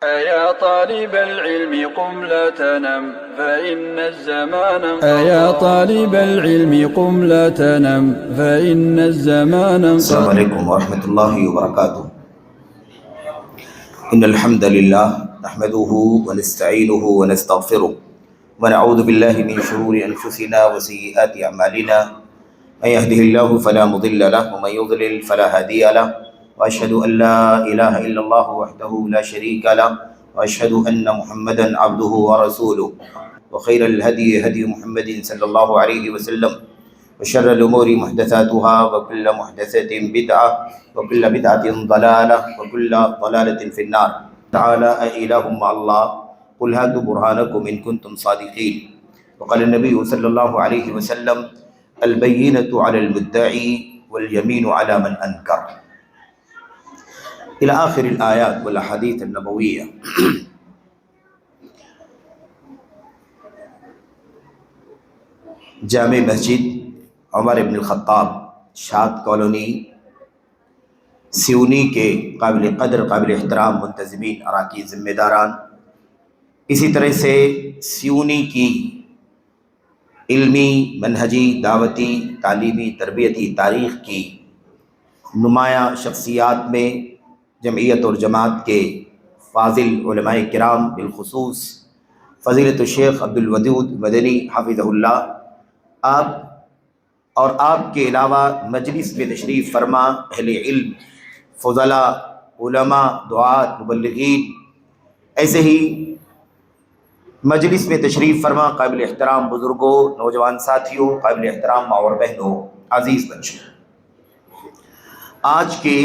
أيا طالب العلم قم لا تنم فإن الزمان أيا طالب العلم قم لا تنم فإن الزمان السلام علیکم ورحمۃ اللہ وبرکاتہ۔ ان الحمد للہ نحمده ونستعینه ونستغفره ونعوذ باللہ من شرور انفسنا وسیئات اعمالنا من يهده الله فلا مضل له ومن يضلل فلا هادي له واشهد ان لا اله الا الله وحده لا شريك له واشهد ان محمدا عبده ورسوله وخير الهدي هدي محمد صلى الله عليه وسلم وشر الأمور محدثاتها وكل محدثة بدعة وكل بدعة ضلالة وكل ضلالة في النار تعالى أإله مع الله قل هاتوا برهانكم إن كنتم صادقين وقال النبي صلى الله عليه وسلم البينة على المدعي واليمين على من أنكر إلى آخر الآيات والأحاديث النبوية۔ جامع مسجد عمر ابن الخطاب شاد کالونی سیونی کے قابل قدر قابل احترام منتظمین اراکین ذمہ داران، اسی طرح سے سیونی کی علمی منہجی دعوتی تعلیمی تربیتی تاریخ کی نمایاں شخصیات میں جمعیت اور جماعت کے فاضل علماء کرام، بالخصوص فضیلت الشیخ عبد الودود مدنی حفظہ اللہ، آپ اور آپ کے علاوہ مجلس میں تشریف فرما اہل علم، فضلاء، علماء، دعات، مبلغین، ایسے ہی مجلس میں تشریف فرما قابل احترام بزرگوں، نوجوان ساتھیوں، قابل احترام ماں اور بہنوں، عزیز بچوں، آج کے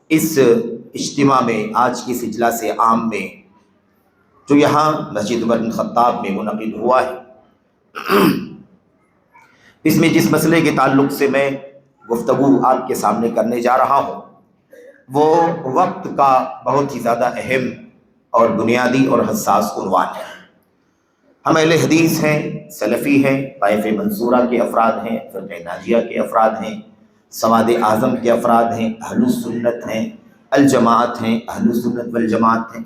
اس اجتماع میں، آج کے اس اجلاس عام میں جو یہاں مسجد عمر بن خطاب میں منعقد ہوا ہے، اس میں جس مسئلے کے تعلق سے میں گفتگو آپ کے سامنے کرنے جا رہا ہوں وہ وقت کا بہت ہی زیادہ اہم اور بنیادی اور حساس عنوان ہے۔ ہم اہل حدیث ہیں، سلفی ہیں، طائفہ منصورہ کے افراد ہیں، فرقہ ناجیہ کے افراد ہیں، سواد اعظم کے افراد ہیں، اہل السنت ہیں، الجماعت ہیں، اہل السنت والجماعت ہیں،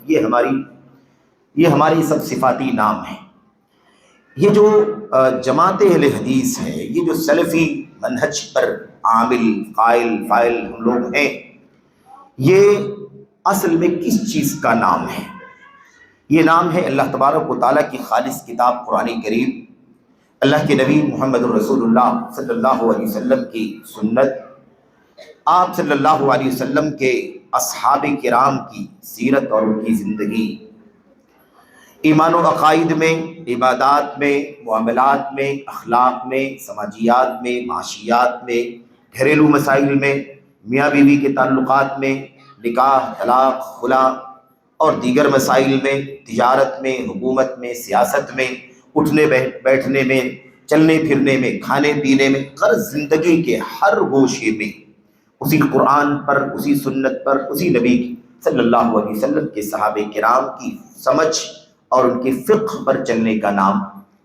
یہ ہماری سب صفاتی نام ہیں۔ یہ جو جماعت اہل حدیث ہے، یہ جو سلفی منہج پر عامل قائل فاعل ہم لوگ ہیں، یہ اصل میں کس چیز کا نام ہے؟ یہ نام ہے اللہ تبارک و تعالیٰ کی خالص کتاب قرآن کریم، اللہ کے نبی محمد الرسول اللہ صلی اللہ علیہ وسلم کی سنت، آپ صلی اللہ علیہ وسلم کے اصحاب کرام کی سیرت اور ان کی زندگی، ایمان و عقائد میں، عبادات میں، معاملات میں، اخلاق میں، سماجیات میں، معاشیات میں، گھریلو مسائل میں، میاں بیوی کے تعلقات میں، نکاح، طلاق، خلا اور دیگر مسائل میں، تجارت میں، حکومت میں، سیاست میں، اٹھنے بیٹھنے میں، چلنے پھرنے میں، کھانے پینے میں، غرض زندگی کے ہر گوشے میں اسی قرآن پر، اسی سنت پر، اسی نبی صلی اللہ علیہ وسلم کے صحابہ کرام کی سمجھ اور ان کی فقہ پر چلنے کا نام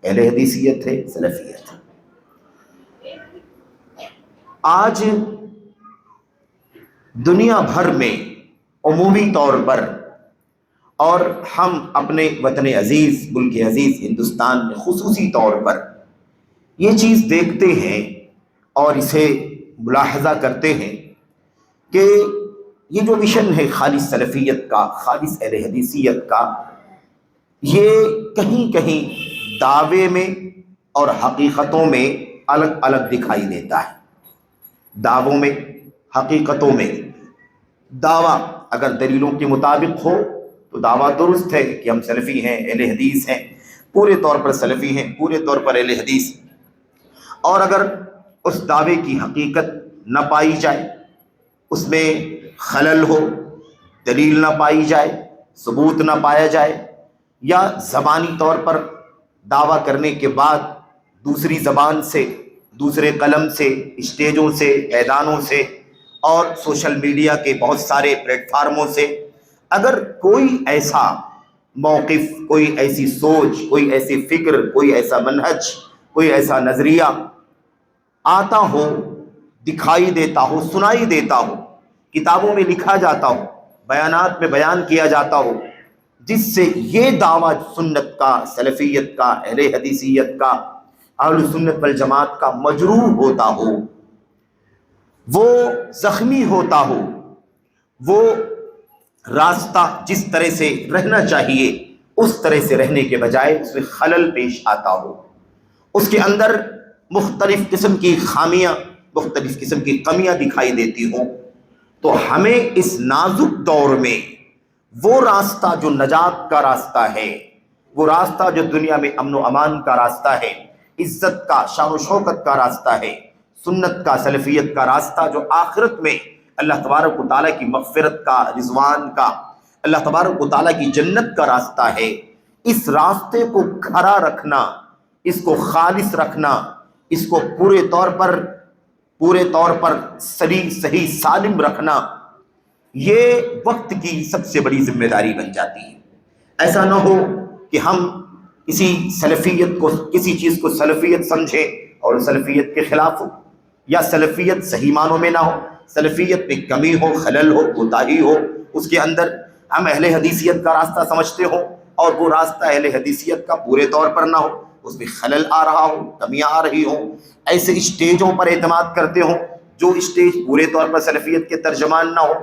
اہل حدیثیت ہے، سلفیت ہے۔ آج دنیا بھر میں عمومی طور پر اور ہم اپنے وطن عزیز، ملک عزیز ہندوستان میں خصوصی طور پر یہ چیز دیکھتے ہیں اور اسے ملاحظہ کرتے ہیں کہ یہ جو مشن ہے خالص سلفیت کا، خالص اہل حدیثیت کا، یہ کہیں کہیں دعوے میں اور حقیقتوں میں الگ الگ دکھائی دیتا ہے۔ دعووں میں، حقیقتوں میں، دعویٰ اگر دلیلوں کے مطابق ہو تو دعویٰ درست ہے کہ ہم سلفی ہیں، اہل حدیث ہیں، پورے طور پر سلفی ہیں، پورے طور پر اہل حدیث، اور اگر اس دعوے کی حقیقت نہ پائی جائے، اس میں خلل ہو، دلیل نہ پائی جائے، ثبوت نہ پایا جائے، یا زبانی طور پر دعویٰ کرنے کے بعد دوسری زبان سے، دوسرے قلم سے، اسٹیجوں سے، میدانوں سے اور سوشل میڈیا کے بہت سارے پلیٹ فارموں سے اگر کوئی ایسا موقف، کوئی ایسی سوچ، کوئی ایسی فکر، کوئی ایسا منہج، کوئی ایسا نظریہ آتا ہو، دکھائی دیتا ہو، سنائی دیتا ہو، کتابوں میں لکھا جاتا ہو، بیانات میں بیان کیا جاتا ہو، جس سے یہ دعویٰ سنت کا، سلفیت کا، اہل حدیثیت کا، اہل سنت والجماعت کا مجروح ہوتا ہو، وہ زخمی ہوتا ہو، وہ راستہ جس طرح سے رہنا چاہیے اس طرح سے رہنے کے بجائے اس میں خلل پیش آتا ہو، اس کے اندر مختلف قسم کی خامیاں، مختلف قسم کی کمیاں دکھائی دیتی ہوں، تو ہمیں اس نازک دور میں وہ راستہ جو نجات کا راستہ ہے، وہ راستہ جو دنیا میں امن و امان کا راستہ ہے، عزت کا، شان و شوکت کا راستہ ہے، سنت کا، سلفیت کا راستہ جو آخرت میں اللہ تبارک و تعالیٰ کی مغفرت کا، رضوان کا، اللہ تبارک و تعالیٰ کی جنت کا راستہ ہے، اس راستے کو کھڑا رکھنا، اس کو خالص رکھنا، اس کو پورے طور پر صحیح سالم رکھنا، یہ وقت کی سب سے بڑی ذمہ داری بن جاتی ہے۔ ایسا نہ ہو کہ ہم کسی چیز کو سلفیت سمجھیں اور سلفیت کے خلاف ہو، یا سلفیت صحیح معنوں میں نہ ہو، سلفیت میں کمی ہو، خلل ہو، کوتاہی ہو، اس کے اندر ہم اہل حدیثیت کا راستہ سمجھتے ہوں اور وہ راستہ اہل حدیثیت کا پورے طور پر نہ ہو، اس میں خلل آ رہا ہو، کمیاں آ رہی ہوں، ایسے اسٹیجوں پر اعتماد کرتے ہوں جو اسٹیج پورے طور پر سلفیت کے ترجمان نہ ہو،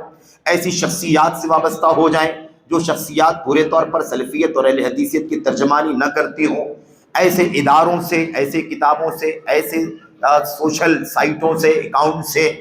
ایسی شخصیات سے وابستہ ہو جائیں جو شخصیات پورے طور پر سلفیت اور اہل حدیثیت کی ترجمانی نہ کرتی ہوں، ایسے اداروں سے، ایسے کتابوں سے، ایسے سوشل سائٹوں سے، اکاؤنٹ سے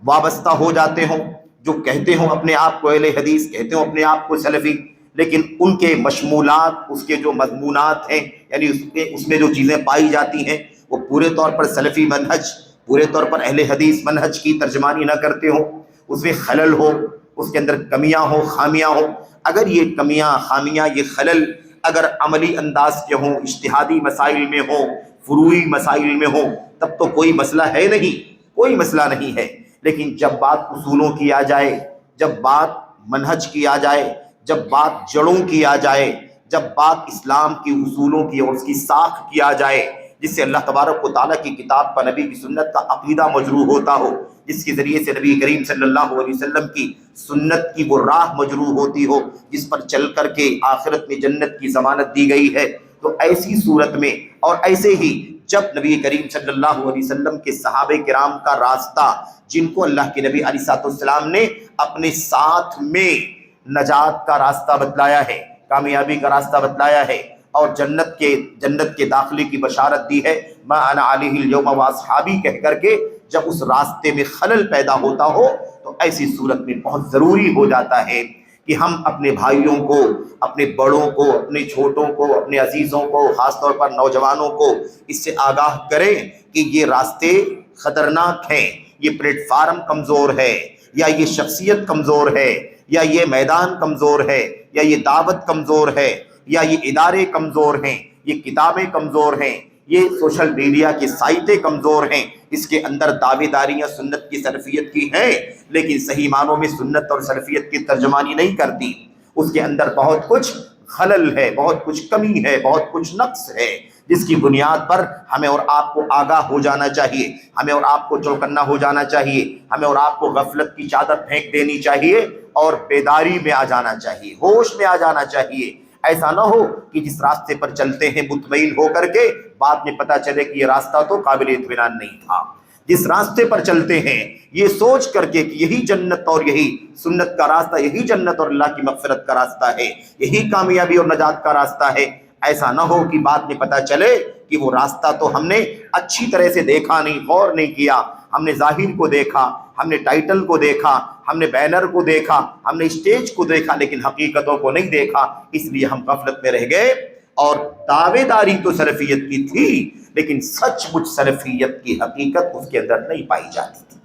وابستہ ہو جاتے ہوں جو کہتے ہوں اپنے آپ کو اہل حدیث، کہتے ہوں اپنے آپ کو سلفی، لیکن ان کے مشمولات، اس کے جو مضمونات ہیں، یعنی اس میں جو چیزیں پائی جاتی ہیں وہ پورے طور پر سلفی منہج، پورے طور پر اہل حدیث منہج کی ترجمانی نہ کرتے ہوں، اس میں خلل ہو، اس کے اندر کمیاں ہو، خامیاں ہو۔ اگر یہ کمیاں، خامیاں، یہ خلل اگر عملی انداز کے ہوں، اجتہادی مسائل میں ہوں، فروعی مسائل میں ہوں، تب تو کوئی مسئلہ ہے نہیں، کوئی مسئلہ نہیں ہے، لیکن جب بات اصولوں کی آ جائے، جب بات منہج کی آ جائے، جب بات جڑوں کی آ جائے، جب بات اسلام کی اصولوں کی اور اس کی ساخت کی آ جائے، جس سے اللہ تبارک و تعالیٰ کی کتاب کا، نبی کی سنت کا عقیدہ مجروح ہوتا ہو، جس کے ذریعے سے نبی کریم صلی اللہ علیہ وسلم کی سنت کی وہ راہ مجروح ہوتی ہو جس پر چل کر کے آخرت میں جنت کی ضمانت دی گئی ہے، تو ایسی صورت میں اور ایسے ہی جب نبی کریم صلی اللہ علیہ وسلم کے صحابہ کرام کا راستہ، جن کو اللہ کے نبی علیہ السلام نے اپنے ساتھ میں نجات کا راستہ بتلایا ہے، کامیابی کا راستہ بتلایا ہے اور جنت کے داخلے کی بشارت دی ہے، ما انا علیہ اليوم واصحابی کہہ کر کے، جب اس راستے میں خلل پیدا ہوتا ہو تو ایسی صورت میں بہت ضروری ہو جاتا ہے کہ ہم اپنے بھائیوں کو، اپنے بڑوں کو، اپنے چھوٹوں کو، اپنے عزیزوں کو، خاص طور پر نوجوانوں کو اس سے آگاہ کریں کہ یہ راستے خطرناک ہیں، یہ پلیٹ فارم کمزور ہے، یا یہ شخصیت کمزور ہے، یا یہ میدان کمزور ہے، یا یہ دعوت کمزور ہے، یا یہ ادارے کمزور ہیں، یہ کتابیں کمزور ہیں، یہ سوشل میڈیا کی سائٹیں کمزور ہیں، اس کے اندر دعوے داریاں سنت کی، سلفیت کی ہیں لیکن صحیح معنوں میں سنت اور سلفیت کی ترجمانی نہیں کرتی، اس کے اندر بہت کچھ خلل ہے، بہت کچھ کمی ہے، بہت کچھ نقص ہے، جس کی بنیاد پر ہمیں اور آپ کو آگاہ ہو جانا چاہیے، ہمیں اور آپ کو چوکنا ہو جانا چاہیے، ہمیں اور آپ کو غفلت کی چادر پھینک دینی چاہیے اور بیداری میں آ جانا چاہیے، ہوش میں آ جانا چاہیے۔ ایسا نہ ہو کہ جس راستے پر چلتے ہیں مطمئن ہو کر کے بعد میں پتہ چلے کہ یہ راستہ تو قابل اطمینان نہیں تھا، جس راستے پر چلتے ہیں یہ سوچ کر کے کہ یہی جنت اور یہی سنت کا راستہ، یہی جنت اور اللہ کی مغفرت کا راستہ ہے، یہی کامیابی اور نجات کا راستہ ہے، ایسا نہ ہو کہ بعد میں پتہ چلے کہ وہ راستہ تو ہم نے اچھی طرح سے دیکھا نہیں، غور نہیں کیا، ہم نے ظاہر کو دیکھا، ہم نے ٹائٹل کو دیکھا، ہم نے بینر کو دیکھا، ہم نے اسٹیج کو دیکھا لیکن حقیقتوں کو نہیں دیکھا، اس لیے ہم غفلت میں رہ گئے اور دعوے داری تو سلفیت کی تھی لیکن سچ مچ سلفیت کی حقیقت اس کے اندر نہیں پائی جاتی تھی۔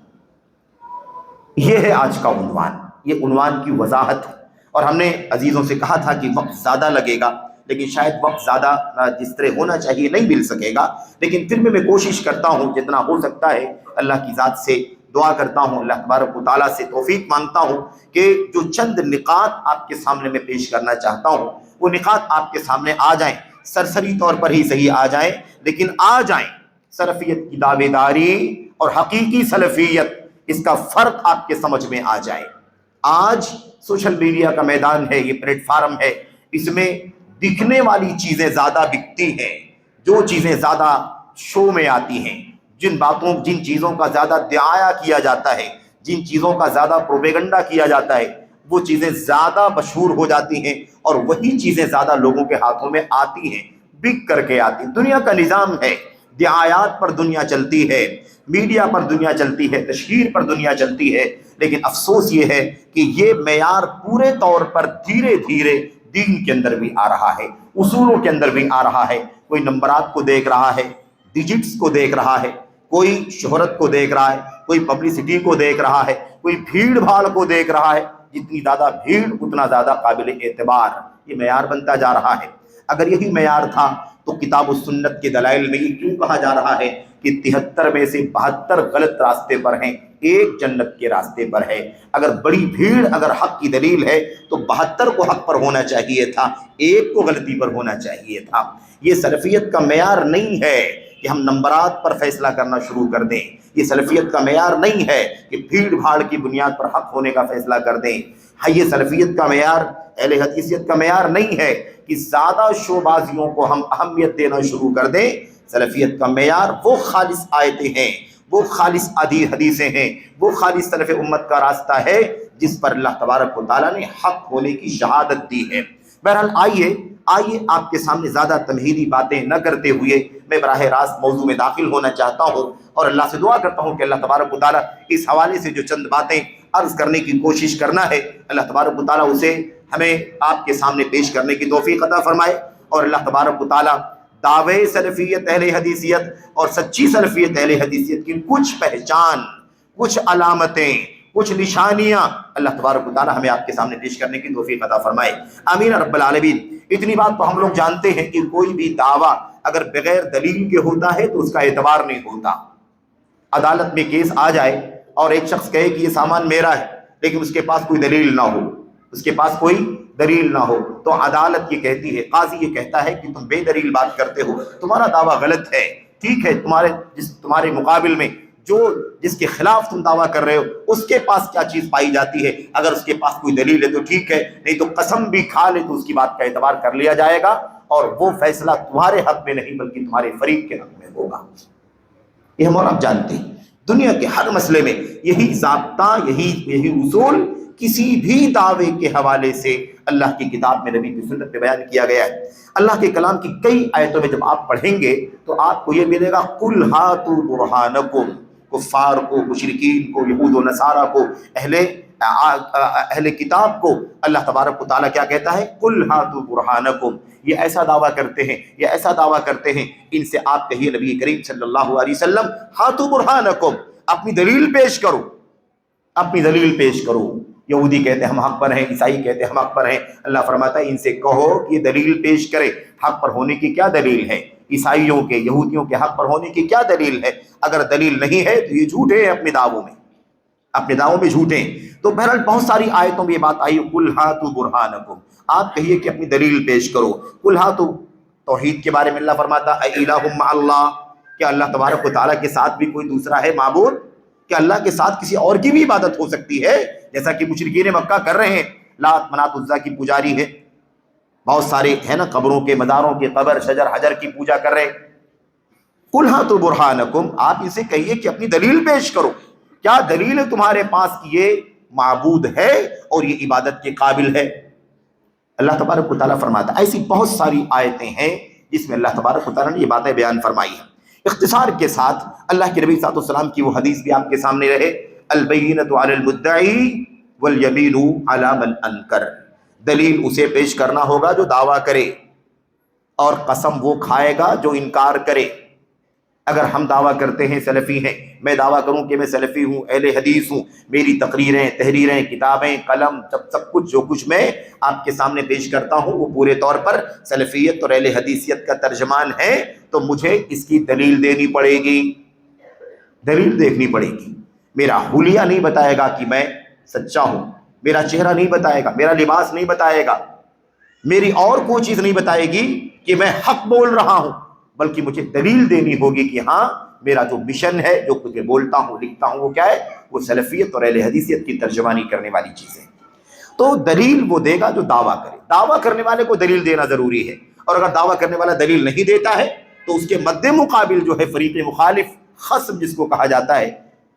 یہ ہے آج کا عنوان، یہ عنوان کی وضاحت ہے، اور ہم نے عزیزوں سے کہا تھا کہ وقت زیادہ لگے گا لیکن شاید وقت زیادہ جس طرح ہونا چاہیے نہیں مل سکے گا، لیکن پھر میں کوشش کرتا ہوں جتنا ہو سکتا ہے، اللہ کی ذات سے دعا کرتا ہوں، اللہ تبارک و تعالیٰ سے توفیق مانگتا ہوں کہ جو چند نکات آپ کے سامنے میں پیش کرنا چاہتا ہوں وہ نکات آپ کے سامنے آ جائیں، سرسری طور پر ہی صحیح آ جائیں لیکن آ جائیں، سلفیت کی دعوے داری اور حقیقی سلفیت، اس کا فرق آپ کے سمجھ میں آ جائے۔ آج سوشل میڈیا کا میدان ہے، یہ پلیٹ فارم ہے، اس میں دکھنے والی چیزیں زیادہ بکتی ہیں، جو چیزیں زیادہ شو میں آتی ہیں، جن چیزوں کا زیادہ دعایا کیا جاتا ہے، جن چیزوں کا زیادہ پروپیگنڈا کیا جاتا ہے، وہ چیزیں زیادہ مشہور ہو جاتی ہیں اور وہی چیزیں زیادہ لوگوں کے ہاتھوں میں آتی ہیں، بک کر کے آتی ہیں۔ دنیا کا نظام ہے، دعایات پر دنیا چلتی ہے، میڈیا پر دنیا چلتی ہے، تشہیر پر دنیا چلتی ہے، لیکن افسوس یہ ہے کہ یہ معیار پورے طور پر دھیرے دھیرے دین کے اندر بھی آ رہا ہے، اصولوں کے اندر بھی آ رہا ہے۔ کوئی نمبرات کو دیکھ رہا ہے، ڈیجٹس کو دیکھ رہا ہے، کوئی شہرت کو دیکھ رہا ہے، کوئی پبلسٹی کو دیکھ رہا ہے، کوئی بھیڑ بھاڑ کو دیکھ رہا ہے۔ جتنی زیادہ بھیڑ اتنا زیادہ قابل اعتبار، یہ معیار بنتا جا رہا ہے۔ اگر یہی معیار تھا تو کتاب و سنت کے دلائل میں یہ کیوں کہا جا رہا ہے کہ 73 میں سے 72 غلط راستے پر ہیں، ایک جنت کے راستے پر ہے؟ اگر بڑی بھیڑ اگر حق کی دلیل ہے تو 72 کو حق پر ہونا چاہیے تھا، ایک کو غلطی پر ہونا چاہیے تھا۔ یہ سلفیت کا معیار نہیں ہے کہ ہم نمبرات پر فیصلہ کرنا شروع کر دیں، یہ سلفیت کا معیار نہیں ہے کہ بھیڑ بھاڑ کی بنیاد پر حق ہونے کا فیصلہ کر دیں۔ ہاں، یہ سلفیت کا معیار، اہل حدیثیت کا معیار نہیں ہے کہ زیادہ شو بازیوں کو ہم اہمیت دینا شروع کر دیں۔ سلفیت کا معیار وہ خالص آیتیں ہیں، وہ خالص حدیثیں ہیں، وہ خالص سلف امت کا راستہ ہے جس پر اللہ تبارک و تعالیٰ نے حق ہونے کی شہادت دی ہے۔ بہرحال آئیے آپ کے سامنے زیادہ تمہیدی باتیں نہ کرتے ہوئے میں براہ راست موضوع میں داخل ہونا چاہتا ہوں، اور اللہ سے دعا کرتا ہوں کہ اللہ تبارک و تعالیٰ اس حوالے سے جو چند باتیں عرض کرنے کی کوشش کرنا ہے، اللہ تبارک و تعالیٰ اسے ہمیں آپ کے سامنے پیش کرنے کی توفیق عطا فرمائے، اور اللہ تبارک و تعالیٰ دعوے سلفیت اہل حدیثیت اور سچی سلفیت اہل حدیثیت کی کچھ پہچان، کچھ علامتیں، کچھ نشانیاں اللہ تبارک و تعالیٰ ہمیں آپ کے سامنے پیش کرنے کی توفیق عطا فرمائے، آمین رب العالمین۔ اتنی بات تو ہم لوگ جانتے ہیں کہ کوئی بھی دعویٰ اگر بغیر دلیل کے ہوتا ہے تو اس کا اعتبار نہیں ہوتا۔ عدالت میں کیس آ جائے اور ایک شخص کہے کہ یہ سامان میرا ہے، لیکن اس کے پاس کوئی دلیل نہ ہو، اس کے پاس کوئی دلیل نہ ہو، تو عدالت یہ کہتی ہے، قاضی یہ کہتا ہے کہ تم بے دلیل بات کرتے ہو، تمہارا دعویٰ غلط ہے۔ ٹھیک ہے، تمہارے مقابل میں جس کے خلاف تم دعویٰ کر رہے ہو اس کے پاس کیا چیز پائی جاتی ہے، اگر اس کے پاس کوئی دلیل ہے تو ٹھیک ہے، نہیں تو قسم بھی کھا لے تو اس کی بات کا اعتبار کر لیا جائے گا، اور وہ فیصلہ تمہارے حق میں نہیں بلکہ تمہارے فریق کے حق میں ہوگا۔ یہ ہم اور آپ جانتے ہیں، دنیا کے ہر مسئلے میں یہی ضابطہ، یہی اصول کسی بھی دعوے کے حوالے سے اللہ کی کتاب میں، نبی کی سنت میں بیان کیا گیا ہے۔ اللہ کے کلام کی کئی آیتوں میں جب آپ پڑھیں گے تو آپ کو یہ ملے گا، قُلْ هَاتُوا بُرْهَانَكُمْ، کفار کو، مشرکین کو، یہود و نصارہ کو، اہل کتاب کو اللہ تبارک و تعالیٰ کیا کہتا ہے؟ قُلْ هَاتُوا بُرْهَانَكُمْ۔ یہ ایسا دعویٰ کرتے ہیں، یہ ایسا دعویٰ کرتے ہیں، ان سے آپ کہیے نبی کریم صلی اللہ علیہ وسلم، ہاتوا برہانکم، اپنی دلیل پیش کرو، اپنی دلیل پیش کرو۔ یہودی کہتے ہیں ہم حق پر ہیں، عیسائی کہتے ہیں ہم حق پر ہیں، اللہ فرماتا ہے ان سے کہو کہ یہ دلیل پیش کرے، حق پر ہونے کی کیا دلیل ہے؟ عیسائیوں کے، یہودیوں کے حق پر ہونے کی کیا دلیل ہے؟ اگر دلیل نہیں ہے تو یہ جھوٹے ہیں، اپنے دعووں میں جھوٹے ہیں۔ تو بہرحال بہت ساری آیتوں میں یہ بات آئی، قُلْ هَاتُوا بُرْهَانَكُمْ، آپ کہیے کہ اپنی دلیل پیش کرو۔ قُلْ هَاتُوا، توحید کے بارے میں اللہ فرماتا ہے اِلَٰهٌ مَّعَ اللَّهِ، کیا اللہ تبارک و تعالیٰ کے ساتھ بھی کوئی دوسرا ہے معبود؟ کیا اللہ کے ساتھ کسی اور کی بھی عبادت ہو سکتی ہے؟ جیسا کہ مشرکین مکہ کر رہے ہیں، لات منات عزا کی پجاری ہے، بہت سارے ہے نا قبروں کے، مزاروں کے، قبر شجر حجر کی پوجا کر رہے۔ قُلْ هَاتُوا بُرْهَانَكُمْ، آپ اسے کہیے کہ اپنی دلیل پیش کرو، کیا دلیل ہے تمہارے پاس کہ یہ معبود ہے اور یہ عبادت کے قابل ہے؟ اللہ تبارک و تعالیٰ فرماتا ہے، ایسی بہت ساری آیتیں ہیں جس میں اللہ تبارک و تعالیٰ نے یہ باتیں بیان فرمائی ہیں۔ اختصار کے ساتھ اللہ کے نبی صلی اللہ علیہ وسلم کی وہ حدیث بھی آپ کے سامنے رہے، البینۃ علی المدعی والیمین علی من انکر، دلیل اسے پیش کرنا ہوگا جو دعویٰ کرے، اور قسم وہ کھائے گا جو انکار کرے۔ اگر ہم دعویٰ کرتے ہیں سلفی ہیں، میں دعویٰ کروں کہ میں سلفی ہوں، اہل حدیث ہوں، میری تقریریں، تحریریں، کتابیں، قلم، سب کچھ جو کچھ میں آپ کے سامنے پیش کرتا ہوں وہ پورے طور پر سلفیت اور اہل حدیثیت کا ترجمان ہے، تو مجھے اس کی دلیل دینی پڑے گی، دلیل دیکھنی پڑے گی۔ میرا حلیہ نہیں بتائے گا کہ میں سچا ہوں، میرا چہرہ نہیں بتائے گا، میرا لباس نہیں بتائے گا، میری اور کوئی چیز نہیں بتائے گی کہ میں حق بول رہا ہوں، بلکہ مجھے دلیل دینی ہوگی کہ ہاں میرا جو مشن ہے، جو کچھ بولتا ہوں، لکھتا ہوں، وہ کیا ہے؟ وہ سلفیت اور اہل حدیثیت کی ترجمانی کرنے والی چیزیں۔ تو دلیل وہ دے گا جو دعویٰ کرے. دعویٰ کرنے والے کو دلیل دینا ضروری ہے، اور اگر دعویٰ کرنے والا دلیل نہیں دیتا ہے تو اس کے مد مقابل جو ہے فریق مخالف، خصم جس کو کہا جاتا ہے،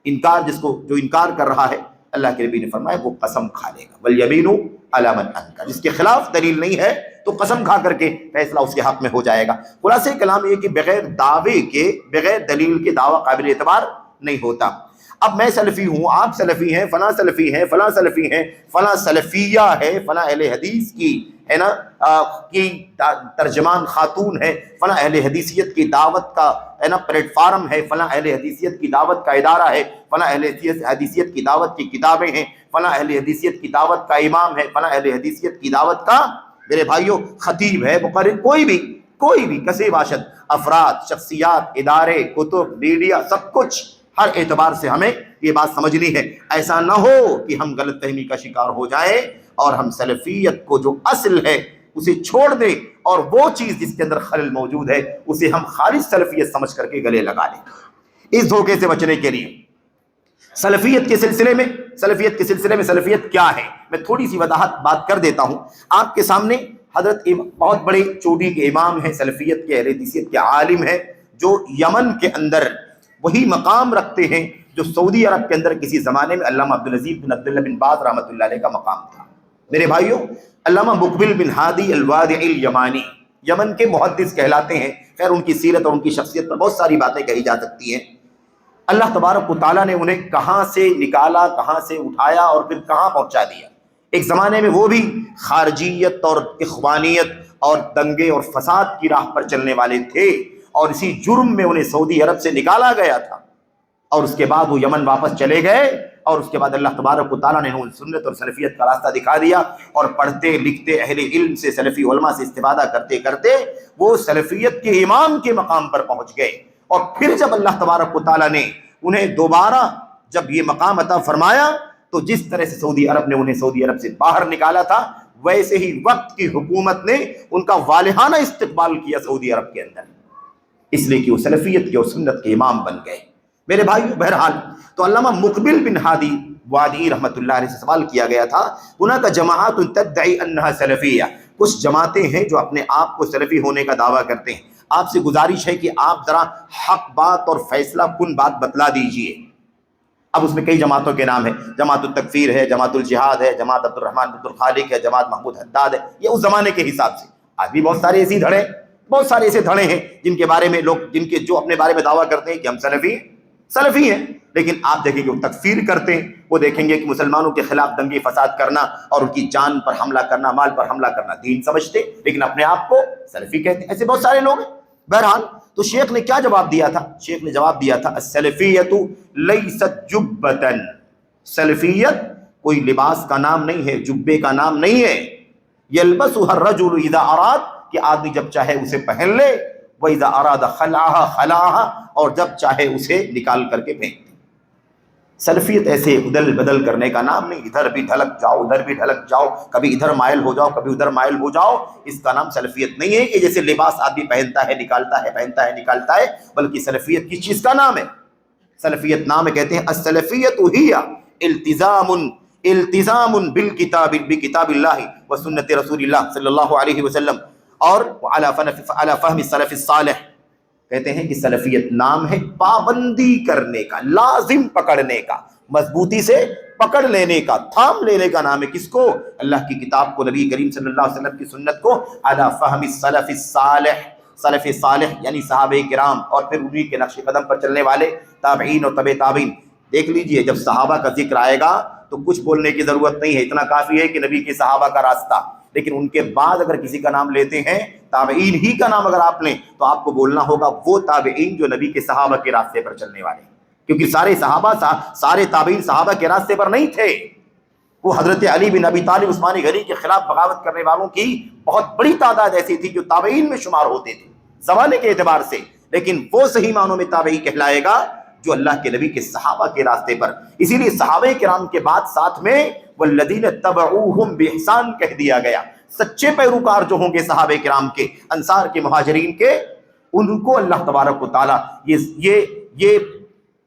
انکار جو انکار کر رہا ہے، اللہ کے نبی نے فرمایا وہ قسم کھا لے گا. والیمین علی من انکر، جس کے خلاف دلیل نہیں ہے تو قسم کھا کر کے فیصلہ اس کے حق میں ہو جائے گا. خلاصہ کلام یہ کہ بغیر دعوے کے، بغیر دلیل کے دعویٰ قابل اعتبار نہیں ہوتا. اب میں سلفی ہوں، آپ سلفی ہیں، فلاں سلفی ہیں، فلاں سلفی ہیں، فلاں سلفیہ ہے، فلاں اہل حدیث کی ہے نا کی ترجمان خاتون ہے، فلاں اہل حدیثیت کی دعوت کا ہے نا پلیٹ فارم ہے، فلاں اہل حدیثیت کی دعوت کا ادارہ ہے، فلاں اہل حدیثیت کی دعوت کی کتابیں ہیں، فلاں اہل حدیثیت کی دعوت کا امام ہے، فلاں اہل حدیثیت کی دعوت کا میرے بھائیوں خطیب ہے، مقرر، کوئی بھی کسی باشد، افراد، شخصیات، ادارے، کتب، میڈیا، سب کچھ ہر اعتبار سے ہمیں یہ بات سمجھنی ہے. ایسا نہ ہو کہ ہم غلط فہمی کا شکار ہو جائیں اور ہم سلفیت کو جو اصل ہے اسے چھوڑ دیں، اور وہ چیز جس کے اندر خلل موجود ہے اسے ہم خالص سلفیت سمجھ کر کے گلے لگا لیں. اس دھوکے سے بچنے کے لیے سلفیت کے سلسلے میں سلفیت کیا ہے، میں تھوڑی سی وضاحت بات کر دیتا ہوں آپ کے سامنے. حضرت بہت بڑے چوٹی کے امام ہیں، سلفیت کے، اہل حدیثیت کے عالم ہیں، جو یمن کے اندر وہی مقام رکھتے ہیں جو سعودی عرب کے اندر کسی زمانے میں علامہ عبدالعزیز بن عبداللہ بن باز رحمۃ اللہ علیہ کا مقام تھا. میرے بھائیوں، علامہ مقبل بن ہادی الوادعی الیمانی یمن کے محدث کہلاتے ہیں. خیر ان کی سیرت اور ان کی شخصیت پر بہت ساری باتیں کہی جا سکتی ہیں. اللہ تبارک و تعالیٰ نے انہیں کہاں سے نکالا، کہاں سے اٹھایا اور پھر کہاں پہنچا دیا. ایک زمانے میں وہ بھی خارجیت اور اخوانیت اور دنگے اور فساد کی راہ پر چلنے والے تھے، اور اسی جرم میں انہیں سعودی عرب سے نکالا گیا تھا، اور اس کے بعد وہ یمن واپس چلے گئے، اور اس کے بعد اللہ تبارک و تعالیٰ نے انہیں سنت اور سلفیت کا راستہ دکھا دیا، اور پڑھتے لکھتے اہل علم سے، سلفی علماء سے استفادہ کرتے کرتے وہ سلفیت کے امام کے مقام پر پہنچ گئے. اور پھر جب اللہ تبارک و تعالیٰ نے انہیں دوبارہ جب یہ مقام عطا فرمایا تو جس طرح سے سعودی عرب نے انہیں سعودی عرب سے باہر نکالا تھا، ویسے ہی وقت کی حکومت نے ان کا والہانہ استقبال کیا سعودی عرب کے اندر، اس لیے کہ وہ سلفیت کے اور سنت کے امام بن گئے. میرے بھائیو، بہرحال تو علامہ مقبل بن ہادی وادعی رحمۃ اللہ علیہ سے سوال کیا گیا تھا، ہناک جماعات تدعی انہا سلفیہ، کچھ جماعتیں ہیں جو اپنے آپ کو سلفی ہونے کا دعویٰ کرتے ہیں، آپ سے گزارش ہے کہ آپ ذرا حق بات اور فیصلہ کن بات بتلا دیجئے. اب اس میں کئی جماعتوں کے نام ہیں، جماعت التکفیر ہے، جماعت الجہاد ہے، جماعت عبد الرحمن بن الخالق ہے، جماعت محمود حداد ہے. یہ اس زمانے کے حساب سے. آج بھی بہت سارے ایسے دھڑے ہیں جن کے بارے میں لوگ، جو اپنے بارے میں دعویٰ کرتے ہیں کہ ہم سلفی ہیں، لیکن آپ دیکھیں گے وہ تکفیر کرتے ہیں. وہ دیکھیں گے کہ مسلمانوں کے خلاف دنگے فساد کرنا اور ان کی جان پر حملہ کرنا، مال پر حملہ کرنا دین سمجھتے، لیکن اپنے آپ کو سلفی کہتے ہیں. ایسے بہت سارے لوگ ہیں. بہرحال تو شیخ نے کیا جواب دیا تھا؟ شیخ نے جواب دیا تھا، السلفیۃ لیست جبۃ، سلفیت کوئی لباس کا نام نہیں ہے، جبے کا نام نہیں ہے. یلبسها الرجل اذا اراد، کہ آدمی جب چاہے اسے پہن لے، وَإِذَا أَرَادَ خَلَعَهَا خَلَعَهَا، اور جب چاہے اسے نکال کر کے پھینک دے. سلفیت ایسے ادل بدل کرنے کا نام نہیں، ادھر بھی ڈھلک جاؤ ادھر بھی ڈھلک جاؤ، کبھی ادھر مائل ہو جاؤ کبھی ادھر مائل ہو جاؤ. اس کا نام سلفیت نہیں ہے کہ جیسے لباس آدمی پہنتا ہے نکالتا ہے، پہنتا ہے نکالتا ہے، بلکہ سلفیت کس چیز کا نام ہے؟ سلفیت نام ہے، کہتے ہیں السلفیت ہی التزام بکتاب اللہ و سنت رسول اللہ صلی اللہ علیہ وسلم اور علی فہم السلف الصالح. کہتے ہیں کہ سلفیت نام ہے پابندی کرنے کا، لازم پکڑنے کا، مضبوطی سے پکڑ لینے کا، تھام لینے کا نام ہے. کس کو؟ اللہ کی کتاب کو، نبی کریم صلی اللہ علیہ وسلم کی سنت کو، علی فہم السلف الصالح، سلف صالح یعنی صحابہ کرام، اور پھر انہی کے نقش قدم پر چلنے والے تابعین اور تبع تابعین. دیکھ لیجئے جب صحابہ کا ذکر آئے گا تو کچھ بولنے کی ضرورت نہیں ہے، اتنا کافی ہے کہ نبی کے صحابہ کا راستہ. لیکن ان کے بعد اگر کسی کا نام لیتے ہیں، تابعین ہی کا نام اگر آپ لیں، تو آپ کو بولنا ہوگا وہ تابعین جو نبی کے صحابہ کے راستے پر چلنے والے ہیں، کیونکہ سارے تابعین صحابہ کے راستے پر نہیں تھے. وہ حضرت علی بن ابی طالب عثمانی غنی کے خلاف بغاوت کرنے والوں کی بہت بڑی تعداد ایسی تھی جو تابعین میں شمار ہوتے تھے زمانے کے اعتبار سے، لیکن وہ صحیح معنوں میں تابعی کہلائے گا جو اللہ کے نبی کے صحابہ کے راستے پر. اسی لیے صحابہ کرام کے بعد ساتھ میں والذین اتبعوہم بإحسان کہہ دیا گیا. سچے پیروکار جو ہوں گے صحابہ کرام کے، انصار کے، مہاجرین کے، ان کو اللہ تبارک و تعالیٰ یہ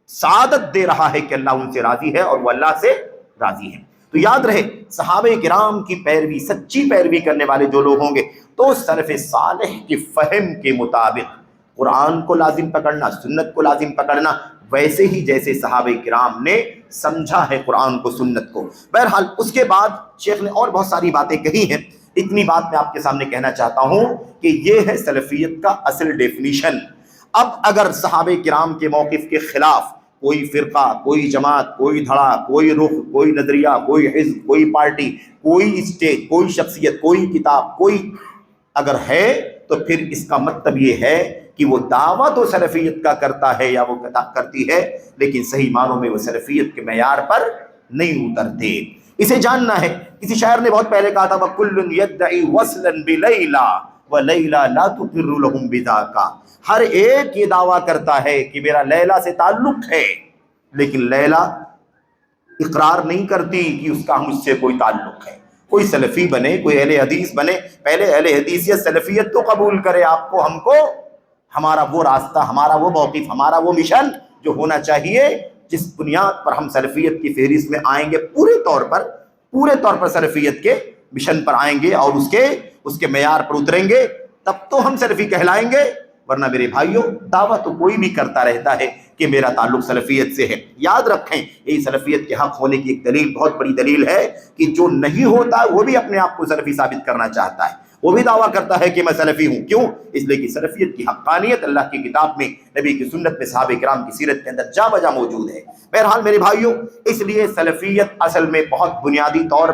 سعادت دے رہا ہے کہ اللہ ان سے راضی ہے اور وہ اللہ سے راضی ہے. تو یاد رہے صحابہ کرام کی پیروی، سچی پیروی کرنے والے جو لوگ ہوں گے تو سلف صالح کے فہم کے مطابق قرآن کو لازم پکڑنا، سنت کو لازم پکڑنا، ویسے ہی جیسے صحابہ کرام نے سمجھا ہے قرآن کو، سنت کو۔ بہرحال اس کے بعد شیخ نے اور بہت ساری باتیں کہی ہیں، اتنی بات میں آپ کے سامنے کہنا چاہتا ہوں کہ یہ ہے سلفیت کا اصل ڈیفینیشن۔ اب اگر صحابہ کرام کے موقف کے خلاف کوئی فرقہ، کوئی جماعت، کوئی دھڑا، کوئی رخ، کوئی نظریہ، کوئی حزب، کوئی پارٹی، کوئی اسٹیج، کوئی شخصیت، کوئی کتاب، کوئی اگر ہے تو پھر اس کا مطلب یہ ہے کہ وہ دعویٰ تو سلفیت کا کرتا ہے یا وہ کرتی ہے، لیکن صحیح معنوں میں وہ سلفیت کے معیار پر نہیں اترتے۔ اسے جاننا ہے۔ کسی شاعر نے بہت پہلے کہا تھا وَكُلٌّ يَدَّعِي وَصْلًا بِلَيْلَا وَلَيْلَا لَا تُقِرُّ لَهُمْ بِذَاكَ۔ ہر ایک یہ دعویٰ کرتا ہے کہ میرا لیلا سے تعلق ہے، لیکن لیلا اقرار نہیں کرتی کہ اس کا مجھ سے کوئی تعلق ہے۔ کوئی سلفی بنے، کوئی اہل حدیث بنے، پہلے اہل حدیثیت سلفیت تو قبول کرے، آپ کو، ہم کو، ہمارا وہ راستہ، ہمارا وہ موقف، ہمارا وہ مشن جو ہونا چاہیے، جس بنیاد پر ہم سلفیت کی فہرست میں آئیں گے، پورے طور پر سلفیت کے مشن پر آئیں گے اور اس کے معیار پر اتریں گے، تب تو ہم سلفی کہلائیں گے۔ ورنہ میرے بھائیوں دعویٰ تو کوئی بھی کرتا رہتا ہے کہ میرا تعلق سلفیت سے ہے۔ یاد رکھیں یہی سلفیت کے حق ہونے کی ایک دلیل، بہت بڑی دلیل ہے کہ جو نہیں ہوتا ہے وہ بھی اپنے آپ کو سلفی ثابت کرنا چاہتا ہے، وہ بھی دعویٰ کرتا ہے کہ میں سلفی ہوں۔ کیوں؟ اس لیے کہ سلفیت کی حقانیت اللہ کی کتاب میں، نبی کی سنت میں، صحابہ کرام کی سیرت کے اندر جا بجا موجود ہے۔ بہرحال میرے بھائیوں اس لیے سلفیت اصل میں بہت بنیادی طور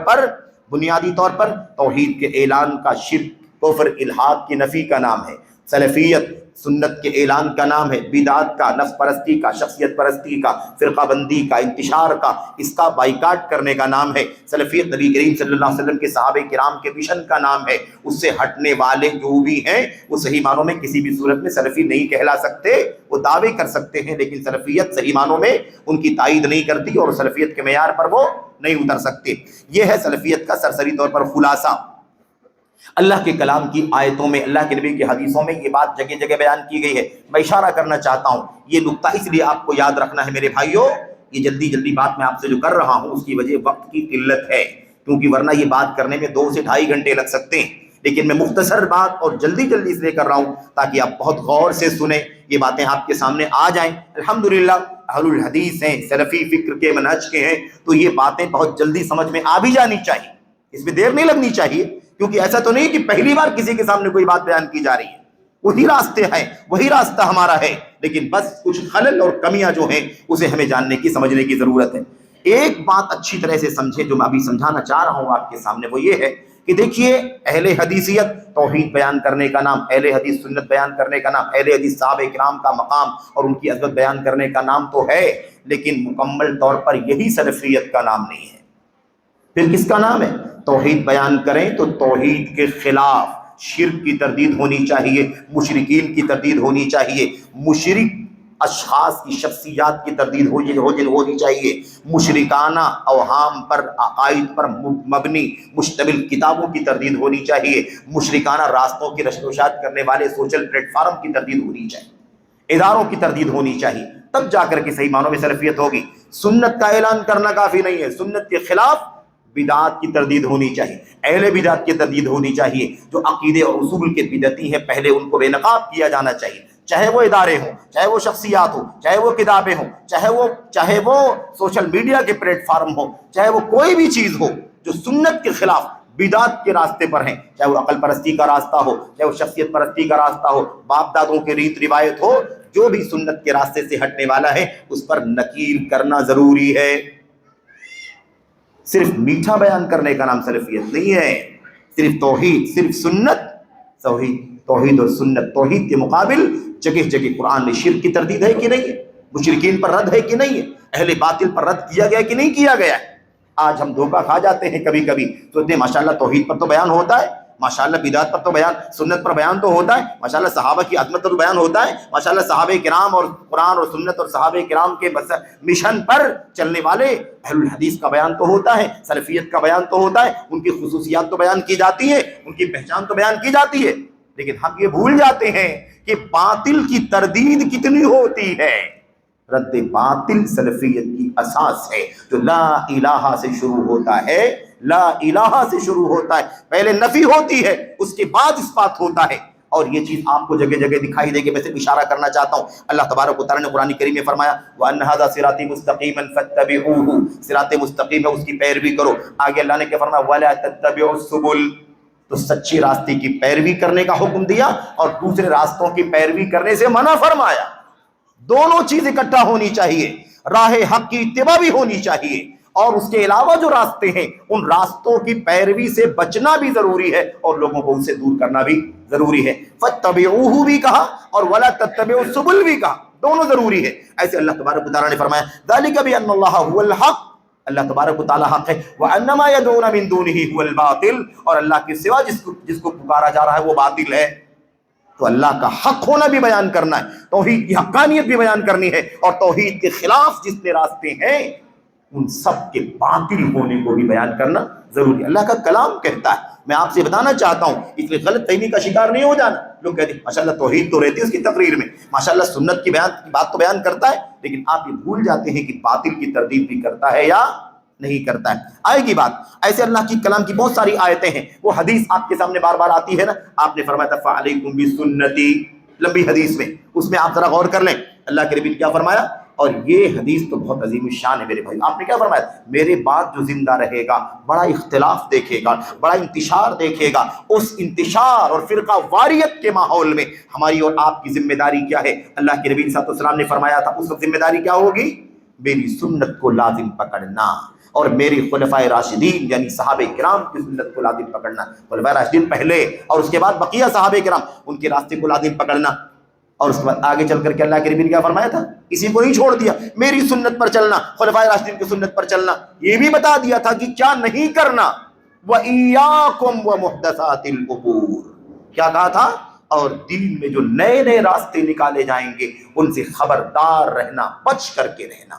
پر توحید کے اعلان کا، شرک، کفر، الحاد کی نفی کا نام ہے۔ سلفیت سنت کے اعلان کا نام ہے، بدعت کا، نفس پرستی کا، شخصیت پرستی کا، فرقہ بندی کا، انتشار کا، اس کا بائیکاٹ کرنے کا نام ہے۔ سلفیت نبی کریم صلی اللہ علیہ وسلم کے صحابہ کرام کے مشن کا نام ہے۔ اس سے ہٹنے والے جو بھی ہیں وہ صحیح معنوں میں کسی بھی صورت میں سلفی نہیں کہلا سکتے۔ وہ دعوے کر سکتے ہیں لیکن سلفیت صحیح معنوں میں ان کی تائید نہیں کرتی اور سلفیت کے معیار پر وہ نہیں اتر سکتے۔ یہ ہے سلفیت کا سرسری طور پر خلاصہ۔ اللہ کے کلام کی آیتوں میں، اللہ کے نبی کی حدیثوں میں یہ بات جگہ جگہ بیان کی گئی ہے۔ میں اشارہ کرنا چاہتا ہوں، یہ نقطہ اس لیے آپ کو یاد رکھنا ہے میرے بھائیوں، یہ جلدی بات میں آپ سے جو کر رہا ہوں اس کی وجہ وقت کی قلت ہے، کیونکہ ورنہ یہ بات کرنے میں 2 سے 2.5 گھنٹے لگ سکتے ہیں، لیکن میں مختصر بات اور جلدی اس لیے کر رہا ہوں تاکہ آپ بہت غور سے سنیں، یہ باتیں آپ کے سامنے آ جائیں۔ الحمدللہ اہل الحدیث ہیں، سلفی فکر کے منہج کے ہیں، تو یہ باتیں بہت جلدی سمجھ میں آ بھی جانی چاہیے، اس میں دیر نہیں لگنی چاہیے، کیونکہ ایسا تو نہیں کہ پہلی بار کسی کے سامنے کوئی بات بیان کی جا رہی ہے، وہی راستے ہیں، وہی راستہ ہمارا ہے، لیکن بس کچھ خلل اور کمیاں جو ہیں اسے ہمیں جاننے کی، سمجھنے کی ضرورت ہے۔ ایک بات اچھی طرح سے سمجھیں جو میں ابھی سمجھانا چاہ رہا ہوں آپ کے سامنے، وہ یہ ہے کہ دیکھیے اہل حدیثیت توحید بیان کرنے کا نام، اہل حدیث سنت بیان کرنے کا نام، اہل حدیث صحابہ کرام کا مقام اور ان کی عظمت بیان کرنے کا نام تو ہے، لیکن مکمل طور پر یہی سلفیت کا نام نہیں ہے۔ پھر کس کا نام ہے؟ توحید بیان کریں تو توحید کے خلاف شرک کی تردید ہونی چاہیے، مشرکین کی تردید ہونی چاہیے، مشرک اشخاص کی، شخصیات کی تردید ہونی چاہیے، مشرکانہ اوہام پر، عقائد پر مبنی مشتمل کتابوں کی تردید ہونی چاہیے، مشرکانہ راستوں کی نشر و اشاعت کرنے والے سوشل پلیٹ فارم کی تردید ہونی چاہیے، اداروں کی تردید ہونی چاہیے، تب جا کر کے صحیح معنوں میں سلفیت ہوگی۔ سنت کا اعلان کرنا کافی نہیں ہے، سنت کے خلاف بدعات کی تردید ہونی چاہیے، اہل بدعات کی تردید ہونی چاہیے، جو عقیدے اور اصول کے بدعتی ہیں پہلے ان کو بے نقاب کیا جانا چاہیے، چاہے وہ ادارے ہوں، چاہے وہ شخصیات ہوں، چاہے وہ کتابیں ہوں، چاہے وہ سوشل میڈیا کے پلیٹ فارم ہوں، چاہے وہ کوئی بھی چیز ہو جو سنت کے خلاف بدعت کے راستے پر ہیں، چاہے وہ عقل پرستی کا راستہ ہو، چاہے وہ شخصیت پرستی کا راستہ ہو، باپ دادوں کے ریت روایت ہو، جو بھی سنت کے راستے سے ہٹنے والا ہے اس پر نکیر کرنا ضروری ہے۔ صرف میٹھا بیان کرنے کا نام سلفیت نہیں ہے، صرف توحید، صرف سنت، توحید اور سنت، توحید کے مقابل جگہ جگہ قرآن نے شرک کی تردید ہے کہ نہیں ہے، مشرکین پر رد ہے کہ نہیں ہے، اہل باطل پر رد کیا گیا کہ نہیں کیا گیا ہے۔ آج ہم دھوکہ کھا جاتے ہیں کبھی کبھی، سوچتے ہیں ماشاءاللہ توحید پر تو بیان ہوتا ہے، ماشاءاللہ بدعت پر تو بیان، سنت پر بیان تو ہوتا ہے، ماشاءاللہ صحابہ کی عظمت پر تو بیان ہوتا ہے، ماشاءاللہ صحابہ کرام اور قرآن اور سنت اور صحابہ کرام کے مشن پر چلنے والے اہل الحدیث کا بیان تو ہوتا ہے، سلفیت کا بیان تو ہوتا ہے، ان کی خصوصیات تو بیان کی جاتی ہیں، ان کی پہچان تو بیان کی جاتی ہے، لیکن ہم یہ بھول جاتے ہیں کہ باطل کی تردید کتنی ہوتی ہے۔ رد باطل سلفیت کی اساس ہے، جو لا الہ سے شروع ہوتا ہے، لا الہ سے شروع ہوتا ہے، پہلے نفی ہوتی ہے اس کے بعد اثبات ہوتا ہے، اور یہ چیز آپ کو جگہ جگہ دکھائی دے گی۔ میں صرف اشارہ کرنا چاہتا ہوں، اللہ تبارک و تعالیٰ نے قرآن کریم میں فرمایا وَأَنَّ هَذَا صِرَاطِي مُسْتَقِيمًا فَاتَّبِعُوهُ، صراط مستقیم ہے اس کی پیروی کرو۔ آگے اللہ نے کیا فرمایا وَلَا تَتَّبِعُوا السُّبُلَ، تو سچی راستے کی پیروی کرنے کا حکم دیا اور دوسرے راستوں کی پیروی کرنے سے منع فرمایا۔ دونوں چیز اکٹھا ہونی چاہیے، راہ حق کی اتباع بھی ہونی چاہیے، اور اس کے علاوہ جو راستے ہیں ان راستوں کی پیروی سے بچنا بھی ضروری ہے اور لوگوں کو ان سے دور کرنا بھی ضروری ہے۔ فَاتَّبِعُوهُ بھی کہا اور وَلَا تَتَّبِعُوا السُّبُلَ بھی کہا، دونوں ضروری ہے۔ ایسے اللہ تبارک و تعالیٰ نے فرمایا ذَلِكَ بِأَنَّ اللَّهَ هُوَ الْحَقُّ، اللہ تبارک و تعالیٰ حق ہے، وَأَنَّ مَا يَدْعُونَ مِن دُونِهِ هُوَ الْبَاطِلُ، اور اللہ کے سوا جس کو پکارا جا رہا ہے وہ باطل ہے۔ تو اللہ کا حق ہونا بھی بیان کرنا ہے، توحید کی حقانیت بھی بیان کرنی ہے، اور توحید کے خلاف جتنے راستے ہیں ان سب کے باطل ہونے کو بھی بیان کرنا ضروری ہے۔ اللہ کا کلام کہتا ہے، میں آپ سے بتانا چاہتا ہوں، اس لیے غلط فہمی کا شکار نہیں ہو جانا۔ لوگ کہتے ہیں ماشاءاللہ توحید تو رہتی ہے اس کی تقریر میں، ماشاءاللہ سنت کی بات تو بیان کرتا ہے، لیکن آپ یہ بھول جاتے ہیں کہ باطل کی تردید بھی کرتا ہے یا نہیں کرتا ہے۔ آئے گی بات، ایسے اللہ کی کلام کی بہت ساری آیتیں ہیں، وہ حدیث آپ کے سامنے بار بار آتی ہے نا، آپ نے فرمایا تھا فَعَلَيْكُمْ بِسُنَّتِي، لمبی حدیث میں، اس میں آپ ذرا غور کر لیں اللہ کے نبی نے کیا فرمایا، اور یہ حدیث تو بہت عظیم الشان ہے میرے بھائی۔ آپ نے کیا فرمایا، میرے بعد جو زندہ رہے گا بڑا اختلاف دیکھے گا، بڑا انتشار دیکھے گا، اس انتشار اور فرقہ واریت کے ماحول میں ہماری اور آپ کی ذمہ داری کیا ہے؟ اللہ کے نبی صلی اللہ علیہ وسلم نے فرمایا تھا اس وقت ذمہ داری کیا ہوگی؟ میری سنت کو لازم پکڑنا، اور میری خلفائے راشدین یعنی صحابہ کرام کی سنت کو لازم پکڑنا، خلفائے راشدین پہلے اور اس کے بعد بقیہ صحابہ کرام ان کے راستے کو لازم پکڑنا، اور اس کے بعد آگے چل کر کے اللہ کے نبی نے کیا فرمایا تھا، کسی کو نہیں چھوڑ دیا، میری سنت پر چلنا، خلفائے راشدین کی سنت پر چلنا، یہ بھی بتا دیا تھا کہ کیا نہیں کرنا، وَإِيَّاكُمْ وَمُحْدَثَاتِ الْأُمُورِ، کیا کہا تھا، اور دین میں جو نئے نئے راستے نکالے جائیں گے ان سے خبردار رہنا، بچ کر کے رہنا۔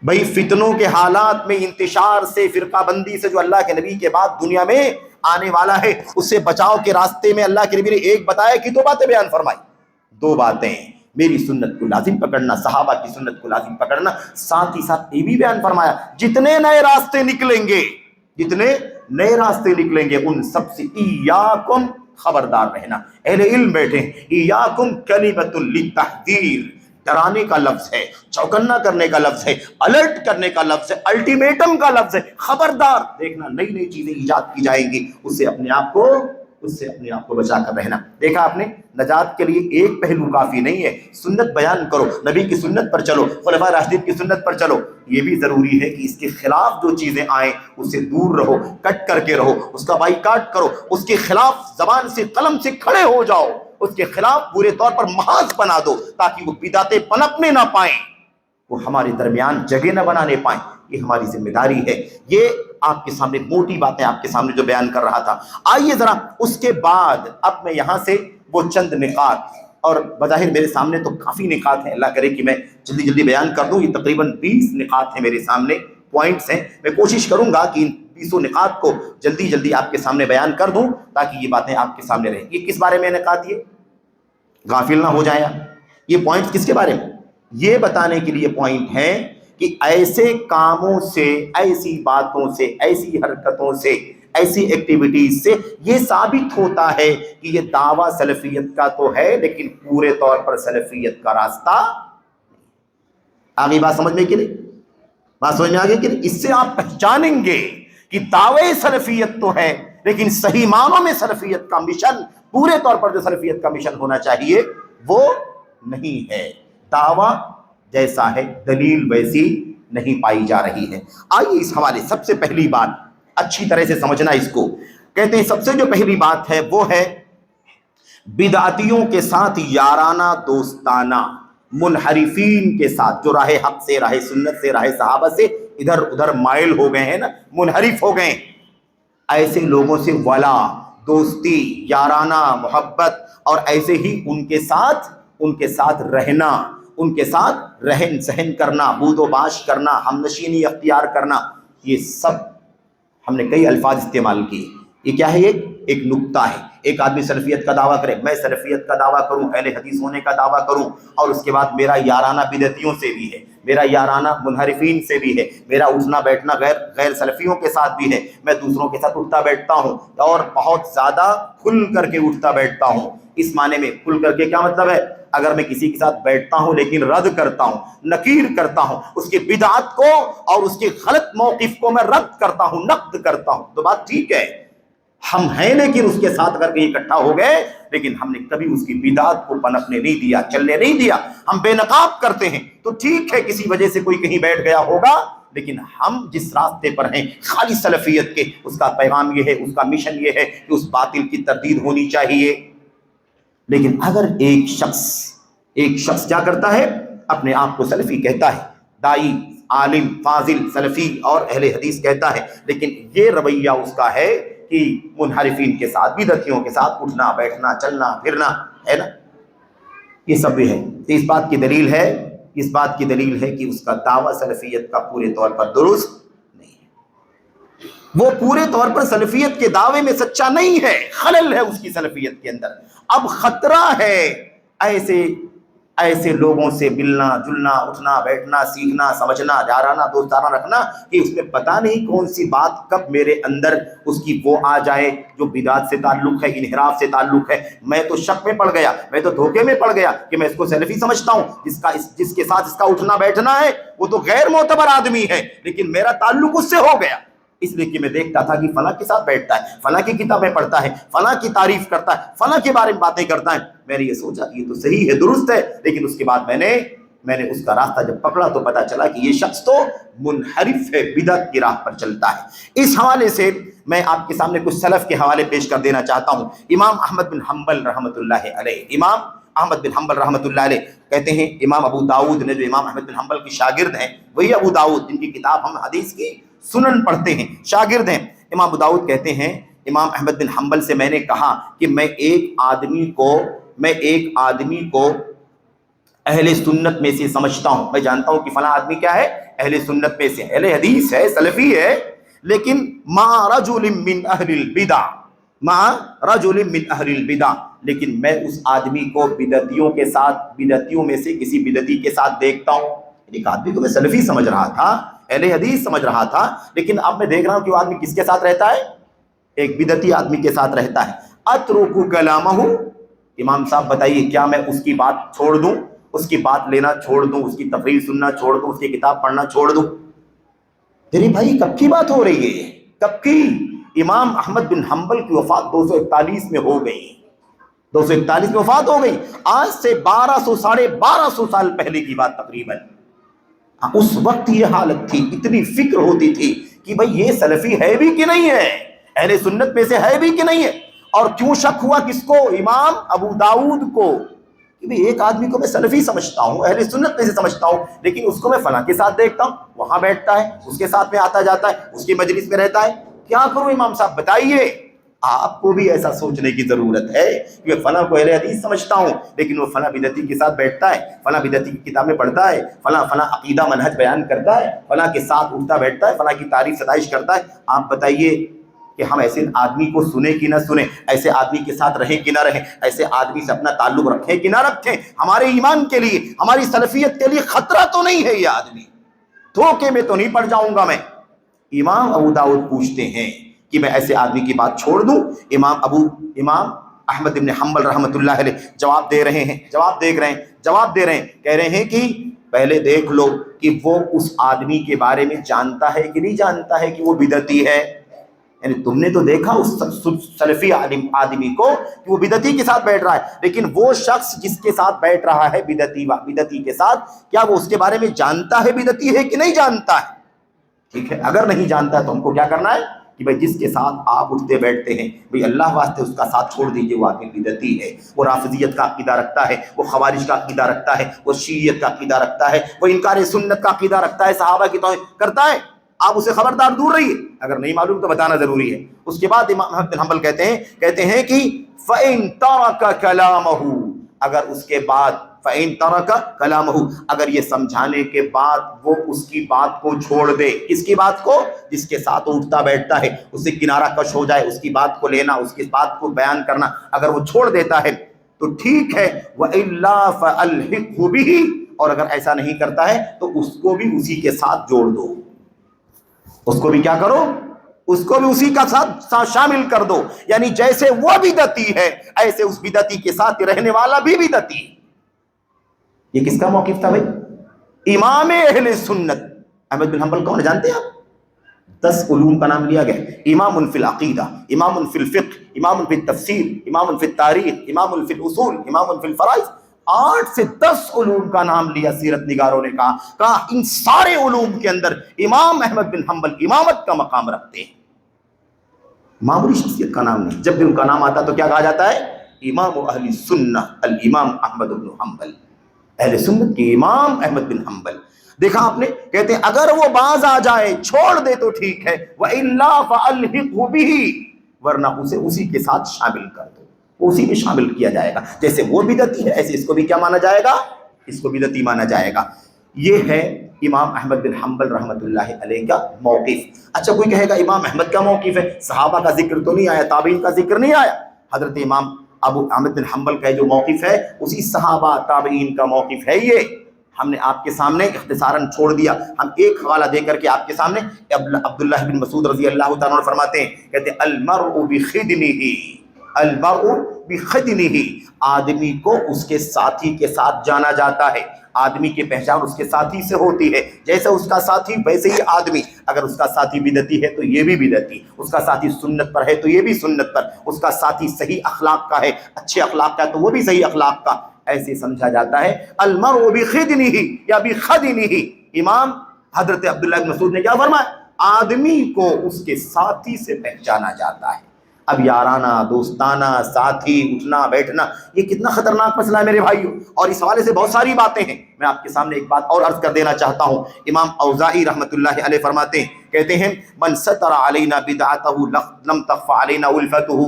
بھئی فتنوں کے حالات میں، انتشار سے، فرقہ بندی سے جو اللہ کے نبی کے بعد دنیا میں آنے والا ہے، اس سے بچاؤ کے راستے میں اللہ کے نبی نے ایک بتایا کہ دو باتیں بیان فرمائی، دو باتیں، میری سنت کو لازم پکڑنا، صحابہ کی سنت کو لازم پکڑنا، ساتھ ہی ساتھ یہ بھی بیان فرمایا جتنے نئے راستے نکلیں گے، جتنے نئے راستے نکلیں گے ان سب سے ایاکم، خبردار رہنا۔ اہل علم بیٹھے، ایاکم کلمۃ للتحذیر، ڈرانے کا لفظ ہے، چوکنا کرنے کا لفظ ہے، الرٹ کرنے کا لفظ ہے، الٹیمیٹم کا لفظ ہے، خبردار دیکھنا نئی نئی چیزیں ایجاد کی جائیں گی، اس سے اپنے آپ کو بچا کر رہنا۔ دیکھا آپ نے، نجات کے لیے ایک پہلو کافی نہیں ہے، سنت بیان کرو، نبی کی سنت پر چلو، خلفائے راشدین کی سنت پر چلو، یہ بھی ضروری ہے کہ اس کے خلاف جو چیزیں آئیں اس سے دور رہو، کٹ کر کے رہو، اس کا بائیکاٹ کرو، اس کے خلاف زبان سے قلم سے کھڑے ہو جاؤ، اس کے خلاف پورے طور پر محاذ بنا دو تاکہ وہ بدعتیں پنپنے نہ پائیں، وہ ہمارے درمیان جگہ نہ بنانے پائیں۔ یہ ہماری ذمہ داری ہے۔ یہ آپ کے سامنے موٹی باتیں آپ کے سامنے جو بیان کر رہا تھا۔ آئیے ذرا اس کے بعد اب میں یہاں سے وہ چند نکات، اور بظاہر میرے سامنے تو کافی نکات ہیں، اللہ کرے کہ میں جلدی جلدی بیان کر دوں، یہ تقریباً 20 نکات ہیں میرے سامنے، پوائنٹس ہیں، میں کوشش کروں گا کہ ان 20 نکات کو جلدی جلدی آپ کے سامنے بیان کر دوں تاکہ یہ باتیں آپ کے سامنے رہیں۔ یہ کس بارے میں نکات، یہ غافل نہ ہو جائیں، یہ پوائنٹس کس کے بارے میں؟ یہ بتانے کے لیے پوائنٹ ہے کہ ایسے کاموں سے، ایسی باتوں سے، ایسی حرکتوں سے، ایسی ایکٹیویٹیز سے یہ ثابت ہوتا ہے کہ یہ دعویٰ سلفیت کا تو ہے لیکن پورے طور پر سلفیت کا راستہ۔ آگے بات سمجھ میں کہ نہیں؟ بات سمجھ میں آگے کہ نہیں؟ اس سے آپ پہچانیں گے کہ دعوے سلفیت تو ہے لیکن صحیح معنوں میں سلفیت کا مشن، پورے طور پر جو سلفیت کا مشن ہونا چاہیے وہ نہیں ہے، دعویٰ جیسا ہے دلیل ویسی نہیں پائی جا رہی ہے۔ آئیے اس حوالے سب سے پہلی بات اچھی طرح سے سمجھنا اس کو، کہتے ہیں سب سے جو پہلی بات ہے وہ ہے بدعتیوں کے ساتھ یارانہ دوستانہ، منحرفین کے ساتھ جو راہ حق سے، راہ سنت سے، راہ صحابہ سے ادھر ادھر مائل ہو گئے ہیں نا، منحرف ہو گئے، ایسے لوگوں سے ولا، دوستی، یارانہ محبت، اور ایسے ہی ان کے ساتھ رہنا، ان کے ساتھ رہن سہن کرنا، بود و باش کرنا، ہم نشینی اختیار کرنا، یہ سب ہم نے کئی الفاظ استعمال کیے۔ یہ کیا ہے؟ ایک نکتہ ہے. ایک آدمی سلفیت کا دعویٰ کرے, میں سلفیت کا دعویٰ کروں, اہل حدیث ہونے کا دعویٰ کروں, اور اس کے بعد میرا یارانہ بدعتیوں سے بھی ہے, میرا یارانہ منحرفین سے بھی ہے, میرا اٹھنا بیٹھنا غیر سلفیوں کے ساتھ بھی ہے, میں دوسروں کے ساتھ اٹھتا بیٹھتا ہوں اور بہت زیادہ کھل کر کے اٹھتا بیٹھتا ہوں. اس معنی میں کھل کر کے کیا مطلب ہے؟ اگر میں کسی کے ساتھ بیٹھتا ہوں لیکن رد کرتا ہوں, نکیر کرتا ہوں, اس کی بدعت کو اور اس کے غلط موقف کو میں رد کرتا ہوں, نقد کرتا ہوں, تو بات ٹھیک ہے. ہم ہیں لیکن اس کے ساتھ اگر کہیں اکٹھا ہو گئے, لیکن ہم نے کبھی اس کی بدعت کو پنپنے نہیں دیا, چلنے نہیں دیا, ہم بے نقاب کرتے ہیں, تو ٹھیک ہے کسی وجہ سے کوئی کہیں بیٹھ گیا ہوگا, لیکن ہم جس راستے پر ہیں خالی سلفیت کے, اس کا پیغام یہ ہے, اس کا مشن یہ ہے کہ اس باطل کی تردید ہونی چاہیے. لیکن اگر ایک شخص کیا کرتا ہے, اپنے آپ کو سلفی کہتا ہے, دائی, عالم, فاضل, سلفی اور اہل حدیث کہتا ہے, لیکن یہ رویہ اس کا ہے کہ منحرفین کے ساتھ, بدعتیوں کے ساتھ اٹھنا بیٹھنا, چلنا پھرنا ہے نا, یہ سب بھی ہے. تو اس بات کی دلیل ہے کہ اس کا دعویٰ سلفیت کا پورے طور پر درست نہیں ہے, وہ پورے طور پر سلفیت کے دعوے میں سچا نہیں ہے, خلل ہے اس کی سلفیت کے اندر. اب خطرہ ہے ایسے لوگوں سے ملنا جلنا, اٹھنا بیٹھنا, سیکھنا, سمجھنا, یارانہ دوستانہ رکھنا, کہ اس میں پتہ نہیں کون سی بات کب میرے اندر اس کی وہ آ جائے جو بدعت سے تعلق ہے, انحراف سے تعلق ہے. میں تو شک میں پڑ گیا, میں تو دھوکے میں پڑ گیا کہ میں اس کو سلفی سمجھتا ہوں, جس کے ساتھ اس کا اٹھنا بیٹھنا ہے وہ تو غیر معتبر آدمی ہے, لیکن میرا تعلق اس سے ہو گیا اس لیے کہ میں دیکھتا تھا کہ فلاں کے ساتھ بیٹھتا ہے, فلاں کی کتابیں پڑھتا ہے, فلاں کی تعریف کرتا ہے, فلاں کے بارے میں باتیں کرتا ہے. میں نے یہ سوچا کہ یہ تو صحیح ہے, درست ہے, لیکن اس کے بعد میں نے اس کا راستہ جب پکڑا تو پتا چلا کہ یہ شخص تو منحرف ہے, بدعت کی راہ پر چلتا ہے. اس حوالے سے میں آپ کے سامنے کچھ سلف کے حوالے پیش کر دینا چاہتا ہوں. امام احمد بن حنبل رحمۃ اللہ علیہ کہتے ہیں, امام ابو داؤد نے, جو امام احمد بن حنبل کے شاگرد ہیں, وہی ابو داؤد جن کی کتاب ہم حدیث کی سنن پڑھتے ہیں, شاگرد ہیں. امام ابو داؤد کہتے ہیں, امام احمد بن حنبل سے میں نے کہا کہ میں ایک آدمی کو اہل سنت میں سے سمجھتا ہوں, میں جانتا ہوں کہ فلاں آدمی کیا ہے, اہل سنت میں سے, اہل حدیث ہے, سلفی ہے, لیکن مع رجل من اہل البدع, لیکن میں اس آدمی کو بدعتیوں میں سے کسی بدعتی کے ساتھ دیکھتا ہوں. ایک آدمی کو میں سلفی سمجھ رہا تھا, اہل حدیث سمجھ رہا تھا, لیکن اب میں دیکھ رہا ہوں کہ وہ آدمی کس کے ساتھ رہتا ہے, ایک بدعتی آدمی کے ساتھ رہتا ہے. اترک کلامہ, امام صاحب بتائیے کیا میں اس کی بات چھوڑ دوں, اس کی بات لینا چھوڑ دوں, اس کی تقریر سننا چھوڑ دوں, اس کی کتاب پڑھنا چھوڑ دوں؟ میرے بھائی کب کی بات ہو رہی ہے, کب کی؟ امام احمد بن حنبل کی وفات 241 میں ہو گئی, 241 میں وفات ہو گئی, آج سے 1200 سال پہلے کی بات تقریباً. اس وقت یہ حالت تھی, اتنی فکر ہوتی تھی کہ بھئی یہ سلفی ہے بھی کہ نہیں ہے, اہل سنت میں سے ہے بھی کہ نہیں ہے. اور کیوں شک ہوا کس کو؟ امام ابو داؤد کو, کہ بھئی ایک آدمی کو میں سلفی سمجھتا ہوں, اہل سنت میں سے سمجھتا ہوں, لیکن اس کو میں فلاں کے ساتھ دیکھتا ہوں, وہاں بیٹھتا ہے, اس کے ساتھ میں آتا جاتا ہے, اس کی مجلس میں رہتا ہے. کیا کروں امام صاحب بتائیے؟ آپ کو بھی ایسا سوچنے کی ضرورت ہے کہ فلاں کو اہل حدیث سمجھتا ہوں, لیکن وہ فلاں بدعتی کے ساتھ بیٹھتا ہے, فلاں بدعتی کی کتابیں پڑھتا ہے, فلاں عقیدہ منہج بیان کرتا ہے, فلاں کے ساتھ اٹھتا بیٹھتا ہے, فلاں کی تعریف ستائش کرتا ہے. آپ بتائیے کہ ہم ایسے آدمی کو سنیں کہ نہ سنیں, ایسے آدمی کے ساتھ رہیں کہ نہ رہیں, ایسے آدمی سے اپنا تعلق رکھیں کہ نہ رکھیں؟ ہمارے ایمان کے لیے, ہماری سلفیت کے لیے خطرہ تو نہیں ہے یہ آدمی؟ دھوکے میں تو نہیں پڑ جاؤں گا میں؟ امام ابو داؤد پوچھتے ہیں کہ میں ایسے آدمی کی بات چھوڑ دوں؟ امام احمد بن حنبل رحمۃ اللہ علیہ جواب دے رہے ہیں, کہہ رہے ہیں کہ پہلے دیکھ لو کہ وہ اس آدمی کے بارے میں جانتا ہے کہ نہیں جانتا ہے کہ وہ بدعتی ہے. یعنی تم نے تو دیکھا اس سلفی آدمی کو کہ وہ بدعتی کے ساتھ بیٹھ رہا ہے, لیکن وہ شخص جس کے ساتھ بیٹھ رہا ہے بدعتی کے ساتھ, کیا وہ اس کے بارے میں جانتا ہے بدعتی ہے کہ نہیں جانتا ہے؟ ٹھیک ہے, اگر نہیں جانتا ہے تو ہم کو کیا کرنا ہے کہ بھئی جس کے ساتھ آپ اٹھتے بیٹھتے ہیں, بھئی اللہ واسطے اس کا ساتھ چھوڑ دیجئے, وہ آدمی بدعتی ہے, وہ رافضیت کا عقیدہ رکھتا ہے, وہ خوارج کا عقیدہ رکھتا ہے, وہ شیعیت کا عقیدہ رکھتا ہے, وہ انکار سنت کا عقیدہ رکھتا ہے, صحابہ کی توہین کرتا ہے. آپ اسے خبردار دور رہیے, اگر نہیں معلوم تو بتانا ضروری ہے. اس کے بعد امام احمد بن حنبل کہتے ہیں کہ فَإِن تَرَكَ كَلَامَهُ, اگر اس کے بعد فَإِن تَرَكَ كَلَامَهُ، اگر یہ سمجھانے کے بعد وہ اس کی بات کو چھوڑ دے، کس کی بات کو؟ جس کے ساتھ اٹھتا بیٹھتا ہے، اس سے کنارہ کش ہو جائے، اس کی بات کو لینا، اس کی بات کو بیان کرنا، اگر وہ چھوڑ دیتا ہے تو ٹھیک ہے، وَإِلَّا فَأَلْحِقْهُ بِهِ، اور اگر ایسا نہیں کرتا ہے تو اس کو بھی اسی کے ساتھ جوڑ دو، اس کو بھی کیا کرو؟ اس کو بھی اسی کا ساتھ شامل کر دو، یعنی جیسے وہ بدعتی ہے ایسے اس بدعتی کے ساتھ رہنے والا بھی بدعتی۔ یہ کس کا موقف تھا بھائی؟ امام اہل سنت احمد بن حنبل، کون جانتے ہیں آپ؟ 10 علوم کا نام لیا گیا، امام فی العقیدہ، امام فی الفقہ، امام فی التفسیر، امام فی التاریخ، امام فی الاصول، امام فی الفرائض، 8 سے 10 علوم کا نام لیا سیرت نگاروں نے، کہا ان سارے علوم کے اندر امام احمد بن حنبل امامت کا مقام رکھتے ہیں، معمولی شخصیت کا نام نہیں۔ جب بھی ان کا نام آتا تو کیا کہا جاتا ہے؟ امام اہل سنہ الامام احمد بن حنبل، اہل سنت کے امام احمد بن حنبل۔ دیکھا آپ نے، کہتے ہیں اگر وہ باز آ جائے چھوڑ دے تو ٹھیک ہے، وَإِلَّا فَأَلْحِقْهُ بِهِ، ورنہ اسے اسی کے ساتھ شامل کر دو، اسی میں شامل کیا جائے گا، جیسے وہ بدعتی ہے ایسے اس کو بھی کیا مانا جائے گا؟ اس کو بدعتی مانا جائے گا۔ یہ ہے امام احمد بن حنبل رحمۃ اللہ علیہ کا موقف۔ اچھا کوئی کہے گا امام احمد کا موقف ہے، صحابہ کا ذکر تو نہیں آیا، تابعین کا ذکر نہیں آیا۔ حضرت امام ابو احمد بن حنبل کا جو موقف ہے اسی صحابہ تابعین کا موقف ہے۔ یہ ہم نے آپ کے سامنے اختصاراً چھوڑ دیا، ہم ایک حوالہ دے کر کے آپ کے سامنے، عبداللہ بن مسعود رضی اللہ تعالیٰ عنہ فرماتے ہیں، کہتے ہیں المرء بخدنہ، المرء بخدنہ، آدمی کو اس کے ساتھی کے ساتھ جانا جاتا ہے، آدمی کی پہچان اس کے ساتھی سے ہوتی ہے، جیسے اس کا ساتھی ویسے ہی آدمی۔ اگر اس کا ساتھی بدعتی ہے تو یہ بھی بدعتی، اس کا ساتھی سنت پر ہے تو یہ بھی سنت پر، اس کا ساتھی صحیح اخلاق کا ہے، اچھے اخلاق کا ہے تو وہ بھی صحیح اخلاق کا، ایسے سمجھا جاتا ہے۔ المرء بخدنہ یا بخدنہ، امام حضرت عبداللہ بن مسعود نے کیا فرمایا؟ آدمی کو اس کے ساتھی سے پہچانا جاتا ہے۔ اب یارانہ، دوستانہ، ساتھی، اٹھنا بیٹھنا، یہ کتنا خطرناک مسئلہ ہے میرے بھائیوں، اور اس حوالے سے بہت ساری باتیں ہیں۔ میں آپ کے سامنے ایک بات اور عرض کر دینا چاہتا ہوں۔ امام اوزاعی رحمۃ اللہ علیہ فرماتے ہیں، کہتے ہیں من ستر علینا بدعتہ لم تخف علینا الفتہ،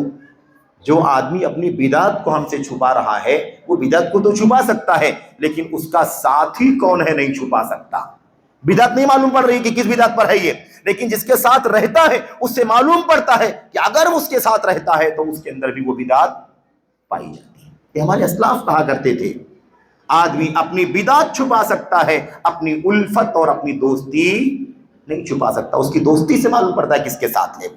جو آدمی اپنی بدعت کو ہم سے چھپا رہا ہے، وہ بدعت کو تو چھپا سکتا ہے لیکن اس کا ساتھی کون ہے نہیں چھپا سکتا۔ بدعت نہیں معلوم پڑ رہی کہ کس بدعت پر ہے یہ، لیکن جس کے ساتھ رہتا ہے اس سے معلوم پڑتا ہے کہ اگر اس کے ساتھ رہتا ہے تو اس کے اندر بھی وہ بدعت پائی جاتی ہے۔ یہ ہمارے اسلاف کہا کرتے تھے، آدمی اپنی بدعت چھپا سکتا ہے، اپنی الفت اور اپنی دوستی نہیں چھپا سکتا۔ اس کی دوستی سے معلوم پڑتا ہے کس کے ساتھ ہے،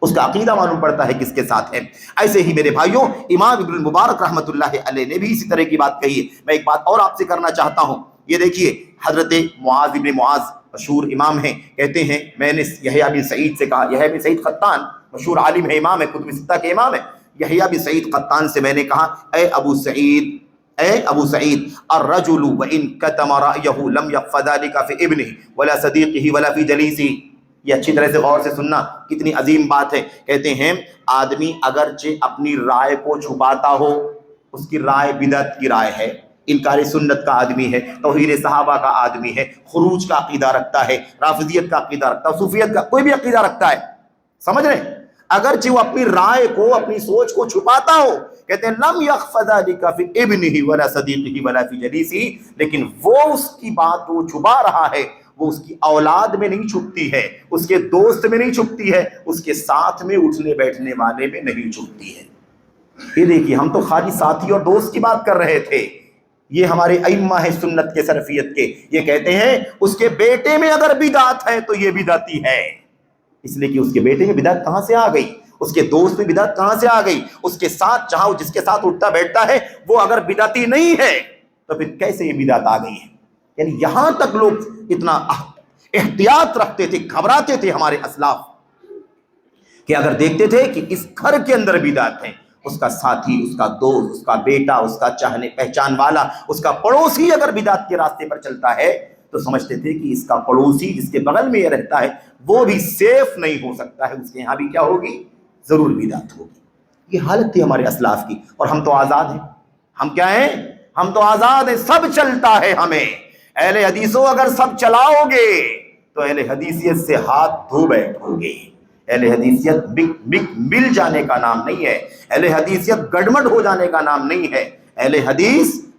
اس کا عقیدہ معلوم پڑتا ہے کس کے ساتھ ہے۔ ایسے ہی میرے بھائیوں، امام ابن المبارک رحمۃ اللہ علیہ نے بھی اسی طرح کی بات کہی ہے۔ میں ایک بات اور آپ سے کرنا چاہتا ہوں، یہ دیکھیے حضرت معاذ ابن معاذ مشہور امام ہیں، کہتے ہیں میں نے یحییٰ بن سعید سے کہا، یحییٰ بن سعید قطان مشہور عالم ہے، امام ہے، کتب ستہ کے امام ہے، یحییٰ بن سعید قطان سے میں نے کہا اے ابو سعید الرجل وان کتم رأیہ لم یخف ذلک فی ابنہ ولا صدیقہ ولا فی جلیسہ۔ یہ اچھی طرح سے غور سے سننا، کتنی عظیم بات ہے۔ کہتے ہیں آدمی اگرچہ اپنی رائے کو چھپاتا ہو، اس کی رائے بدعت کی رائے ہے، انکار سنت کا آدمی ہے، توہین صحابہ کا آدمی ہے، خروج کا عقیدہ رکھتا ہے، رافضیت کا عقیدہ رکھتا ہے، صوفیت کا کوئی بھی عقیدہ رکھتا ہے، سمجھ رہے ہیں، اگرچہ وہ اپنی رائے کو، اپنی سوچ کو چھپاتا ہو، کہتے ہیں لم یخف ذلک فی ابنہ ولا صدیقہ ولا فی جلیسہ، لیکن وہ اس کی بات وہ چھپا رہا ہے، وہ اس کی اولاد میں نہیں چھپتی ہے، اس کے دوست میں نہیں چھپتی ہے، اس کے ساتھ میں اٹھنے بیٹھنے والے میں نہیں چھپتی ہے۔ یہ دیکھیے، ہم تو خالی ساتھی اور دوست کی بات کر رہے تھے، یہ ہمارے ائمہ ہیں سنت کے سلفیت کے، یہ کہتے ہیں اس کے بیٹے میں اگر بدعت ہے تو یہ بدعتی ہے، اس لیے کہ اس کے بیٹے میں بدعت کہاں سے آ گئی، اس کے دوست میں بدعت کہاں سے آ گئی، اس کے ساتھ جہاں جس کے ساتھ اٹھتا بیٹھتا ہے وہ اگر بدعتی نہیں ہے تو پھر کیسے یہ بدعت آ گئی ہے۔ یعنی یہاں تک لوگ اتنا احتیاط رکھتے تھے، گھبراتے تھے ہمارے اسلاف، کہ اگر دیکھتے تھے کہ اس گھر کے اندر بدعت ہے، اس کا ساتھی، اس کا دوست، اس کا بیٹا، اس کا چاہنے پہچان والا، اس کا پڑوسی اگر بدعت کے راستے پر چلتا ہے تو سمجھتے تھے کہ اس کا پڑوسی جس کے بغل میں یہ رہتا ہے وہ بھی سیف نہیں ہو سکتا ہے، اس کے یہاں بھی کیا ہوگی، ضرور بدعت ہوگی۔ یہ حالت تھی ہمارے اسلاف کی، اور ہم تو آزاد ہیں، ہم کیا ہیں، ہم تو آزاد ہیں، سب چلتا ہے ہمیں۔ اہل حدیثوں اگر سب چلاؤ گے تو اہل حدیثیت سے ہاتھ دھو بیٹھو گے۔ اہل حدیثیت مل جانے کا نام نہیں ہے، اہل حدیثیت گڑمٹ ہو جانے کا نام نہیں ہے۔ اہل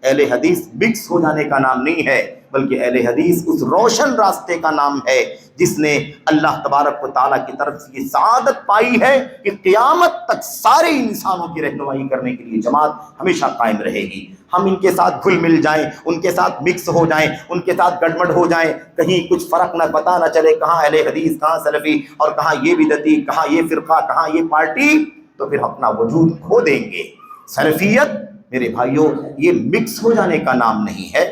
اہل حدیث مکس ہو جانے کا نام نہیں ہے، بلکہ اہل حدیث اس روشن راستے کا نام ہے جس نے اللہ تبارک و تعالیٰ کی طرف سے یہ سعادت پائی ہے کہ قیامت تک سارے انسانوں کی رہنمائی کرنے کے لیے جماعت ہمیشہ قائم رہے گی۔ ہم ان کے ساتھ گھل مل جائیں، ان کے ساتھ مکس ہو جائیں، ان کے ساتھ گڑبڑ ہو جائیں، کہیں کچھ فرق نہ پتہ نہ چلے کہاں اہل حدیث، کہاں سلفی، اور کہاں یہ بدعتی، کہاں یہ فرقہ، کہاں یہ پارٹی، تو پھر اپنا وجود کھو دیں گے۔ سلفیت میرے بھائیوں یہ مکس ہو جانے کا نام نہیں ہے،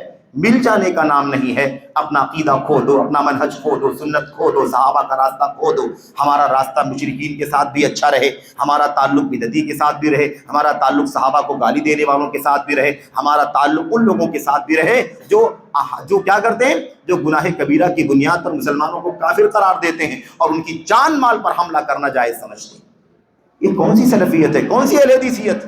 مل جانے کا نام نہیں ہے۔ اپنا عقیدہ کھو دو، اپنا منہج کھو دو، سنت کھو دو، صحابہ کا راستہ کھو دو۔ ہمارا راستہ مشرکین کے ساتھ بھی اچھا رہے، ہمارا تعلق بدعتی کے ساتھ بھی رہے، ہمارا تعلق صحابہ کو گالی دینے والوں کے ساتھ بھی رہے، ہمارا تعلق ان لوگوں کے ساتھ بھی رہے جو کیا کرتے ہیں، جو گناہ کبیرہ کی بنیاد پر مسلمانوں کو کافر قرار دیتے ہیں اور ان کی جان مال پر حملہ کرنا جائز سمجھتے ہیں۔ یہ کون سی سلفیت ہے، کون سی اہل حدیثیت؟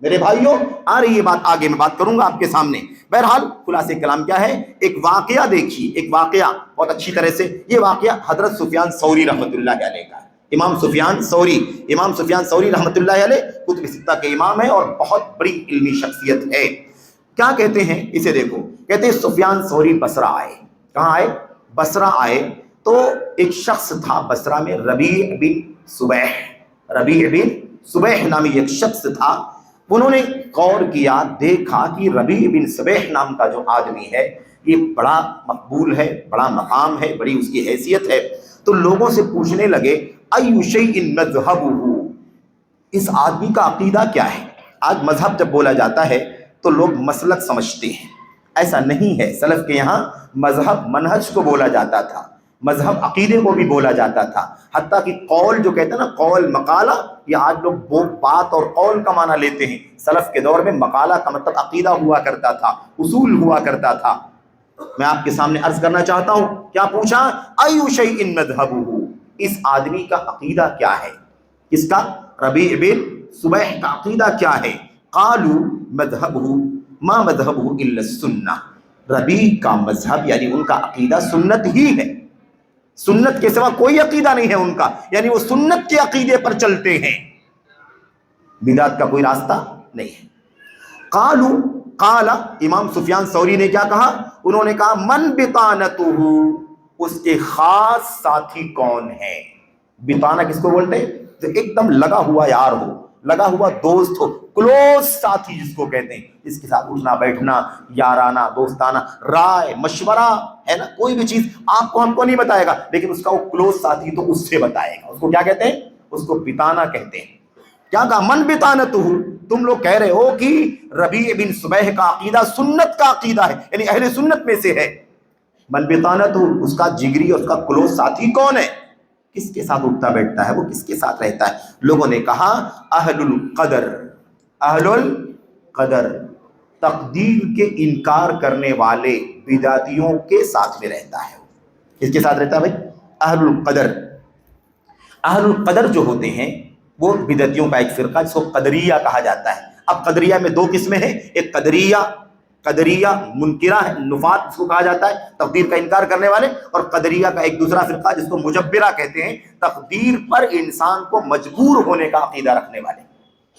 میرے بھائیوں آ رہی یہ بات، آگے میں بات کروں گا آپ کے سامنے۔ بہرحال خلاصہ کلام کیا ہے، ایک واقعہ دیکھیے، ایک واقعہ بہت اچھی طرح سے، یہ واقعہ حضرت سفیان ثوری رحمۃ اللہ علیہ کا ہے۔ امام سفیان ثوری رحمۃ اللہ علیہ کتب ستہ کے امام ہیں اور بہت بڑی علمی شخصیت ہے۔ کیا کہتے ہیں اسے دیکھو، کہتے ہیں سفیان ثوری بصرہ آئے۔ کہاں آئے؟ بصرہ آئے تو ایک شخص تھا بصرہ میں، ربیع بن صبیح نامی ایک شخص تھا۔ انہوں نے غور کیا، دیکھا کہ ربیع بن صبیح نام کا جو آدمی ہے یہ بڑا مقبول ہے، بڑا مقام ہے، بڑی اس کی حیثیت ہے۔ تو لوگوں سے پوچھنے لگے ای شیء مذہبہ، اس آدمی کا عقیدہ کیا ہے؟ آج مذہب جب بولا جاتا ہے تو لوگ مسلک سمجھتے ہیں، ایسا نہیں ہے۔ سلف کے یہاں مذہب منہج کو بولا جاتا تھا، مذہب عقیدے کو بھی بولا جاتا تھا، حتیٰ کہ قول جو کہتے ہیں نا، قول مقالہ، یہ آج لوگ بات اور قول کا معنی لیتے ہیں۔ سلف کے دور میں مقالہ کا مطلب عقیدہ ہوا کرتا تھا، اصول ہوا کرتا تھا۔ میں آپ کے سامنے عرض کرنا چاہتا ہوں، کیا پوچھا؟ ای شیء مذہبہ، اس آدمی کا عقیدہ کیا ہے؟ کس کا؟ ربیع بن صبیح کا عقیدہ کیا ہے؟ قالوا مذہبہ ما مذہبہ الا السنہ، ربیع کا مذہب یعنی ان کا عقیدہ سنت ہی ہے، سنت کے سوا کوئی عقیدہ نہیں ہے ان کا، یعنی وہ سنت کے عقیدے پر چلتے ہیں، بدعت کا کوئی راستہ نہیں ہے۔ قال امام سفیان ثوری نے کیا کہا؟ انہوں نے کہا من بطانتہ، اس کے خاص ساتھی کون ہے؟ بطانہ کس کو بولتے ہیں؟ جو ایک دم لگا ہوا یار ہو، لگا ہوا دوست ہو، کلوز ساتھی جس کو کہتے ہیں، جس کے ساتھ اٹھنا بیٹھنا، یارانہ دوستانہ، رائے مشورہ ہے نا، کوئی بھی چیز آپ کو ہم کو نہیں بتائے گا، لیکن اس کا وہ کلوز ساتھی تو اس سے بتائے گا۔ اس کو کیا کہتے ہیں؟ اس کو بطانہ کہتے ہیں۔ کیا کہا؟ من بطانتہ، تم لوگ کہہ رہے ہو کہ ربیع بن صبیح کا عقیدہ سنت کا عقیدہ ہے، یعنی اہل سنت میں سے ہے۔ من بطانتہ، اس کا جگری اور اس کا کلوز ساتھی کون ہے؟ کس کے ساتھ اٹھتا بیٹھتا ہے، وہ کس کے ساتھ رہتا ہے؟ لوگوں نے کہا اہل القدر، اہل القدر، تقدیر کے انکار کرنے والے بدعتیوں کے ساتھ میں رہتا ہے۔ کس کے ساتھ رہتا ہے بھائی؟ اہل القدر۔ اہل القدر جو ہوتے ہیں وہ بدعتیوں کا ایک فرقہ جس کو قدریہ کہا جاتا ہے۔ اب قدریہ میں دو قسمیں ہیں، ایک قدریہ منکرہ ہے، نفات جس کو کہا جاتا ہے، تقدیر کا انکار کرنے والے، اور قدریہ کا ایک دوسرا فرقہ جس کو مجبرہ کہتے ہیں، تقدیر پر انسان کو مجبور ہونے کا عقیدہ رکھنے والے۔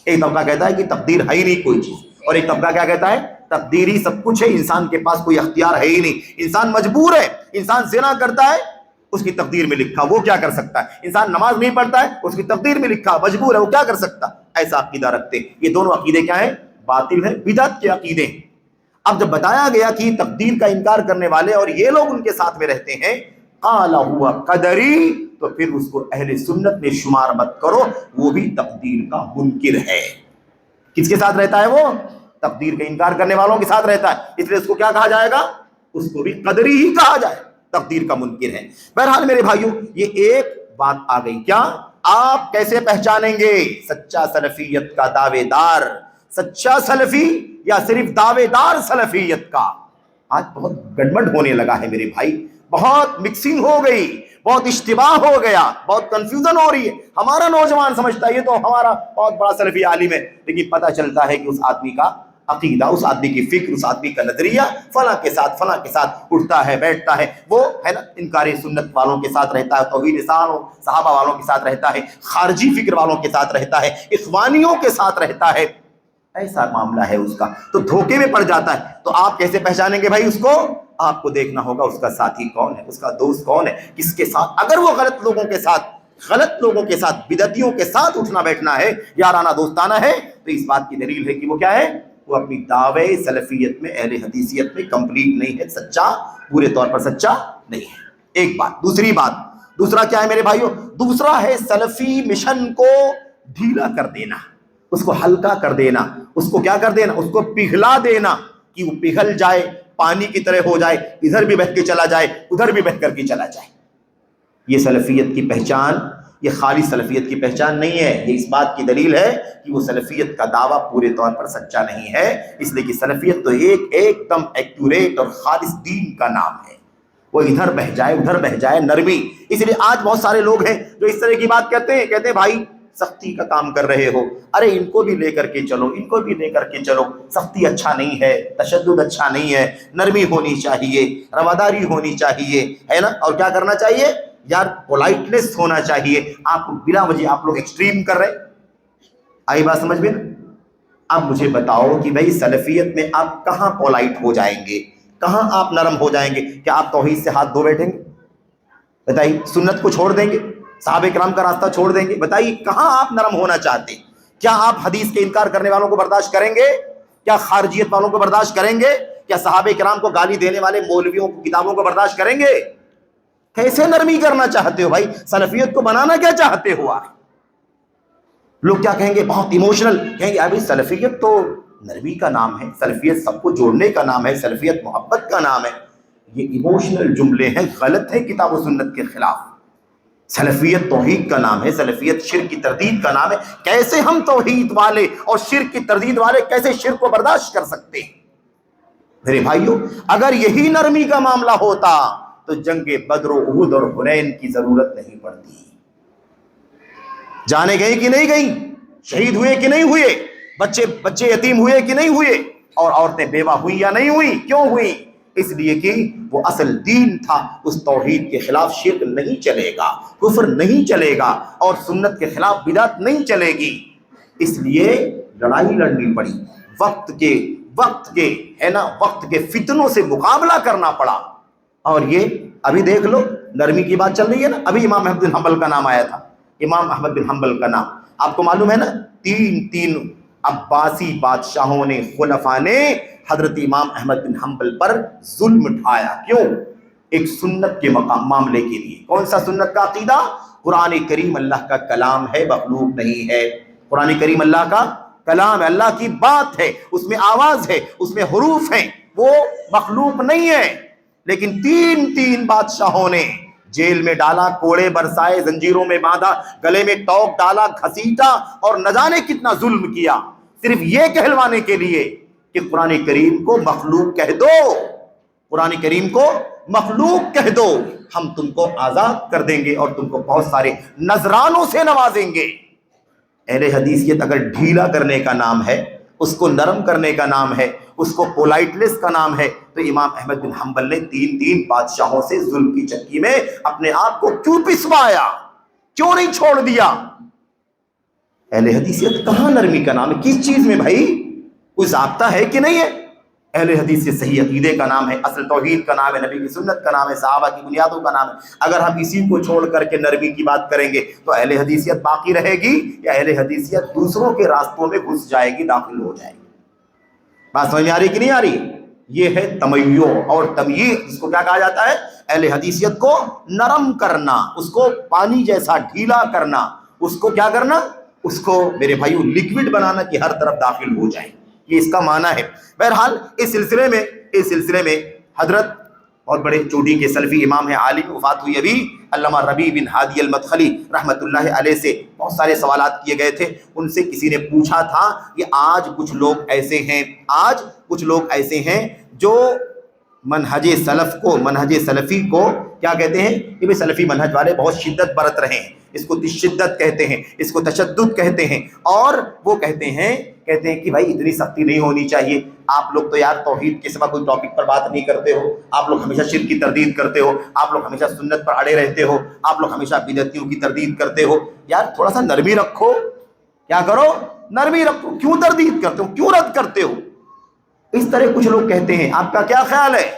ایک طبقہ کہتا ہے کہ تقدیر ہے ہی نہیں کوئی چیز، اور ایک طبقہ کیا کہتا ہے؟ تقدیر ہی سب کچھ ہے، انسان کے پاس کوئی اختیار ہے ہی نہیں، انسان مجبور ہے۔ انسان زنا کرتا ہے، اس کی تقدیر میں لکھا، وہ کیا کر سکتا ہے؟ انسان نماز نہیں پڑھتا ہے، اس کی تقدیر میں لکھا، مجبور ہے، وہ کیا کر سکتا؟ ایسا عقیدہ رکھتے ہیں۔ یہ دونوں عقیدے کیا ہیں؟ باطل ہیں، بدعت کے عقیدے ہیں۔ اب جب بتایا گیا کہ تقدیر کا انکار کرنے والے اور یہ لوگ ان کے ساتھ میں رہتے ہیں، قال ہوا قدری، تو پھر اس کو اہل سنت میں شمار مت کرو، وہ بھی تقدیر کا منکر ہے۔ کس کے ساتھ رہتا ہے وہ؟ تقدیر کا انکار کرنے والوں کے ساتھ رہتا ہے، اس لیے اس کو کیا کہا جائے گا؟ اس کو بھی قدری ہی کہا جائے، تقدیر کا منکر ہے۔ بہرحال میرے بھائیوں یہ ایک بات آ گئی، کیا آپ کیسے پہچانیں گے سچا سلفیت کا دعوے دار، سچا سلفی یا صرف دعوے دار سلفیت کا؟ آج بہت گڑبڑ ہونے لگا ہے میرے بھائی، بہت مکسنگ ہو گئی، بہت اشتباہ ہو گیا، بہت کنفیوژن ہو رہی ہے۔ ہمارا نوجوان سمجھتا ہے یہ تو ہمارا بہت بڑا سلفی عالم ہے، لیکن پتہ چلتا ہے کہ اس آدمی کا عقیدہ، اس آدمی کی فکر، اس آدمی کا نظریہ فلاں کے ساتھ اٹھتا ہے بیٹھتا ہے، وہ ہے نا انکار سنت والوں کے ساتھ رہتا ہے، توحید صحابہ والوں کے ساتھ رہتا ہے، خارجی فکر والوں کے ساتھ رہتا ہے، اخوانیوں کے ساتھ رہتا ہے۔ ایسا معاملہ ہے اس کا، تو دھوکے میں پڑ جاتا ہے۔ تو آپ کیسے پہچانیں گے بھائی اس کو؟ آپ کو دیکھنا ہوگا اس کا ساتھی کون ہے، اس کا دوست کون ہے، کس کے ساتھ۔ اگر وہ غلط لوگوں کے ساتھ بدعتیوں کے ساتھ اٹھنا بیٹھنا ہے، یارانہ دوستانہ ہے، تو اس بات کی دلیل ہے کہ وہ کیا ہے، وہ اپنی دعوے سلفیت میں، اہل حدیثیت میں کمپلیٹ نہیں ہے، سچا، پورے طور پر سچا نہیں ہے۔ ایک بات۔ دوسرا کیا ہے میرے بھائیوں؟ دوسرا ہے سلفی مشن کو ڈھیلا کر دینا، اس کو ہلکا کر دینا، اس کو کیا کر دینا، اس کو پگھلا دینا کہ وہ پگھل جائے، پانی کی طرح ہو جائے، ادھر بھی بہہ کے چلا جائے، ادھر بھی بہہ کر کے چلا جائے۔ یہ سلفیت کی پہچان، یہ خالی سلفیت کی پہچان نہیں ہے، یہ اس بات کی دلیل ہے کہ وہ سلفیت کا دعویٰ پورے طور پر سچا نہیں ہے، اس لیے کہ سلفیت تو ایک دم ایکوریٹ اور خالص دین کا نام ہے۔ وہ ادھر بہہ جائے ادھر بہہ جائے، نرمی۔ اس لیے آج بہت سارے لوگ ہیں جو اس طرح کی بات کہتے ہیں بھائی سختی کا کام کر رہے ہو، ارے ان کو بھی لے کر کے چلو، ان کو بھی لے کر کے چلو، سختی اچھا نہیں ہے، تشدد اچھا نہیں ہے، نرمی ہونی چاہیے، رواداری ہونی چاہیے، ہے نا، اور کیا کرنا چاہیے یار، پولائٹنس ہونا چاہیے۔ آپ بلا وجہ آپ لوگ ایکسٹریم کر رہے۔ آئی بات سمجھ میں؟ اب مجھے بتاؤ کہ بھائی سلفیت میں آپ کہاں پولائٹ ہو جائیں گے، کہاں آپ نرم ہو جائیں گے؟ کیا آپ توحید سے ہاتھ دھو بیٹھیں گے؟ بتائیے، سنت کو چھوڑ دیں گے، صحابہ کرام کا راستہ چھوڑ دیں گے؟ بتائیے کہاں آپ نرم ہونا چاہتے ہیں؟ کیا آپ حدیث کے انکار کرنے والوں کو برداشت کریں گے؟ کیا خارجیت والوں کو برداشت کریں گے؟ کیا صحابہ کرام کو گالی دینے والے مولویوں کتابوں کو برداشت کریں گے؟ کیسے نرمی کرنا چاہتے ہو بھائی؟ سلفیت کو بنانا کیا چاہتے ہو آپ؟ لوگ کیا کہیں گے؟ بہت ایموشنل کہیں گے، ابھی سلفیت تو نرمی کا نام ہے، سلفیت سب کو جوڑنے کا نام ہے، سلفیت محبت کا نام ہے۔ یہ ایموشنل جملے ہیں، غلط ہے، کتاب و سنت کے خلاف۔ سلفیت توحید کا نام ہے، سلفیت شرک کی تردید کا نام ہے۔ کیسے ہم توحید والے اور شرک کی تردید والے کیسے شرک کو برداشت کر سکتے ہیں؟ میرے بھائیوں، اگر یہی نرمی کا معاملہ ہوتا تو جنگ بدر و احد اور حنین کی ضرورت نہیں پڑتی۔ جانے گئی کہ نہیں گئی، شہید ہوئے کہ نہیں ہوئے، بچے یتیم ہوئے کہ نہیں ہوئے، اور عورتیں بیوہ ہوئی یا نہیں ہوئی؟ کیوں ہوئی؟ اس لیے کہ وہ اصل دین تھا، اس توحید کے خلاف شرک نہیں چلے گا، کفر نہیں چلے گا، اور سنت کے خلاف بدعت نہیں چلے گی۔ اس لیے لڑائی لڑنی پڑی، وقت کے فتنوں سے مقابلہ کرنا پڑا۔ اور یہ ابھی دیکھ لو، نرمی کی بات چل رہی ہے نا، ابھی امام احمد بن حنبل کا نام آیا تھا، امام احمد بن حنبل کا نام آپ کو معلوم ہے نا، تین عباسی بادشاہوں نے، خلفاء نے حضرت امام احمد بن حنبل پر ظلم اٹھایا۔ کیوں؟ ایک سنت کے معاملے کے لیے۔ کون سا سنت کا عقیدہ؟ قرآن کریم اللہ کا کلام ہے، مخلوق نہیں ہے۔ قرآن کریم اللہ کا کلام ہے، اللہ کی بات ہے، اس میں آواز ہے، اس میں حروف ہیں، وہ مخلوق نہیں ہے۔ لیکن تین بادشاہوں نے جیل میں ڈالا، کوڑے برسائے، زنجیروں میں باندھا، گلے میں ٹوک ڈالا، گھسیٹا، اور نہ جانے کتنا ظلم کیا، صرف یہ کہلوانے کے لیے کہ قرآن کریم کو مخلوق کہہ دو، قرآن کریم کو مخلوق کہہ دو، ہم تم کو آزاد کر دیں گے اور تم کو بہت سارے نذرانوں سے نوازیں گے۔ اہل حدیثیت اگر ڈھیلا کرنے کا نام ہے، اس کو نرم کرنے کا نام ہے، اس کو پولائٹنس کا نام ہے، تو امام احمد بن حنبل نے تین بادشاہوں سے ظلم کی چکی میں اپنے آپ کو کیوں پسوایا، کیوں نہیں چھوڑ دیا؟ اہل حدیثیت کہاں نرمی کا نام ہے؟ کس چیز میں بھائی؟ کوئی ضابطہ ہے کہ نہیں ہے؟ اہل حدیث سے صحیح عقیدے کا نام ہے، اصل توحید کا نام ہے، نبی کی سنت کا نام ہے، صحابہ کی بنیادوں کا نام ہے۔ اگر ہم اسی کو چھوڑ کر کے نرمی کی بات کریں گے تو اہل حدیثیت باقی رہے گی یا اہل حدیثیت دوسروں کے راستوں میں گھس جائے گی، داخل ہو جائے گی؟ بات سمجھ میں آ رہی کہ نہیں آ رہی؟ یہ ہے تمیع اور تمییز، جس کو کیا کہا جاتا ہے؟ اہل حدیثیت کو نرم کرنا، اس کو پانی جیسا ڈھیلا کرنا، اس کو کیا کرنا؟ اس کو میرے بھائیو لکوڈ بنانا کہ ہر طرف داخل ہو جائے، یہ اس کا معنی ہے۔ بہرحال اس سلسلے میں حضرت بہت بڑے چوٹی کے سلفی امام ہیں، عالم، وفات ہوئی ابھی، علامہ ربیع بن ہادی المدخلی رحمۃ اللہ علیہ سے بہت سارے سوالات کیے گئے تھے۔ ان سے کسی نے پوچھا تھا کہ آج کچھ لوگ ایسے ہیں جو منہج سلفی کو کیا کہتے ہیں کہ بھئی سلفی منہج والے بہت شدت برت رہے ہیں، اس کو شدت کہتے ہیں، اس کو تشدد کہتے ہیں، اور وہ کہتے ہیں کہ بھائی اتنی سختی نہیں ہونی چاہیے، آپ لوگ تو یار توحید کے سوا کوئی ٹاپک پر بات نہیں کرتے ہو، آپ لوگ ہمیشہ شرک کی تردید کرتے ہو، آپ لوگ ہمیشہ سنت پر اڑے رہتے ہو، آپ لوگ ہمیشہ بدعتیوں کی تردید کرتے ہو، یار تھوڑا سا نرمی رکھو۔ کیا کرو؟ نرمی رکھو. کیوں تردید کرتے ہو؟ کیوں رد کرتے ہو؟ اس طرح کچھ لوگ کہتے ہیں. آپ کا کیا خیال ہے؟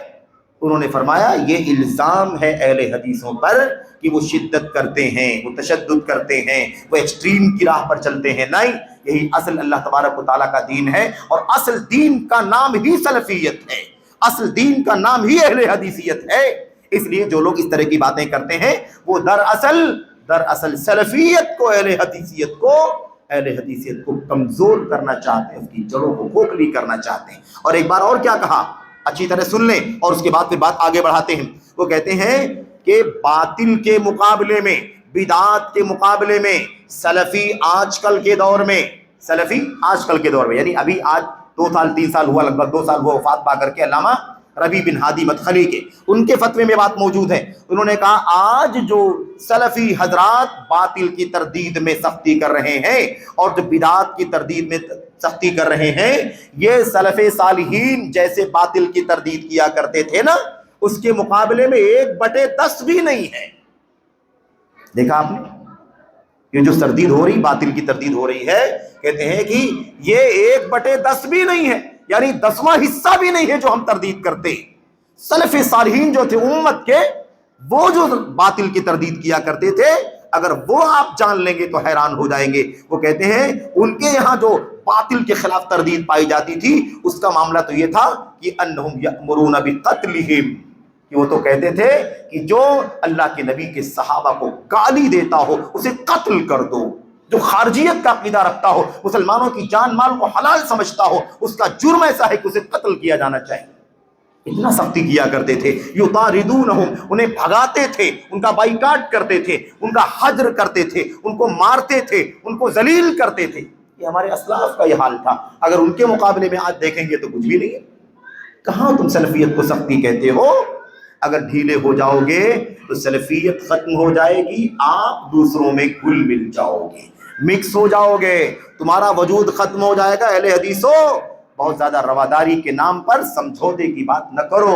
انہوں نے فرمایا یہ الزام ہے اہل حدیثوں پر کہ وہ شدت کرتے ہیں، وہ تشدد کرتے ہیں، وہ ایکسٹریم کی راہ پر چلتے ہیں. نہیں، یہی اصل اللہ تبارک و تعالیٰ کا دین ہے، اور اصل دین کا نام ہی سلفیت ہے، اصل دین کا نام ہی اہل حدیثیت ہے. اس لیے جو لوگ اس طرح کی باتیں کرتے ہیں وہ دراصل سلفیت کو، اہل حدیثیت کو کمزور کرنا چاہتے ہیں، اس کی جڑوں کو کھوکھلی کرنا چاہتے ہیں. اور ایک بار اور کیا کہا، اچھی طرح سن لیں اور اس کے بعد پھر بات آگے بڑھاتے ہیں. وہ کہتے ہیں کہ باطل کے مقابلے میں، بدعات کے مقابلے میں سلفی آج کل کے دور میں یعنی ابھی آج 2 سال 3 سال ہوا، لگ بھگ 2 سال ہوا وفات پا کر کے علامہ ربیع بن ہادی مدخلی کے، ان کے فتوے میں بات موجود ہے. انہوں نے کہا آج جو سلفی حضرات باطل کی تردید میں سختی کر رہے ہیں اور جو بدعات کی تردید میں سختی کر رہے ہیں، یہ سلف صالحین جیسے باطل کی تردید کیا کرتے تھے نا، اس کے مقابلے میں 1/10 بھی نہیں ہے. دیکھا آپ نے، یہ جو تردید ہو رہی، باطل کی تردید ہو رہی ہے، کہتے ہیں کہ یہ 1/10 بھی نہیں ہے، یعنی 10واں حصہ بھی نہیں ہے جو ہم تردید کرتے. سلف صالحین جو تھے امت کے، وہ جو باطل کی تردید کیا کرتے تھے، اگر وہ آپ جان لیں گے تو حیران ہو جائیں گے. وہ کہتے ہیں ان کے یہاں جو باطل کے خلاف تردید پائی جاتی تھی، اس کا معاملہ تو یہ تھا کہ انہم یأمرون بقتلہم، کہ وہ تو کہتے تھے کہ جو اللہ کے نبی کے صحابہ کو گالی دیتا ہو اسے قتل کر دو، جو خارجیت کا عقیدہ رکھتا ہو، مسلمانوں کی جان مال کو حلال سمجھتا ہو، اس کا جرم ایسا ہے کہ اسے قتل کیا جانا چاہیے. اتنا سختی کیا کرتے تھے. یطاردونہم، انہیں بھگاتے تھے، ان کا بائیکاٹ کرتے تھے، ان کا حجر کرتے تھے، ان کو مارتے تھے، ان کو ذلیل کرتے تھے. یہ ہمارے اسلاف کا یہ حال تھا. اگر ان کے مقابلے میں آج دیکھیں گے تو کچھ بھی نہیں ہے. کہاں تم سلفیت کو سختی کہتے ہو؟ اگر ڈھیلے ہو جاؤ گے تو سلفیت ختم ہو جائے گی، آپ دوسروں میں گھل مل جاؤ گے، مکس ہو جاؤ گے، تمہارا وجود ختم ہو جائے گا. اہل حدیثوں، بہت زیادہ رواداری کے نام پر سمجھوتے کی بات نہ کرو،